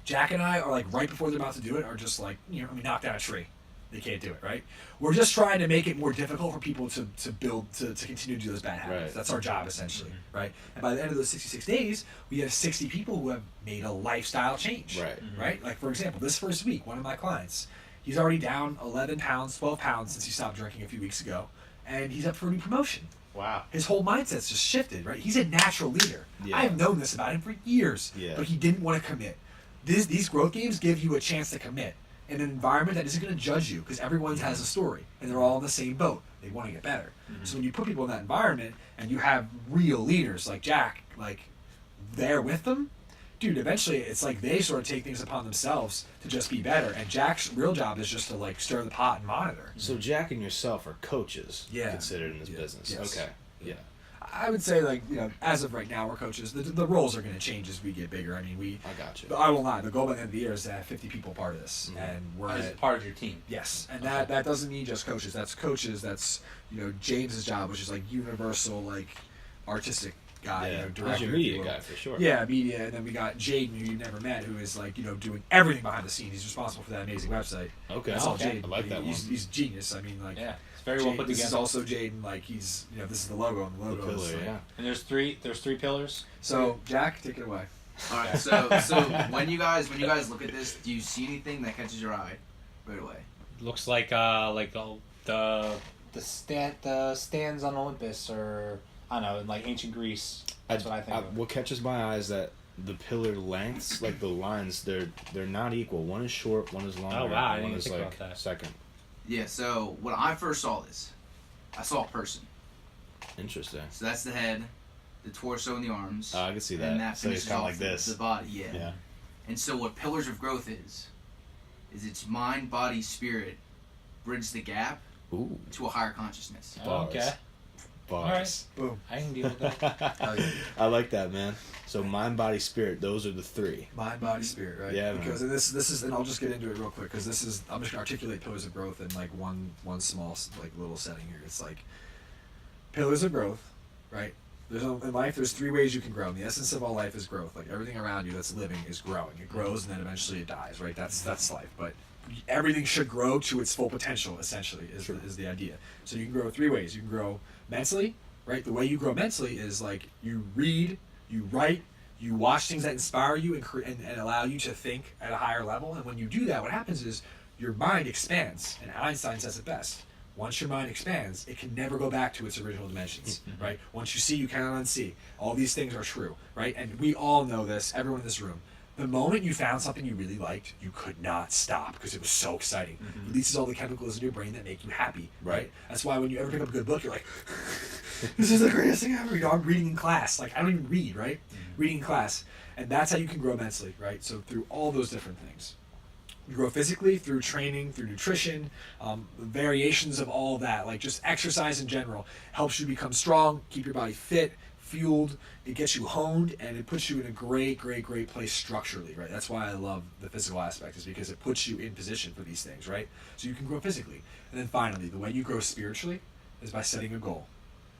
Jack and I are like right before they're about to do it, are just like, we knocked down a tree. They can't do it, right? We're just trying to make it more difficult for people to build, to continue to do those bad habits. Right. That's our job, essentially, right? And by the end of those 66 days, we have 60 people who have made a lifestyle change, Right. right? Like, for example, this first week, one of my clients, he's already down 11 pounds, 12 pounds since he stopped drinking a few weeks ago, and he's up for a new promotion. Wow. His whole mindset's just shifted, right? He's a natural leader. Yeah. I have known this about him for years, Yeah. but he didn't want to commit. These growth games give you a chance to commit in an environment that isn't going to judge you, because everyone has a story and they're all in the same boat. They want to get better. So when you put people in that environment and you have real leaders like Jack, like there with them, dude, eventually it's like they sort of take things upon themselves to just be better. And Jack's real job is just to like stir the pot and monitor. So Jack and yourself are coaches Yeah. considered in this Yeah. business. Yes. Okay. Yeah. I would say, like, as of right now, we're coaches. The roles are going to change as we get bigger. I mean, I got you. I will not. The goal by the end of the year is to have 50 people part of this, Mhm. and we're As at, part of your team. yes, and that doesn't mean just coaches. That's coaches. That's James's job, which is like universal, like artistic guy, Yeah. director. He's your if media you will. guy for sure. Yeah, media, and then we got Jaden, who you've never met, who is like doing everything behind the scenes. He's responsible for that amazing website. Okay. That's all Okay. Jaden. I like that he's, one. He's genius. I mean, like, Yeah. It's very well Jaden- put this is together. also Jaden. Like, he's this is the logo, and the The logo is pillar, like, yeah. And there's three pillars. So Jack, take it away. All right, so when you guys look at this, do you see anything that catches your eye right away? Looks like the stands on Olympus, or I don't know, in like ancient Greece. That's what I think of. What catches my eye is that the pillar lengths, like the lines, they're not equal. One is short, one is longer. Oh, wow, I and didn't one even is think like about that. second. Yeah. So when I first saw this, I saw a person. Interesting. So that's the head, the torso, and the arms. I can see that. And that So it's finishes kind of off like this. the body. Yeah. Yeah. And so what Pillars of Growth is it's mind, body, spirit, bridge the gap Ooh. to a higher consciousness. Bars. Okay. Bars. Boom. I can deal with that. Hell yeah. I like that, man. So mind, body, spirit. Those are the three. Mind, body, spirit, right? Yeah, man. Because this is, and I'll just get into it real quick, because I'm just gonna articulate pillars of growth in like one small like little setting here. It's like pillars of growth, right? In life, there's 3 ways you can grow. And the essence of all life is growth. Like everything around you that's living is growing. It grows and then eventually it dies, right? That's life. But everything should grow to its full potential. Essentially, is the idea. So you can grow 3 ways. You can grow mentally, right? The way you grow mentally is like you read, you write, you watch things that inspire you and allow you to think at a higher level. And when you do that, what happens is your mind expands. And Einstein says it best. Once your mind expands, it can never go back to its original dimensions, right? Once you see, you cannot unsee. All these things are true, right? And we all know this, everyone in this room. The moment you found something you really liked, you could not stop because it was so exciting. It releases all the chemicals in your brain that make you happy, right? That's why when you ever pick up a good book, you're like, this is the greatest thing ever. I'm reading in class. Like, I don't even read, right? Reading in class. And that's how you can grow mentally, right? So through all those different things. You grow physically through training, through nutrition, variations of all that, like just exercise in general helps you become strong, keep your body fit, fueled. It gets you honed, and it puts you in a great place structurally, right? That's why I love the physical aspect, is because it puts you in position for these things, right? So you can grow physically. And then finally, the way you grow spiritually is by setting a goal.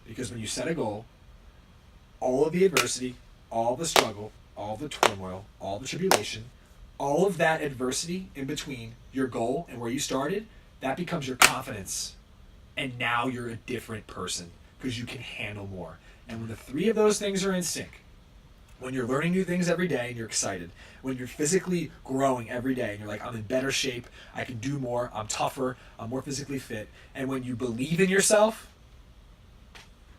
Because when you set a goal, all of the adversity, all the struggle, all the turmoil, all the tribulation, all of that adversity in between your goal and where you started, that becomes your confidence and now you're a different person because you can handle more. And when the three of those things are in sync, when you're learning new things every day and you're excited, when you're physically growing every day and you're like, I'm in better shape, I can do more, I'm tougher, I'm more physically fit, and when you believe in yourself,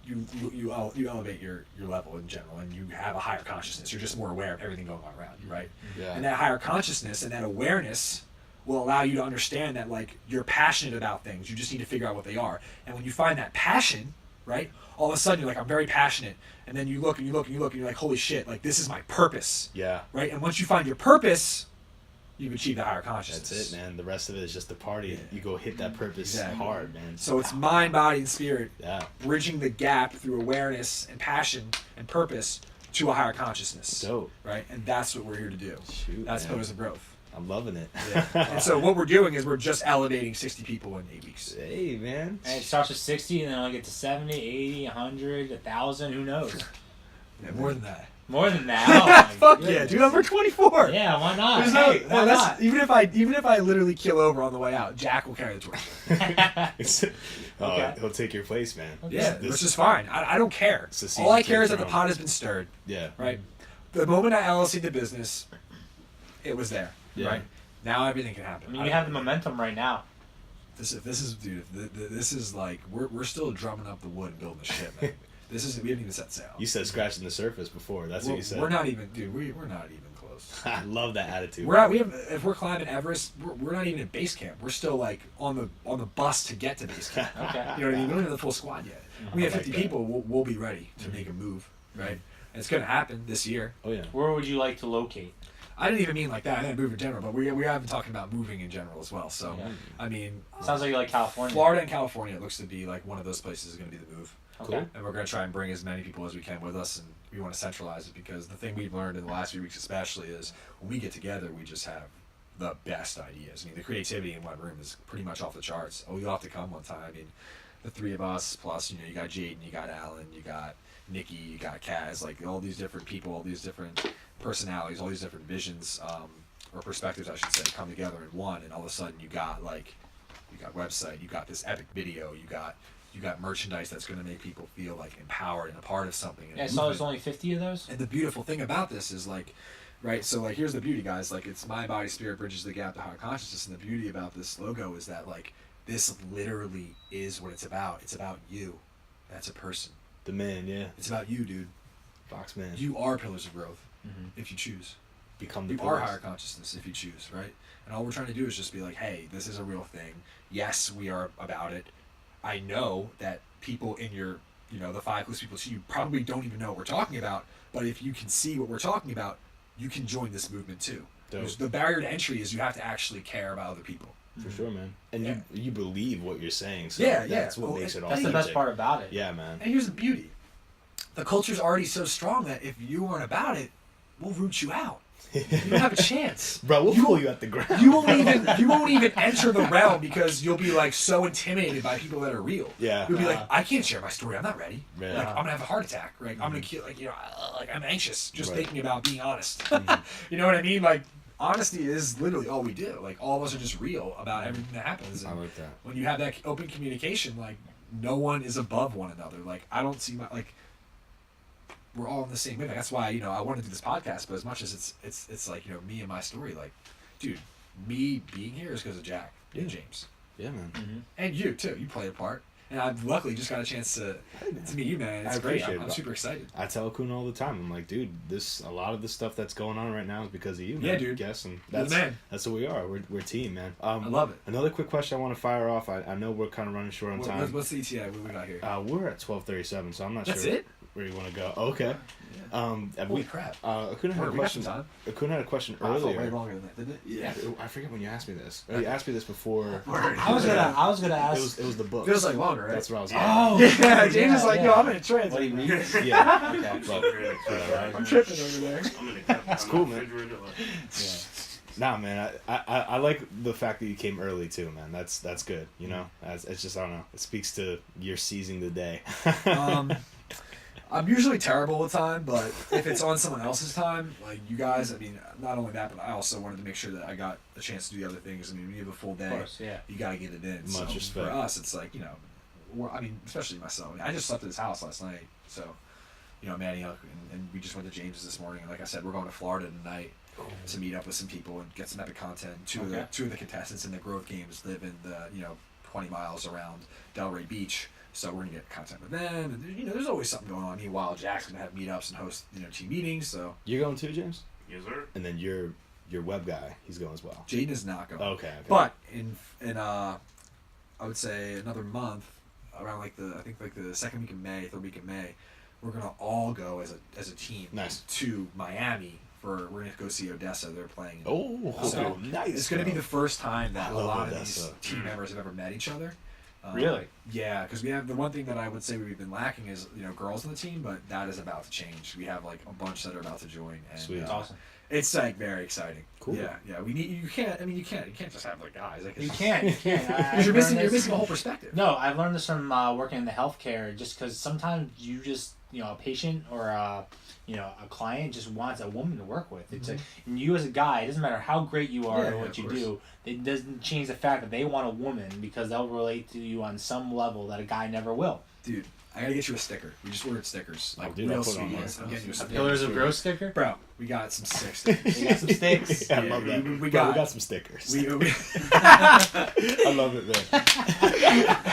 you elevate your level in general, and you have a higher consciousness. You're just more aware of everything going on around you, right? Yeah. And that higher consciousness and that awareness will allow you to understand that, like, you're passionate about things. You just need to figure out what they are. And when you find that passion, right, all of a sudden you're like, I'm very passionate. And then you look and you look and you look and you're like, holy shit, like, this is my purpose. Yeah. Right? And once you find your purpose, you've achieved the higher consciousness. That's it, man. The rest of it is just the party. Yeah. You go hit that purpose hard, man. So it's mind, body, and spirit, Yeah. bridging the gap through awareness and passion and purpose to a higher consciousness. Dope. Right? And that's what we're here to do. Shoot, That's man. Pillars of Growth. I'm loving it. Yeah. And so what we're doing is we're just elevating 60 people in 8 weeks. Hey, man. And it starts with 60, and then I'll get to 70, 80, 100, 1,000, who knows? Yeah, more than that. More than that. Oh my Fuck goodness. yeah, dude! Number 24. Yeah, why not? There's Hey, no, why that's, not? even if I literally kill over on the way out, Jack will carry the torch. Okay. He'll take your place, man. Yeah, This- which is fine. I don't care. It's a season All I to care is the that the throne. pot has been stirred. Yeah. Right. The moment I LLC'd the business, it was there. Yeah. Right. Now everything can happen. I mean, you have the momentum right now. This is dude. This is like we're still drumming up the wood and building the shit, man. We haven't even set sail. You said scratching the surface before. That's what you said. We're not even, dude. We're not even close. I love that attitude. If we're climbing Everest, we're not even at base camp. We're still like on the bus to get to base camp. Okay. You know what I mean? We don't have the full squad yet. We have I like 50 that. people. We'll be ready to make a move, right? And it's gonna happen this year. Oh yeah. Where would you like to locate? I didn't even mean like that. I didn't move in general, but we have been talking about moving in general as well. So, Yeah. I mean, Sounds like you like California. Florida and California looks to be like one of those places is going to be the move. Okay. Cool. And we're going to try and bring as many people as we can with us, and we want to centralize it because the thing we've learned in the last few weeks especially is when we get together, we just have the best ideas. I mean, the creativity in one room is pretty much off the charts. Oh, you'll have to come one time. I mean, the three of us, plus, you know, you got Jaden, you got Alan, you got Nikki, you got Kaz, like all these different people, all these different personalities, all these different visions, or perspectives, I should say, come together in one, and all of a sudden you got website, you got this epic video, you got merchandise that's going to make people feel like empowered and a part of something. And Yeah, I saw there's only 50 of those. And the beautiful thing about this is like, right, so like here's the beauty, guys, like it's mind, body, spirit bridges the gap to higher consciousness, and the beauty about this logo is that like this literally is what it's about. It's about you. That's a person. The man, yeah. It's about you, dude. Fox man. You are pillars of growth Mm-hmm. if you choose. Become the You are pillars. higher consciousness if you choose, right? And all we're trying to do is just be like, hey, this is a real thing. Yes, we are about it. I know that people in your, you know, the 5 close people to you probably don't even know what we're talking about, but if you can see what we're talking about, you can join this movement too. Dope. The barrier to entry is you have to actually care about other people. For sure, man. And Yeah. you believe what you're saying, so Yeah, that's yeah. what Well, makes it all That's the best legit. part about it. Yeah, man. And here's the beauty. The culture's already so strong that if you aren't about it, we'll root you out. You don't have a chance. Bro, we'll You- pull you at the ground. You won't even enter the realm because you'll be like so intimidated by people that are real. Yeah. You'll be like, I can't share my story. I'm not ready. Yeah. Like I'm gonna have a heart attack. Right? I'm gonna kill. Like you know, like I'm anxious just Right. thinking about being honest. You know what I mean? Like honesty is literally all we do. Like all of us are just real about everything that happens. I And like that. when you have that open communication, like no one is above one another. Like I don't see my like. We're all in the same wave. That's why, you know, I want to do this podcast, but as much as it's like, you know, me and my story, like, dude, me being here is because of Jack and James. Yeah, man. And you, too. You played a part. And I've luckily just got a chance to meet you, man. It's I great. appreciate I'm it. super excited. I tell Acuna all the time. I'm like, dude, a lot of the stuff that's going on right now is because of you, man. Yeah, dude. Guess, and You're the that's man. that's what we are. We're a team, man. I love it. Another quick question I want to fire off. I know we're kind of running short on time. What's the ETA? What we got here? We're at 12:37, so I'm not That's sure it? where you want to go. Okay. Holy crap. Acuna had a We got question. some time. Acuna had a question Oh, I felt way earlier. longer than that, didn't it? Yeah, I forget when you asked me this. You asked me this before. I was gonna ask. It was the book. Feels like longer, right? That's what I was. Oh. Yeah, James is like, yeah. yo, I'm in a trance. What he reads? Yeah. Okay. But, I'm tripping over there. That's cool, man. Nah, man, I like the fact that you came early too, man. That's good. You know, it's just I don't know. It speaks to you're seizing the day. I'm usually terrible with time, but if it's on someone else's time, like you guys, I mean, not only that, but I also wanted to make sure that I got a chance to do the other things. I mean, when you have a full day, Of course, yeah. you got to get it in. Much so respect. for us, it's like, you know, especially myself. I just slept at his house last night, so Manny and we just went to James's this morning. Like I said, we're going to Florida tonight to meet up with some people and get some epic content. Two of the contestants in the Grove games live in the 20 miles around Delray Beach, so we're gonna get content with them. And there's always something going on. Meanwhile, Jack's gonna have meetups and host team meetings. So you're going too, James? Yes, sir. And then your web guy, he's going as well. Jaden is not going. Okay. But in I would say another month, around the second week of May, third week of May, we're gonna all go as a team to Miami. We're gonna go see Odessa. They're playing. So nice. It's gonna be the first time that a lot of Odessa. these team members have ever met each other. Really? Yeah, because we have the one thing that I would say we've been lacking is girls on the team, but that is about to change. We have like a bunch that are about to join. And, Sweet, That's awesome. It's like very exciting. Cool. Yeah. We need. You can't just have like guys. Like, You can't. Because you're missing a whole perspective. No, I've learned this from working in the healthcare. Just because sometimes you just a patient or a client just wants a woman to work with. It's like, and you as a guy, it doesn't matter how great you are or what you do. It doesn't change the fact that they want a woman because they'll relate to you on some level that a guy never will. Dude, I gotta get you a sticker. We just ordered stickers. Like dude, real I'll put it on sweet. my Yes, I'm house. getting you a A sticker. Pillars of Growth sticker? Bro, we got some stickers. We got some sticks. Yeah, I love that. we We got- got some stickers. we I love it, man.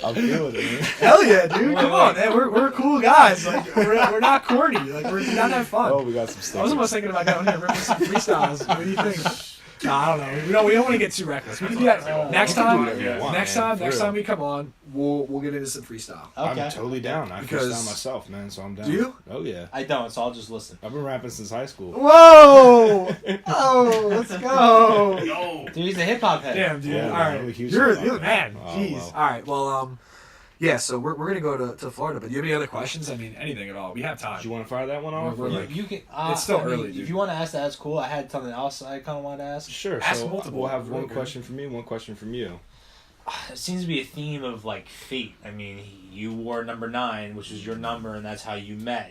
I'm feeling it, man. Hell yeah, dude! Come on, man. We're cool guys. Like we're not corny. Like we're down to have fun. Oh, we got some stickers. I was almost thinking about going here and ripping some freestyles. What do you think? I don't know. We don't want to get too reckless. We can do that next We can do time. whatever you want, Next man, for next real. time we come on, we'll get into some freestyle. Okay. I'm totally down. I Because- freestyle myself, man, so I'm down. Do you? Oh, yeah. I don't, so I'll just listen. I've been rapping since high school. Whoa! Oh, let's go. Yo. Dude, he's a hip hop head. Damn, dude. Yeah, All man, right, I'm a huge you're hip-hop the man. fan. Oh, Jeez. wow. All right. Well, yeah. So we're gonna go to Florida. But do you have any other questions? I mean, anything at all. We have time. Do you want to fire that one off? We're or like- You can. It's still I mean, early, dude. If you want to ask that, that's cool. I had something else I kind of wanted to ask. Sure. Ask So multiple. we'll have Really one good. question from me, one question from you. It seems to be a theme of like fate. I mean, you wore number 9, which was your number, and that's how you met.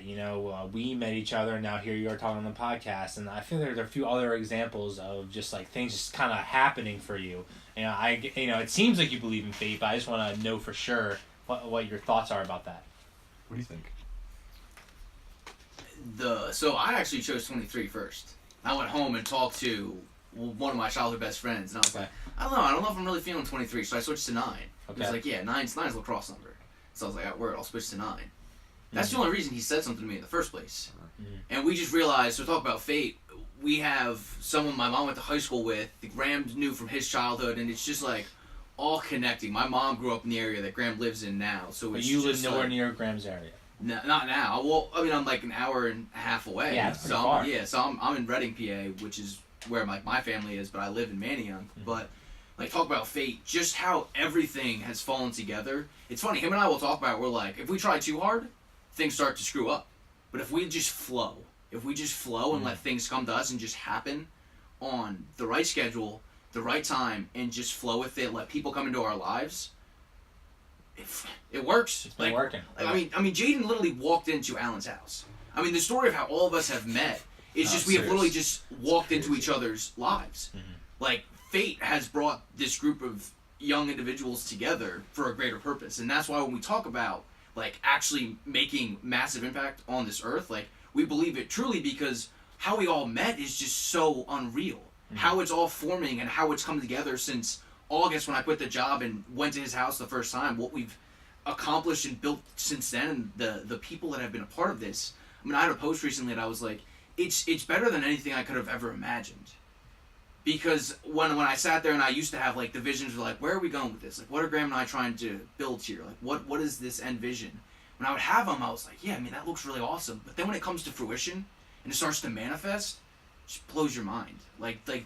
We met each other, and now here you are talking on the podcast. And I feel there are a few other examples of just like things just kind of happening for you. It seems like you believe in fate, but I just want to know for sure what your thoughts are about that. What do you think? So I actually chose 23 first. I went home and talked to one of my childhood best friends, and I was like, I don't know if I'm really feeling 23, so I switched to 9. He was like, yeah, 9's lacrosse number. So I was like, word, I'll switch to 9. That's the only reason he said something to me in the first place. And we just realized, so talk about fate, we have someone my mom went to high school with, that Graham knew from his childhood, and it's just like all connecting. My mom grew up in the area that Graham lives in now, so But it's you live just nowhere like, near Graham's area. not now. Well, I mean, I'm like an hour and a half away. Yeah, it's pretty so far. I'm in Reading, PA, which is where my family is, but I live in Manayunk. But like, talk about fate, just how everything has fallen together. It's funny, him and I will talk about, we're like, if we try too hard, things start to screw up. But if we just flow, and let things come to us and just happen on the right schedule, the right time, and just flow with it, let people come into our lives, it works. It's been working. I mean, Jaden literally walked into Alan's house. I mean, the story of how all of us have met is just we have literally just walked into each other's lives. Like, fate has brought this group of young individuals together for a greater purpose, and that's why when we talk about like actually making massive impact on this earth, like, we believe it truly because how we all met is just so unreal. How it's all forming and how it's come together since August when I quit the job and went to his house the first time, what we've accomplished and built since then, and the people that have been a part of this. I mean, I had a post recently that I was like, it's better than anything I could have ever imagined. Because when I sat there and I used to have like the visions of like, where are we going with this? Like, what are Graham and I trying to build here? Like, what is this end vision? When I would have them, I was like, yeah, I mean, that looks really awesome. But then when it comes to fruition and it starts to manifest, it just blows your mind. Like the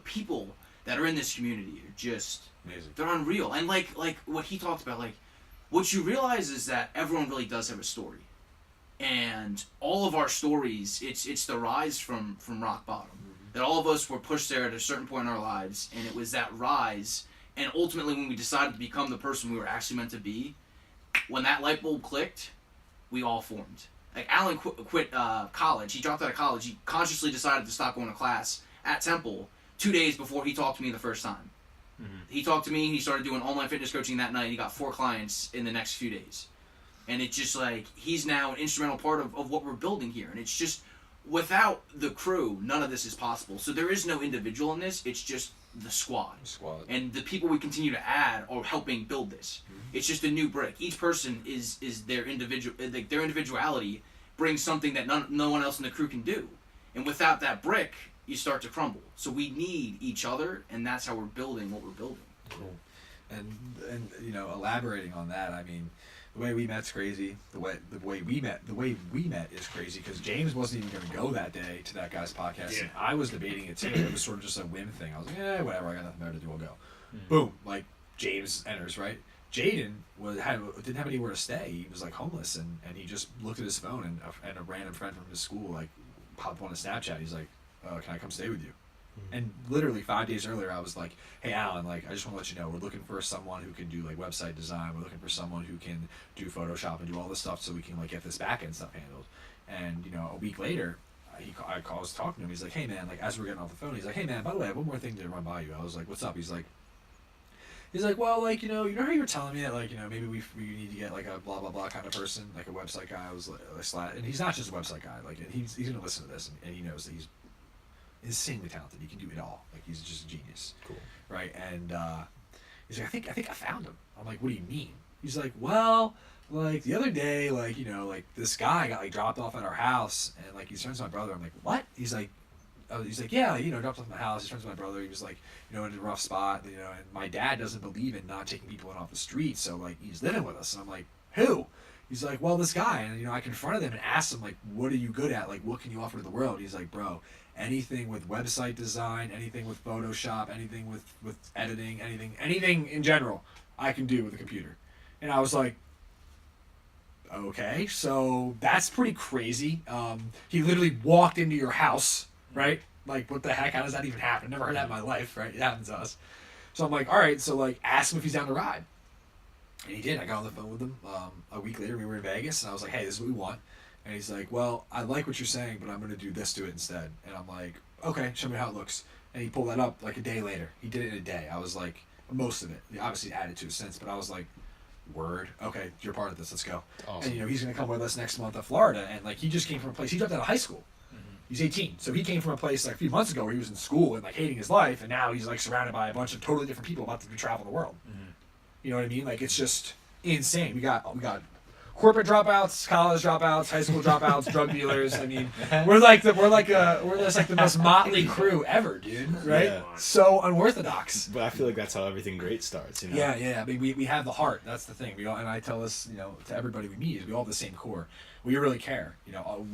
people that are in this community are just Amazing. They're unreal. And like what he talked about, like, what you realize is that everyone really does have a story. And all of our stories, it's the rise from rock bottom. That all of us were pushed there at a certain point in our lives, and it was that rise, and ultimately when we decided to become the person we were actually meant to be, when that light bulb clicked, we all formed. Like, Alan quit college. He dropped out of college. He consciously decided to stop going to class at Temple 2 days before he talked to me the first time. He talked to me. He started doing online fitness coaching that night. He got 4 clients in the next few days. And it's just like, he's now an instrumental part of what we're building here. And it's just, without the crew, none of this is possible. So there is no individual in this. It's just the squad. And the people we continue to add are helping build this. It's just a new brick. Each person is their individual, like their individuality brings something that no one else in the crew can do. And without that brick, you start to crumble. So we need each other, and that's how we're building what we're building. Cool. And you know, elaborating on that, I mean, the way we met's crazy. The way we met is crazy because James wasn't even going to go that day to that guy's podcast. And I was debating it too. It was sort of just a whim thing. I was like, whatever. I got nothing better to do. I'll go. Boom. Like James enters, right? Jaden didn't have anywhere to stay. He was like homeless, and he just looked at his phone, and a random friend from his school like popped on a Snapchat. He's like, "Can I come stay with you?" And literally 5 days earlier, I was like, "Hey, Alan, like, I just want to let you know, we're looking for someone who can do like website design. We're looking for someone who can do Photoshop and do all this stuff, so we can like get this back end stuff handled." And you know, a week later, I was talking to him. He's like, "Hey, man," like as we're getting off the phone, he's like, "Hey, man, by the way, I have one more thing to run by you." I was like, "What's up?" He's like, "Well, like, you know how you were telling me that, like, you know, maybe we need to get like a blah blah blah kind of person, like a website guy." I was like, and he's not just a website guy. Like, he's gonna listen to this, and he knows that he's insanely talented. He can do it all. Like, he's just a genius. Cool. Right? And he's like, I think I found him. I'm like, "What do you mean?" He's like, "Well, like the other day, like, you know, like this guy got like dropped off at our house, and like he's friends with my brother." I'm like, "What?" He's like, "Yeah, you know, dropped off at my house. He's friends with my brother. He was like, you know, in a rough spot, you know, and my dad doesn't believe in not taking people in off the street, so like he's living with us." And I'm like, "Who?" He's like, "Well, this guy." And you know, I confronted him and asked him like, "What are you good at? Like, what can you offer to the world?" He's like, "Bro, anything with website design, anything with Photoshop, anything with editing, anything in general, I can do with a computer." And I was like, "Okay, so that's pretty crazy." He literally walked into your house, right? Like, what the heck? How does that even happen? Never heard that in my life, right? It happens to us. So I'm like, all right, so like, ask him if he's down to ride. And he did. I got on the phone with him. A week later, we were in Vegas, and I was like, "Hey, this is what we want." And he's like, "Well, I like what you're saying, but I'm going to do this to it instead." And I'm like, "Okay, show me how it looks." And he pulled that up like a day later. He did it in a day. I was like, most of it. He obviously added to it since, but I was like, word. Okay, you're part of this. Let's go. Awesome. And, you know, he's going to come with us next month to Florida. And, like, he just came from a place. He dropped out of high school. He's 18. So he came from a place like a few months ago where he was in school and like hating his life. And now he's like surrounded by a bunch of totally different people about to travel the world. You know what I mean? Like, it's just insane. We got corporate dropouts, college dropouts, high school dropouts, drug dealers. I mean, we're just like the most motley crew ever, dude. Right? Yeah. So unorthodox. But I feel like that's how everything great starts, you know? Yeah. I mean, we have the heart. That's the thing. We all, and I tell this, you know, to everybody we meet, is we all have the same core. We really care. You know,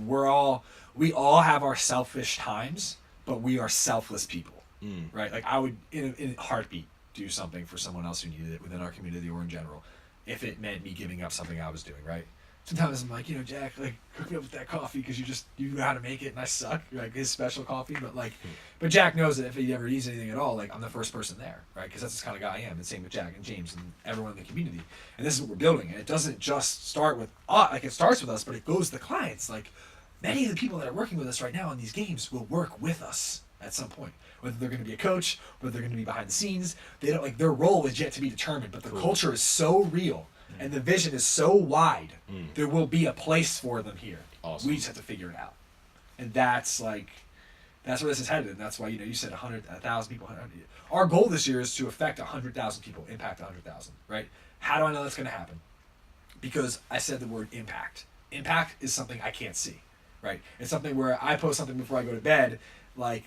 we all have our selfish times, but we are selfless people, right? Like, I would, in a heartbeat, do something for someone else who needed it within our community or in general, if it meant me giving up something I was doing, right? Sometimes I'm like, you know, "Jack, like, hook me up with that coffee because you know how to make it and I suck," like his special coffee. But like, but Jack knows that if he ever needs anything at all, like, I'm the first person there, right? Because that's the kind of guy I am. And same with Jack and James and everyone in the community. And this is what we're building. And it doesn't just start with us, like it starts with us, but it goes to the clients. Like, many of the people that are working with us right now in these games will work with us at some point. Whether they're going to be a coach, whether they're going to be behind the scenes, they don't, like, their role is yet to be determined. But the culture is so real. And the vision is so wide, there will be a place for them here. Awesome. We just have to figure it out. And that's where this is headed. And that's why, you know, you said 100,000 people. Our goal this year is to affect 100,000 people, impact 100,000, right? How do I know that's going to happen? Because I said the word impact. Impact is something I can't see, right? It's something where I post something before I go to bed, like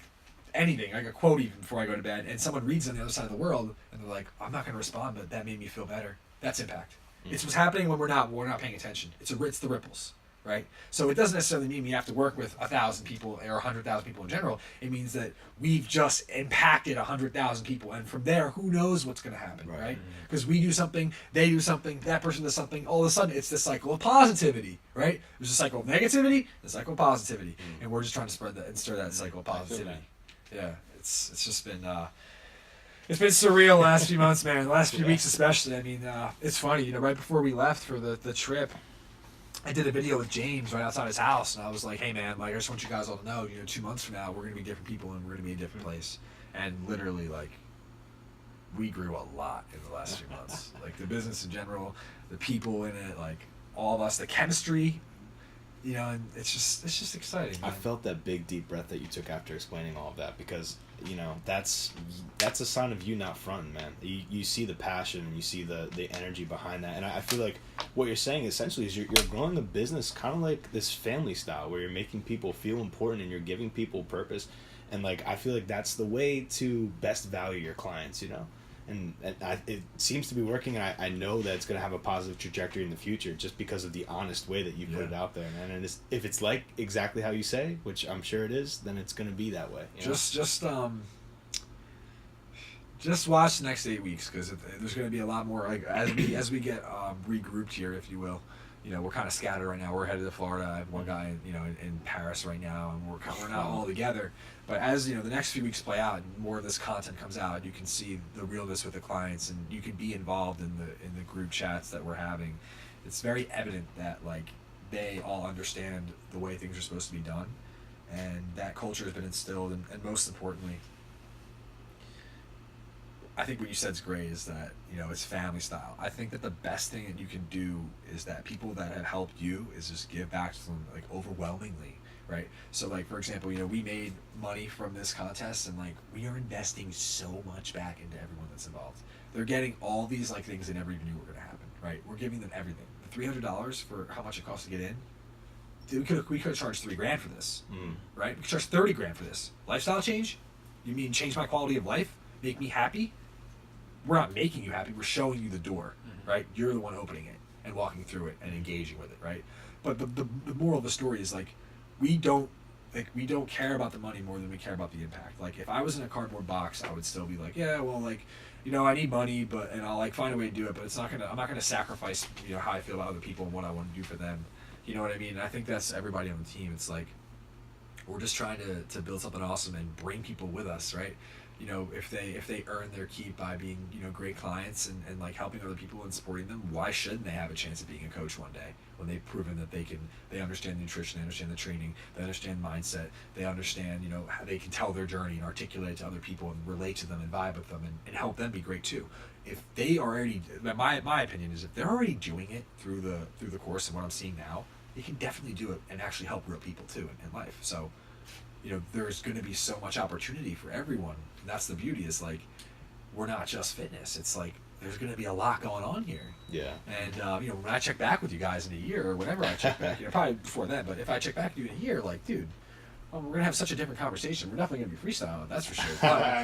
anything, like a quote even before I go to bed, and someone reads it on the other side of the world, and they're like, "I'm not going to respond, but that made me feel better." That's impact. It's what's happening when we're not paying attention. It's the ripples, right? So it doesn't necessarily mean we have to work with 1,000 people or 100,000 people in general. It means that we've just impacted 100,000 people, and from there, who knows what's going to happen, right? Because we do something, they do something, that person does something. All of a sudden, it's this cycle of positivity, right? There's a cycle of negativity, the cycle of positivity, and we're just trying to spread that and stir that cycle of positivity. Yeah, it's just been. It's been surreal the last few months, man. The last few weeks especially. I mean, it's funny, you know, right before we left for the trip, I did a video with James right outside his house, and I was like, "Hey, man, like, I just want you guys all to know, you know, 2 months from now, we're going to be different people, and we're going to be in a different place." And literally, like, we grew a lot in the last few months. Like the business in general, the people in it, like all of us, the chemistry, you know, and it's just exciting, man. I felt that big deep breath that you took after explaining all of that, because you know that's a sign of you not fronting, man. You see the passion and you see the energy behind that, and I feel like what you're saying essentially is you're growing a business kind of like this family style, where you're making people feel important and you're giving people purpose, and like I feel like that's the way to best value your clients, you know. And it seems to be working, and I know that it's going to have a positive trajectory in the future just because of the honest way that you put it out there, man. And if it's like exactly how you say, which I'm sure it is, then it's going to be that way. You know? Just watch the next 8 weeks, because there's going to be a lot more, like as we get regrouped here, if you will. You know, we're kind of scattered right now. We're headed to Florida. I have one guy, you know, in Paris right now, and we're not all together. But as you know, the next few weeks play out, and more of this content comes out, you can see the realness with the clients, and you can be involved in the group chats that we're having. It's very evident that like they all understand the way things are supposed to be done, and that culture has been instilled. And most importantly, I think what you said is great, is that, you know, it's family style. I think that the best thing that you can do is that people that have helped you is just give back to them, like, overwhelmingly, right? So, like, for example, you know, we made money from this contest, and, like, we are investing so much back into everyone that's involved. They're getting all these, like, things they never even knew were going to happen, right? We're giving them everything. The $300 for how much it costs to get in, dude, we could have charged $3,000 for this, right? We could charge $30,000 for this. Lifestyle change? You mean change my quality of life? Make me happy? We're not making you happy. We're showing you the door, right? You're the one opening it and walking through it and engaging with it, right? But the moral of the story is, like, we don't care about the money more than we care about the impact. Like, if I was in a cardboard box, I would still be like, yeah, well, like, you know, I need money, and I'll like find a way to do it, but I'm not gonna sacrifice, you know, how I feel about other people and what I want to do for them. You know what I mean? And I think that's everybody on the team. It's like, we're just trying to build something awesome and bring people with us, right? You know, if they earn their keep by being, you know, great clients and like helping other people and supporting them, why shouldn't they have a chance of being a coach one day when they've proven that they understand nutrition, they understand the training, they understand mindset, they understand, you know, how they can tell their journey and articulate it to other people and relate to them and vibe with them and help them be great too. If they already, my opinion is, if they're already doing it through the course of what I'm seeing now, they can definitely do it and actually help real people too in life. So, you know, there's going to be so much opportunity for everyone. And that's the beauty, is like, we're not just fitness. It's like, there's going to be a lot going on here. Yeah. And, you know, when I check back with you guys in a year, or whenever I check back, you know, probably before then, but if I check back with you in a year, like, dude, we're going to have such a different conversation. We're definitely going to be freestyling, that's for sure.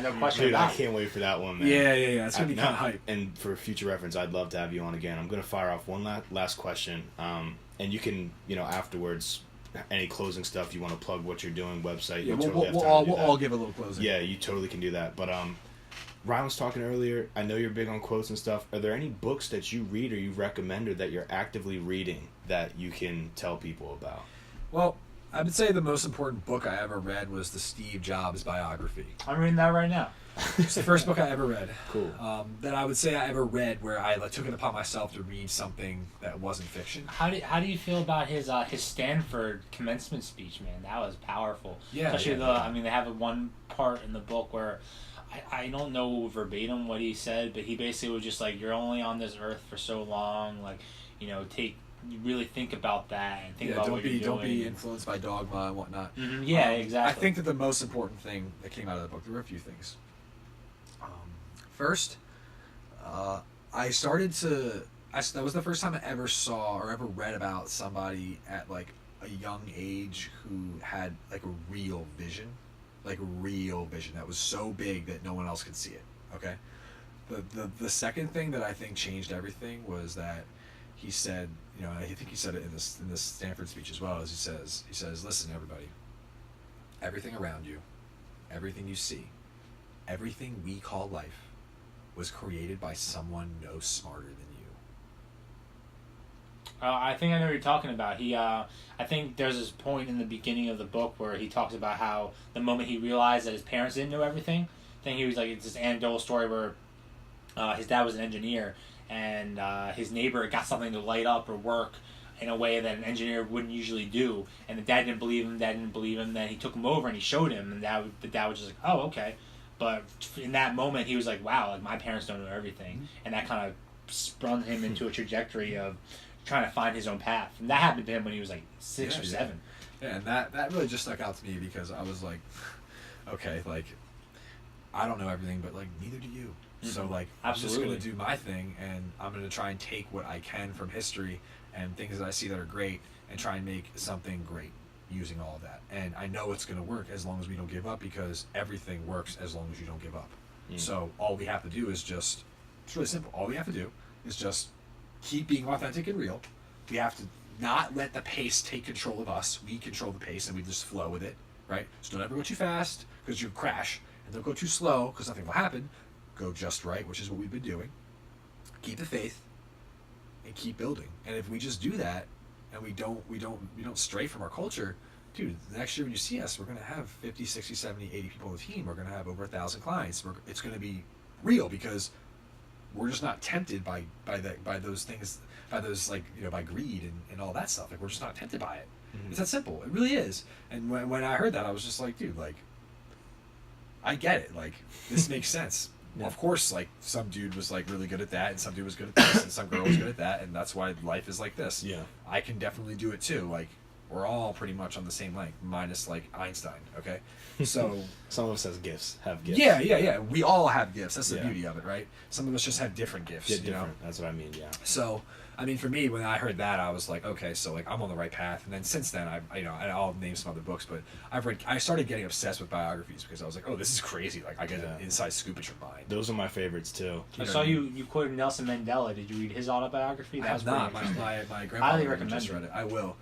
No question Dude, I about it. can't wait for that one, man. Yeah. It's going to be kind of hype. And for future reference, I'd love to have you on again. I'm going to fire off one last question, and you can, you know, afterwards, any closing stuff you want to plug, what you're doing, website. Yeah, you totally have we'll time to do that. all give a little closing. Yeah, you totally can do that. But Ryan was talking earlier, I know you're big on quotes and stuff. Are there any books that you read or you recommend or that you're actively reading that you can tell people about? Well, I would say the most important book I ever read was the Steve Jobs biography. I'm reading that right now. It's the first book I ever read. Cool. That I would say I ever read where I took it upon myself to read something that wasn't fiction. How do you feel about his Stanford commencement speech, man? That was powerful. Yeah. Especially I mean, they have one part in the book where I don't know verbatim what he said, but he basically was just like, you're only on this earth for so long, like, you know, you really think about that and think about what you're doing. Don't be influenced by dogma and whatnot. Mm-hmm. Yeah, exactly. I think that the most important thing that came out of the book, there were a few things. First, that was the first time I ever saw or ever read about somebody at like a young age who had like a real vision that was so big that no one else could see it. Okay. The second thing that I think changed everything was that he said, you know, I think he said it in this Stanford speech as well, as he says, listen, everybody, everything around you, everything you see, everything we call life was created by someone no smarter than you. I think I know what you're talking about. I think there's this point in the beginning of the book where he talks about how the moment he realized that his parents didn't know everything, I think he was like, it's this anecdotal story where his dad was an engineer and his neighbor got something to light up or work in a way that an engineer wouldn't usually do, and the dad didn't believe him, then he took him over and he showed him, and the dad was just like, oh, okay. But in that moment, he was like, wow, like my parents don't know everything. And that kind of sprung him into a trajectory of trying to find his own path. And that happened to him when he was like 6 or 7. Yeah, and that really just stuck out to me because I was like, okay, like, I don't know everything, but like, neither do you. So like, I'm just going to do my thing, and I'm going to try and take what I can from history and things that I see that are great and try and make something great using all of that. And I know it's going to work as long as we don't give up, because everything works as long as you don't give up. So all we have to do is just, it's really simple. All we have to do is just keep being authentic and real. We have to not let the pace take control of us. We control the pace and we just flow with it, right? So don't ever go too fast because you'll crash, and don't go too slow because nothing will happen. Go just right, which is what we've been doing. Keep the faith and keep building. And if we just do that and we don't stray from our culture, dude, next year when you see us, we're going to have 50, 60, 70, 80 people on the team. We're going to have over 1,000 clients. It's going to be real because we're just not tempted by those things, by those, like, you know, by greed and all that stuff. Like, we're just not tempted by it. It's that simple. It really is. And when I heard that, I was just like, dude, like, I get it. Like, this makes sense. Yeah. Of course, like, some dude was like really good at that, and some dude was good at this, and some girl was good at that, and that's why life is like this. Yeah, I can definitely do it too. Like, we're all pretty much on the same length, minus like Einstein. Okay, so some of us have gifts. Yeah. We all have gifts. That's the beauty of it, right? Some of us just have different gifts. You know? That's what I mean. Yeah. So, I mean, for me, when I heard that, I was like, okay, so like I'm on the right path. And then since then, I'll name some other books, but I started getting obsessed with biographies because I was like, oh, this is crazy. Like, I get an inside scoop at your mind. Those are my favorites too. I saw you quoted Nelson Mandela. Did you read his autobiography? That was not. My grandfather highly recommend just read it. I will.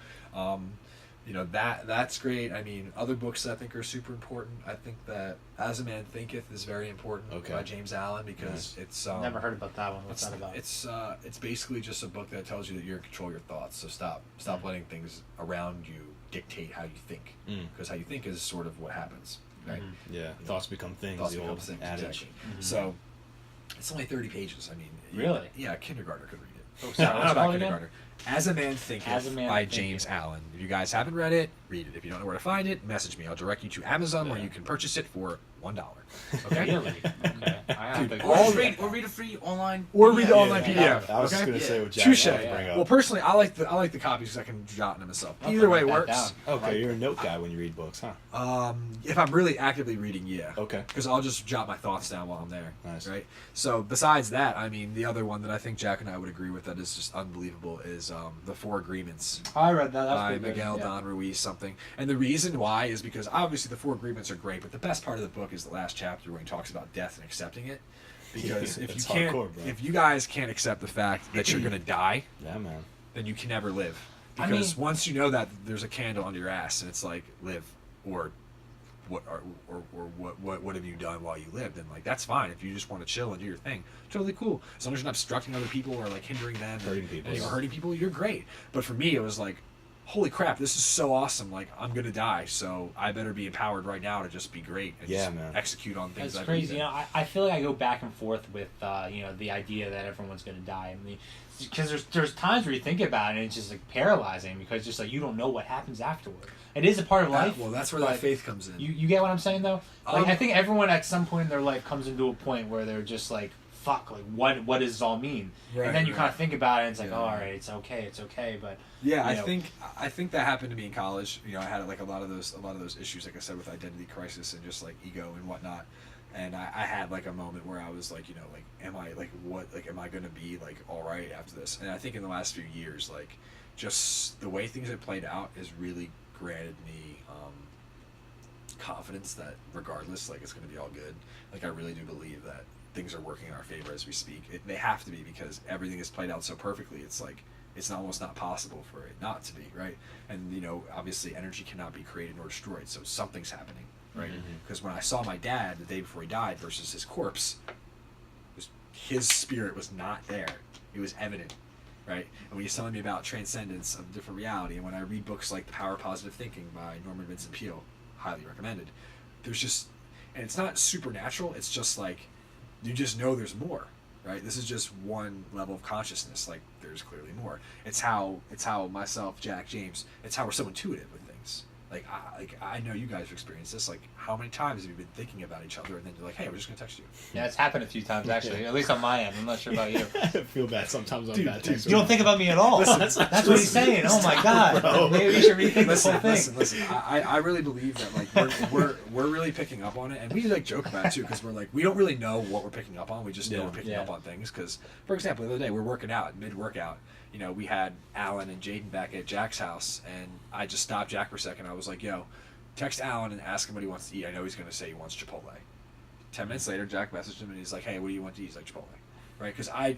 You know, that's great. I mean, other books that I think are super important. I think that As a Man Thinketh is very important by James Allen, because it's never heard about that one. What's that about? It's basically just a book that tells you that you're in control of your thoughts. So stop letting things around you dictate how you think, because how you think is sort of what happens, right? Yeah, thoughts become things. Thoughts become things. Exactly. So it's only 30 pages. I mean, really? Yeah, a kindergartner could read it. Oh, sorry. What's not kindergartner. As a Man Thinketh by James Allen. If you guys haven't read it, read it. If you don't know where to find it, message me. I'll direct you to Amazon where you can purchase it for $1. Okay? Really? Okay. I have or read a free online. Or read the online PDF. I was just gonna say what Jack Touche. bring up. Well, personally, I like the copies because I can jot them myself. Either way works. Okay, you're a note guy when you read books, huh? If I'm really actively reading, yeah. Okay. Because I'll just jot my thoughts down while I'm there. Nice. Right. So besides that, I mean, the other one that I think Jack and I would agree with that is just unbelievable is The Four Agreements. I read that. That's by Miguel Don Ruiz something. And the reason why is because obviously the Four Agreements are great, but the best part of the book is the last chapter where he talks about death and accepting it. Because if you can't, if you guys can't accept the fact that you're gonna die, then you can never live. Because once you know that there's a candle under your ass and it's like live, or what have you done while you lived, and like that's fine. If you just want to chill and do your thing, totally cool. As long as you're not obstructing other people or like hindering them, hurting people, you're great. But for me, it was like, holy crap, this is so awesome. Like, I'm gonna die, so I better be empowered right now to just be great and execute on things. That's crazy. You know, I feel like I go back and forth with you know, the idea that everyone's gonna die. I mean, because there's times where you think about it and it's just like paralyzing, because just like you don't know what happens afterward. It is a part of life. Well, that's where that faith comes in. You get what I'm saying though? Like, I think everyone at some point in their life comes into a point where they're just like, fuck, like what does this all mean? Right, and then you kind of think about it and it's like, oh, all right, it's okay, but I think that happened to me in college. You know, I had like a lot of those issues, like I said, with identity crisis and just like ego and whatnot. And I had like a moment where I was like, you know, like, am I gonna be like all right after this? And I think in the last few years, like, just the way things have played out has really granted me confidence that regardless, like, it's gonna be all good. Like, I really do believe that things are working in our favor as we speak. They have to be, because everything is played out so perfectly. It's like, it's almost not possible for it not to be, right? And, you know, obviously energy cannot be created nor destroyed, so something's happening, right? Because when I saw my dad the day before he died versus his corpse, his spirit was not there. It was evident, right? And when he's telling me about transcendence of different reality, and when I read books like The Power of Positive Thinking by Norman Vincent Peale, highly recommended, there's just, and it's not supernatural, it's just like, you just know there's more, right? This is just one level of consciousness. Like, there's clearly more. It's how myself, Jack, James, it's how we're so intuitive with things, I know you guys have experienced this. Like, how many times have you been thinking about each other, and then you're like, hey, we're just gonna text you. Yeah, it's happened a few times actually. At least on my end. I'm not sure about you. I feel bad sometimes on that text. You don't think about me at all. That's what he's saying. Oh my god. Bro. Maybe we should rethink this whole thing. Listen. I really believe that like we're really picking up on it, and we like joke about it too, because we're like, we don't really know what we're picking up on. We just know we're picking up on things. Because, for example, the other day we're working out, mid-workout. You know, we had Alan and Jaden back at Jack's house, and I just stopped Jack for a second. I was like, yo, text Alan and ask him what he wants to eat. I know he's going to say he wants Chipotle. 10 minutes later, Jack messaged him, and he's like, hey, what do you want to eat? He's like, Chipotle. Right? Because I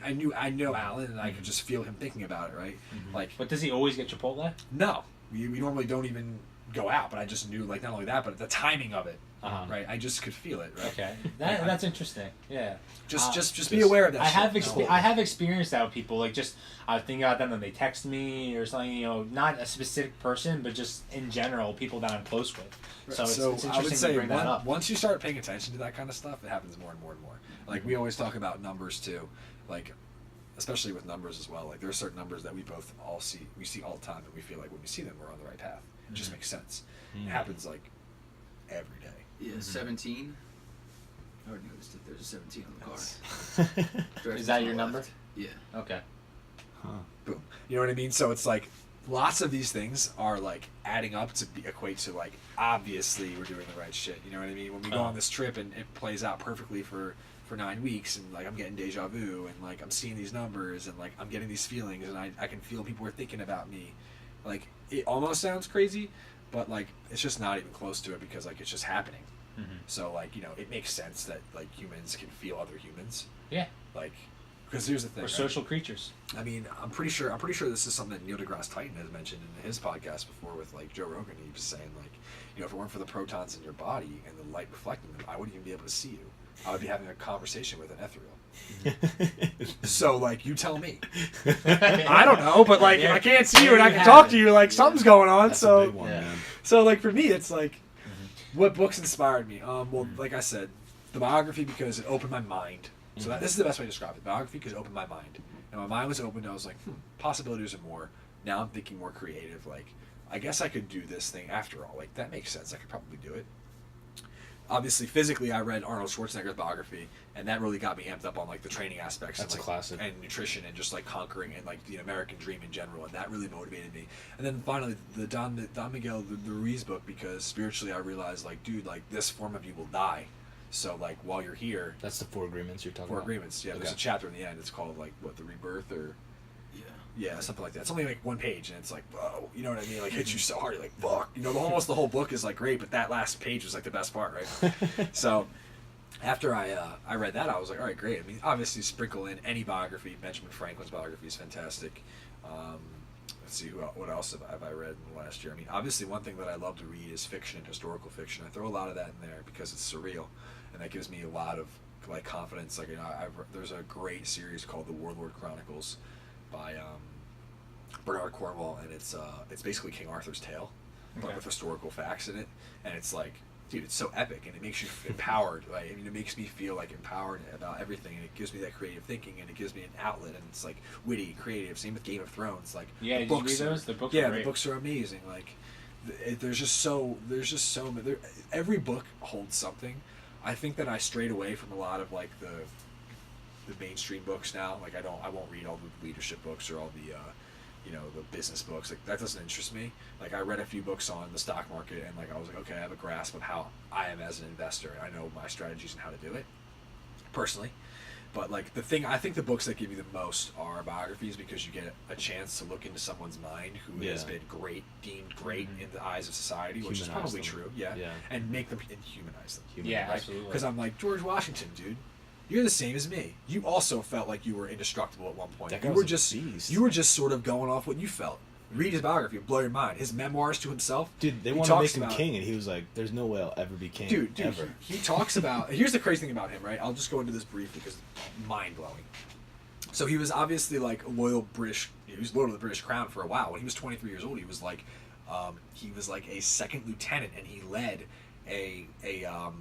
know Alan, and I could just feel him thinking about it, right? Mm-hmm. Like, but does he always get Chipotle? No. We normally don't even go out, but I just knew, like, not only that, but the timing of it. Right, I just could feel it. Right. Okay, that's interesting. Yeah, just be aware of that. I have experienced that with people. Like, just I was thinking about them and they text me or something. You know, not a specific person, but just in general, people that I'm close with. Right. So it's I interesting would say to bring that up. Once you start paying attention to that kind of stuff, it happens more and more and more. Like, we always talk about numbers too, like, especially with numbers as well. Like, there are certain numbers that we both we see all the time, and we feel like when we see them, we're on the right path. It just makes sense. It happens like every day. Yeah, 17. I already noticed it. There's a 17 on the car. Is that your number? Yeah. Okay. Boom. You know what I mean? So it's like lots of these things are like adding up to equate to like, obviously we're doing the right shit. You know what I mean? When we go on this trip and it plays out perfectly for 9 weeks, and like I'm getting deja vu, and like I'm seeing these numbers, and like I'm getting these feelings, and I can feel people are thinking about me. Like, it almost sounds crazy, but like it's just not even close to it, because like it's just happening. So like, you know, it makes sense that like humans can feel other humans. Yeah. Like, because here's the thing. We're social creatures. I mean, I'm pretty sure this is something that Neil deGrasse Tyson has mentioned in his podcast before with like Joe Rogan. He was saying like, you know, if it weren't for the protons in your body and the light reflecting them, I wouldn't even be able to see you. I would be having a conversation with an ethereal. So like, you tell me. I don't know, but like, if I can't see you and I can talk to you, like something's going on. That's so a big one, man. So like for me, it's like, what books inspired me? Well, like I said, the biography, because it opened my mind. So this is the best way to describe it. Biography, because it opened my mind. And my mind was opened. I was like, possibilities are more. Now I'm thinking more creative. Like, I guess I could do this thing after all. Like, that makes sense. I could probably do it. Obviously, physically, I read Arnold Schwarzenegger's biography, and that really got me amped up on like the training aspects. That's and, like, a classic. And nutrition, and just like conquering, and like the American dream in general, and that really motivated me. And then finally, the Don Miguel the Ruiz book, because spiritually, I realized like, dude, like this form of you will die. So like, while you're here, That's the 4 agreements you're talking Four about. Agreements. Yeah, there's a chapter in the end. It's called like what, the rebirth, or yeah, something like that. It's only like one page, and it's like, whoa, you know what I mean? Like, hits you so hard, you're like, fuck. You know, almost the whole book is like great, but that last page was like the best part, right? So after I read that, I was like, all right, great. I mean, obviously sprinkle in any biography. Benjamin Franklin's biography is fantastic. Let's see, what else have I read in the last year? I mean, obviously one thing that I love to read is fiction and historical fiction. I throw a lot of that in there because it's surreal, and that gives me a lot of like confidence. Like, you know, there's a great series called The Warlord Chronicles by Bernard Cornwell, and it's basically King Arthur's tale, but with historical facts in it, and it's like, dude, it's so epic, and it makes you empowered. Like, I mean, it makes me feel like empowered about everything, and it gives me that creative thinking, and it gives me an outlet, and it's like witty, creative. Same with Game of Thrones. Like, yeah, did you read those? The books. Yeah, the books are amazing. Like, there's just so many. Every book holds something. I think that I strayed away from a lot of like the mainstream books now. Like, I won't read all the leadership books or all the the business books. Like, that doesn't interest me. Like, I read a few books on the stock market, and like I was like, okay, I have a grasp of how I am as an investor, and I know my strategies and how to do it personally. But like, I think the books that give you the most are biographies, because you get a chance to look into someone's mind who has been deemed great in the eyes of society, which is probably true. Yeah, and make them and humanize them. Yeah, absolutely. Because I'm like, George Washington, dude. You're the same as me. You also felt like you were indestructible at one point. You were just sort of going off what you felt. Read his biography, it'll blow your mind. His memoirs to himself. Dude, they want to make him king, and he was like, "There's no way I'll ever be king." Dude, ever. He talks about. Here's the crazy thing about him, right? I'll just go into this briefly because it's mind blowing. So he was obviously like a loyal British. He was loyal to the British Crown for a while. When he was 23 years old, he was like a second lieutenant, and he led a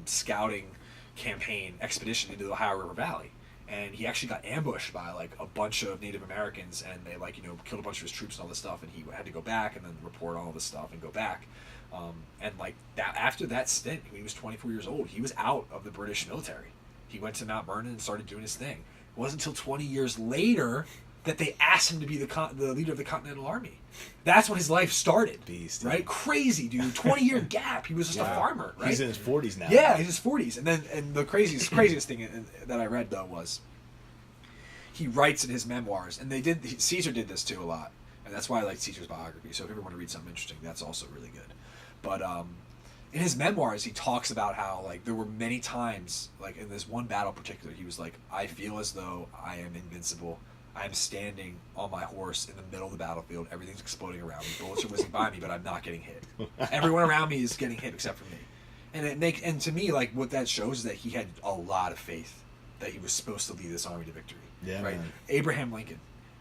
scouting campaign expedition into the Ohio River Valley. And he actually got ambushed by like a bunch of Native Americans, and they killed a bunch of his troops and all this stuff, and he had to go back and then report all this stuff and go back. And like that, after that stint, when he was 24 years old, he was out of the British military. He went to Mount Vernon and started doing his thing. It wasn't until 20 years later that they asked him to be the leader of the Continental Army. That's when his life started. Beast, right? Crazy, dude. 20-year gap. He was just a farmer, right? He's in his 40s now. Yeah, he's in his 40s. And the craziest thing that I read, though, was he writes in his memoirs, and Caesar did this too a lot, and that's why I like Caesar's biography. So if you ever want to read something interesting, that's also really good. But in his memoirs, he talks about how like there were many times, like in this one battle in particular, he was like, I feel as though I am invincible. I'm standing on my horse in the middle of the battlefield. Everything's exploding around me. Bullets are whizzing by me, but I'm not getting hit. Everyone around me is getting hit except for me. And to me, like what that shows is that he had a lot of faith that he was supposed to lead this army to victory. Yeah, right. Man.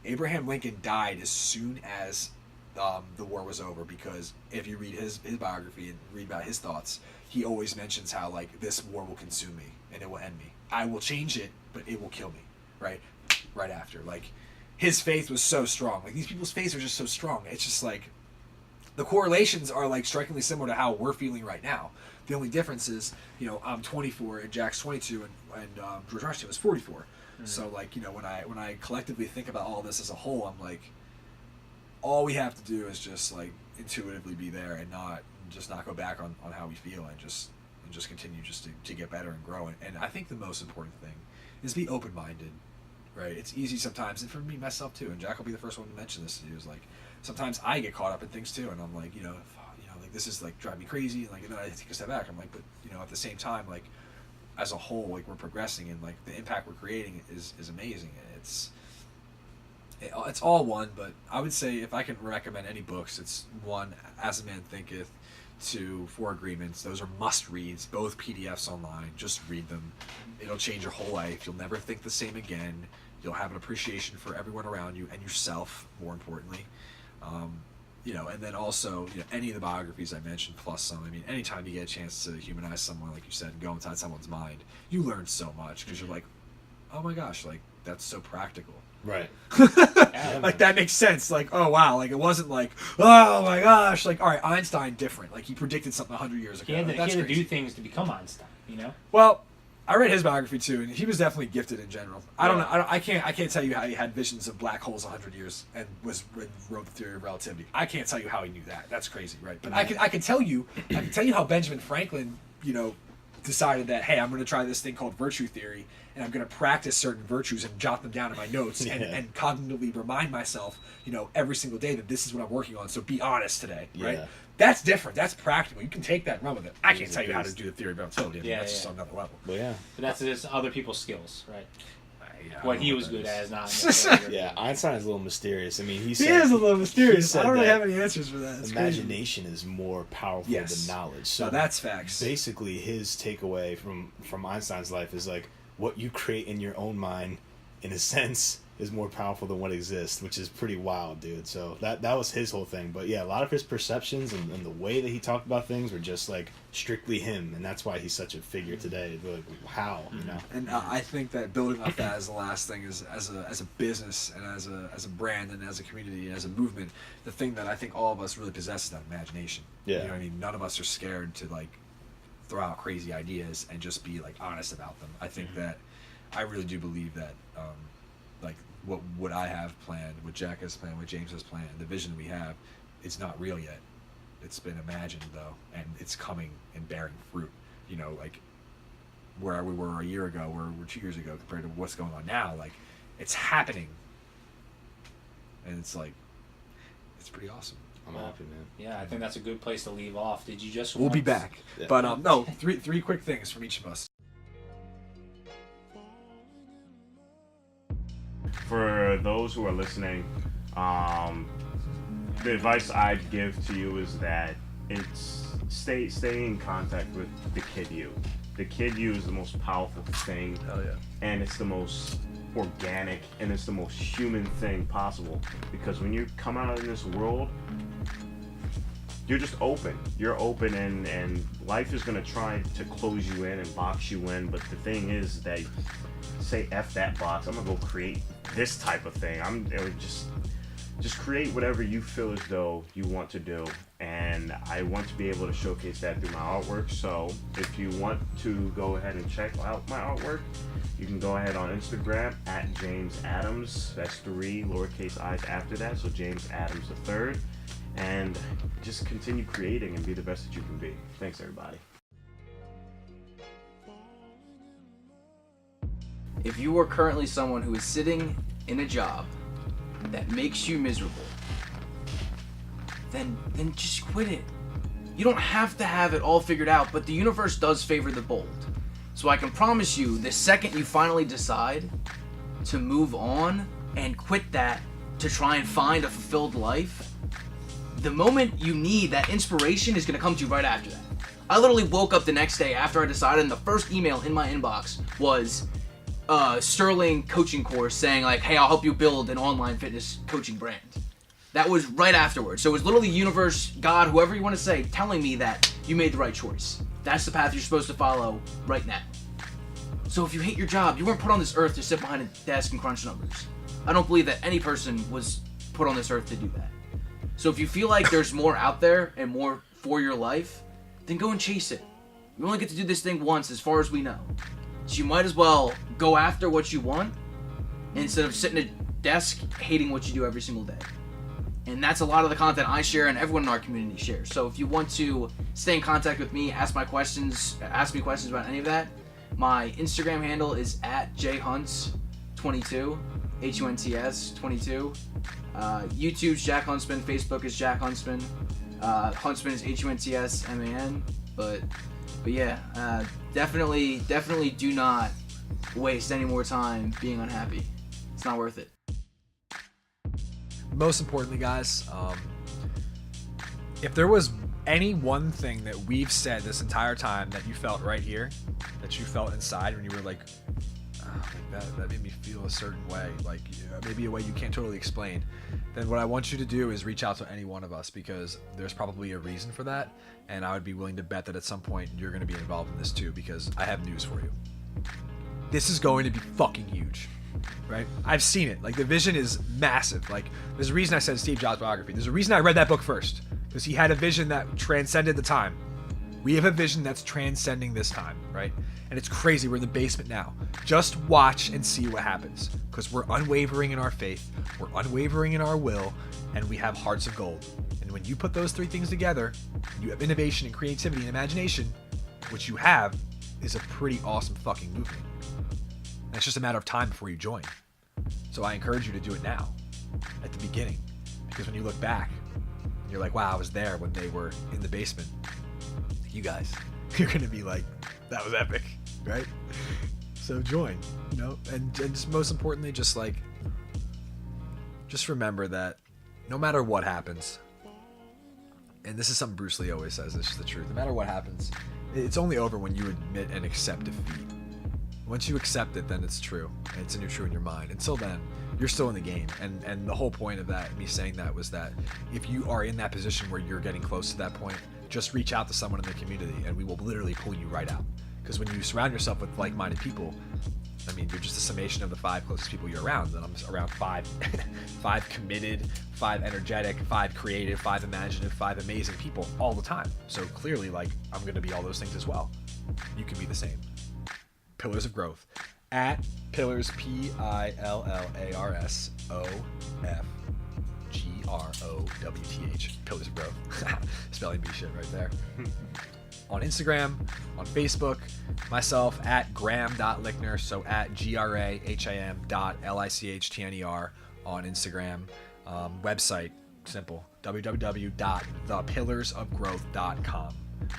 Abraham Lincoln died as soon as the war was over, because if you read his biography and read about his thoughts, he always mentions how like this war will consume me and it will end me. I will change it, but it will kill me. Right after, like his faith was so strong. Like these people's faiths are just so strong. It's just like the correlations are like strikingly similar to how we're feeling right now. The only difference is, you know, I'm 24 and Jack's 22 and George Washington was 44. Mm-hmm. So like, you know, when I collectively think about all this as a whole, I'm like, all we have to do is just like intuitively be there and not go back on how we feel and just continue just to get better and grow. And I think the most important thing is be open-minded. Right, it's easy sometimes, and for me myself too. And Jack will be the first one to mention this to you. Is like sometimes I get caught up in things too, and I'm like, like this is like driving me crazy, and like and then I take a step back. I'm like, but at the same time, like as a whole, like we're progressing, and like the impact we're creating is amazing. And it's all one, but I would say if I can recommend any books, it's one, As a Man Thinketh, 2, 4 Agreements. Those are must reads, both PDFs online. Just read them. It'll change your whole life. You'll never think the same again. You'll have an appreciation for everyone around you and yourself, more importantly. And then also, any of the biographies I mentioned, plus some. I mean, anytime you get a chance to humanize someone, like you said, and go inside someone's mind, you learn so much because you're like, oh my gosh, like that's so practical. Right. Like that makes sense. Like, oh wow, like it wasn't like, oh my gosh, like all right, Einstein different. Like he predicted something 100 years ago. He had to do things to become Einstein, Well, I read his biography too, and he was definitely gifted in general. I don't know. I can't tell you how he had visions of black holes 100 years and wrote the theory of relativity. I can't tell you how he knew that. That's crazy, right? But I can tell you how Benjamin Franklin, decided that, hey, I'm going to try this thing called virtue theory, and I'm going to practice certain virtues and jot them down in my notes and cognitively remind myself, every single day that this is what I'm working on. So be honest today, right? That's different. That's practical. You can take that and run with it. I can't tell you how to do the theory of relativity. That's just on another level. Well, But that's just other people's skills, right? Yeah, what he was good at is not necessarily Einstein is a little mysterious. I mean, he is a little mysterious. I don't really that have any answers for that. It's imagination is more powerful than knowledge. So that's facts. Basically, his takeaway from Einstein's life is like what you create in your own mind, in a sense, is more powerful than what exists, which is pretty wild, dude. So that was his whole thing. But yeah, a lot of his perceptions and the way that he talked about things were just like strictly him, and that's why he's such a figure today. Like, how, And I think that building off that as the last thing is as a business and as a brand and as a community and as a movement, the thing that I think all of us really possess is that imagination. Yeah. You know what I mean? None of us are scared to like throw out crazy ideas and just be like honest about them. I think that I really do believe that like what I have planned, what Jack has planned, what James has planned, the vision we have, it's not real yet. It's been imagined though, and it's coming and bearing fruit. Like where we were a year ago, where we're 2 years ago compared to what's going on now. Like it's happening, and it's like it's pretty awesome. I'm happy, man. Yeah, I think that's a good place to leave off. Did you just? We'll be back, but no, three quick things from each of us. For those who are listening, the advice I'd give to you is that it's stay in contact with the kid you. The kid you is the most powerful thing. Hell yeah. And it's the most organic and it's the most human thing possible. Because when you come out in this world, you're just open. You're open and life is gonna try to close you in and box you in. But the thing is that say F that box, I'm gonna go create this type of thing. just create whatever you feel as though you want to do, and I want to be able to showcase that through my artwork. So if you want to go ahead and check out my artwork, you can go ahead on Instagram at James Adams. That's 3 lowercase i's after that, so James Adams III, and just continue creating and be the best that you can be. Thanks, everybody. If you are currently someone who is sitting in a job that makes you miserable, then just quit it. You don't have to have it all figured out, but the universe does favor the bold. So I can promise you, the second you finally decide to move on and quit that to try and find a fulfilled life, the moment you need that inspiration is going to come to you right after that. I literally woke up the next day after I decided, and the first email in my inbox was Sterling coaching course saying like, hey, I'll help you build an online fitness coaching brand. That was right afterwards. So it was literally universe, God, whoever you want to say, telling me that you made the right choice. That's the path you're supposed to follow right now. So if you hate your job, you weren't put on this earth to sit behind a desk and crunch numbers. I don't believe that any person was put on this earth to do that. So if you feel like there's more out there and more for your life, then go and chase it. You only get to do this thing once as far as we know. So you might as well go after what you want instead of sitting at a desk hating what you do every single day. And that's a lot of the content I share and everyone in our community shares. So if you want to stay in contact with me, ask me questions about any of that, my Instagram handle is at jhunts22, Hunts 22. YouTube's Jack Huntsman, Facebook is Jack Huntsman. Huntsman is HUNTSMAN. But yeah, definitely do not waste any more time being unhappy. It's not worth it. Most importantly, guys, if there was any one thing that we've said this entire time that you felt right here, that you felt inside when you were like, that made me feel a certain way, like maybe a way you can't totally explain, then what I want you to do is reach out to any one of us, because there's probably a reason for that, and I would be willing to bet that at some point you're going to be involved in this too, because I have news for you. This is going to be fucking huge. Right? I've seen it. Like, the vision is massive. Like, there's a reason I said Steve Jobs biography. There's a reason I read that book first, because he had a vision that transcended the time. We have a vision that's transcending this time, right? And it's crazy. We're in the basement now. Just watch and see what happens, because we're unwavering in our faith, we're unwavering in our will, and we have hearts of gold. And when you put those 3 things together, you have innovation and creativity and imagination, which you have, is a pretty awesome fucking movement. It's just a matter of time before you join. So I encourage you to do it now, at the beginning, because when you look back, you're like, wow, I was there when they were in the basement. You guys, you're gonna be like, that was epic, right? So join, and just most importantly, just remember that no matter what happens, and this is something Bruce Lee always says, this is the truth, no matter what happens, it's only over when you admit and accept defeat. Once you accept it, then it's true. It's true in your mind. Until then, you're still in the game. And the whole point of that, me saying that, was that if you are in that position where you're getting close to that point, just reach out to someone in the community and we will literally pull you right out. Because when you surround yourself with like-minded people, I mean, you're just a summation of the 5 closest people you're around. And I'm around 5 committed, 5 energetic, 5 creative, 5 imaginative, 5 amazing people all the time. So clearly, I'm going to be all those things as well. You can be the same. Pillars of Growth at Pillars, PILLARSOFGROWTH, Pillars of Growth. Spelling bee shit right there. On Instagram, on Facebook, myself at graham.lichtner, so at graham.lichtner on Instagram. Website, simple, www.thepillarsofgrowth.com.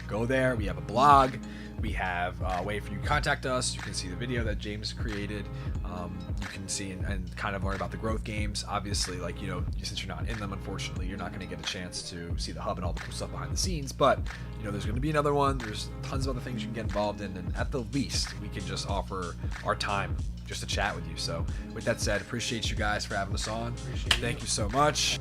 Go there. We have a blog. We have a way for you to contact us. You can see the video that James created. You can see and kind of learn about the growth games. Obviously, since you're not in them, unfortunately, you're not going to get a chance to see the hub and all the cool stuff behind the scenes. But, there's going to be another one. There's tons of other things you can get involved in. And at the least, we can just offer our time just to chat with you. So with that said, appreciate you guys for having us on. Thank you so much.